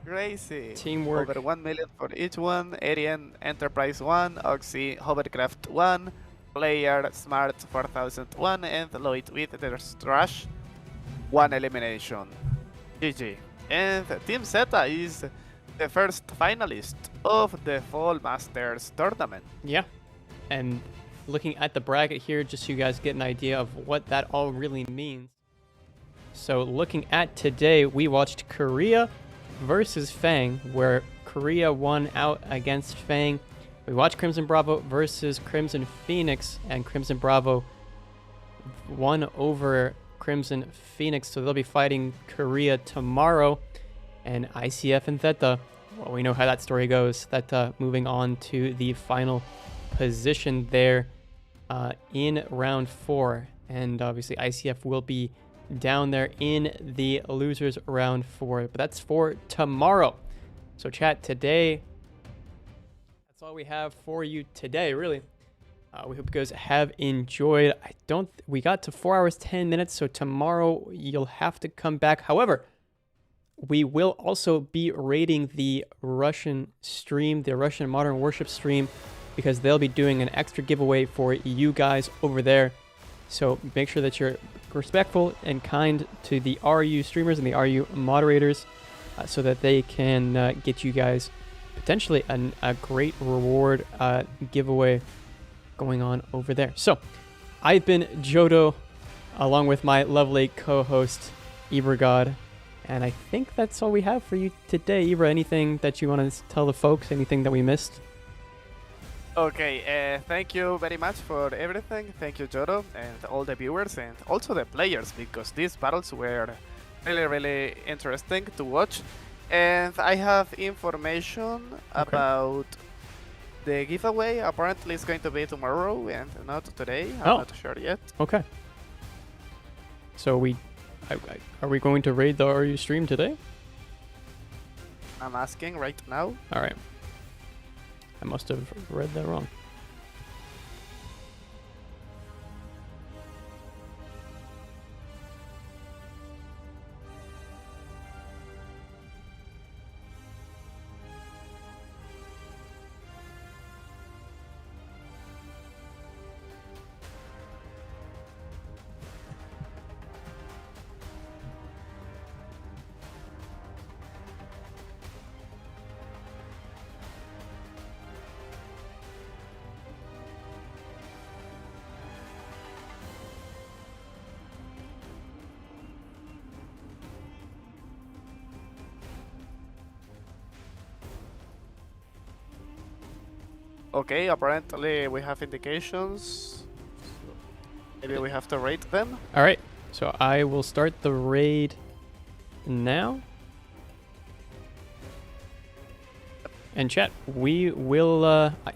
Crazy. Teamwork. Over 1 million for each one. Arian Enterprise 1. Oxy Hovercraft 1. Player Smart 4001. And Lloyd with their trash. 1 elimination. GG. And Team Zeta is the first finalist of the Fall Masters tournament. Yeah. And looking at the bracket here, just so you guys get an idea of what that all really means. So looking at today, we watched Korea versus Fang, where Korea won out against Fang. We watched Crimson Bravo versus Crimson Phoenix, and Crimson Bravo won over Crimson Phoenix, so they'll be fighting Korea tomorrow. And ICF and Theta, well, we know how that story goes. Theta moving on to the final position there in round 4. And obviously ICF will be down there in the losers round 4. But that's for tomorrow. So chat, today, that's all we have for you today, really. We hope you guys have enjoyed. We got to 4 hours, 10 minutes. So tomorrow you'll have to come back. However, we will also be rating the Russian stream, the Russian Modern Warships stream, because they'll be doing an extra giveaway for you guys over there. So make sure that you're respectful and kind to the RU streamers and the RU moderators so that they can get you guys potentially a great reward giveaway going on over there. So I've been Jodo, along with my lovely co-host Ibra God. And I think that's all we have for you today. Ibra, anything that you want to tell the folks? Anything that we missed? Okay, thank you very much for everything. Thank you, Jodo, and all the viewers, and also the players, because these battles were really, really interesting to watch. And I have information about the giveaway. Apparently, it's going to be tomorrow and not today. I'm not sure yet. Okay. So are we going to raid the RU stream today? I'm asking right now. All right. I must have read that wrong. Okay, apparently we have indications. Maybe we have to rate them. All right, so I will start the raid now. And chat, we will,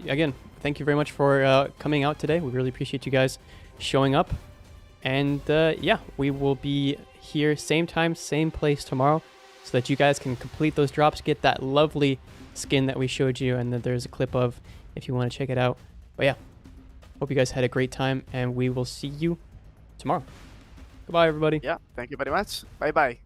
again, thank you very much for coming out today. We really appreciate you guys showing up. And yeah, we will be here same time, same place tomorrow so that you guys can complete those drops, get that lovely skin that we showed you and that there's a clip of if you want to check it out. But yeah, hope you guys had a great time and we will see you tomorrow. Goodbye, everybody. Yeah, thank you very much. Bye bye.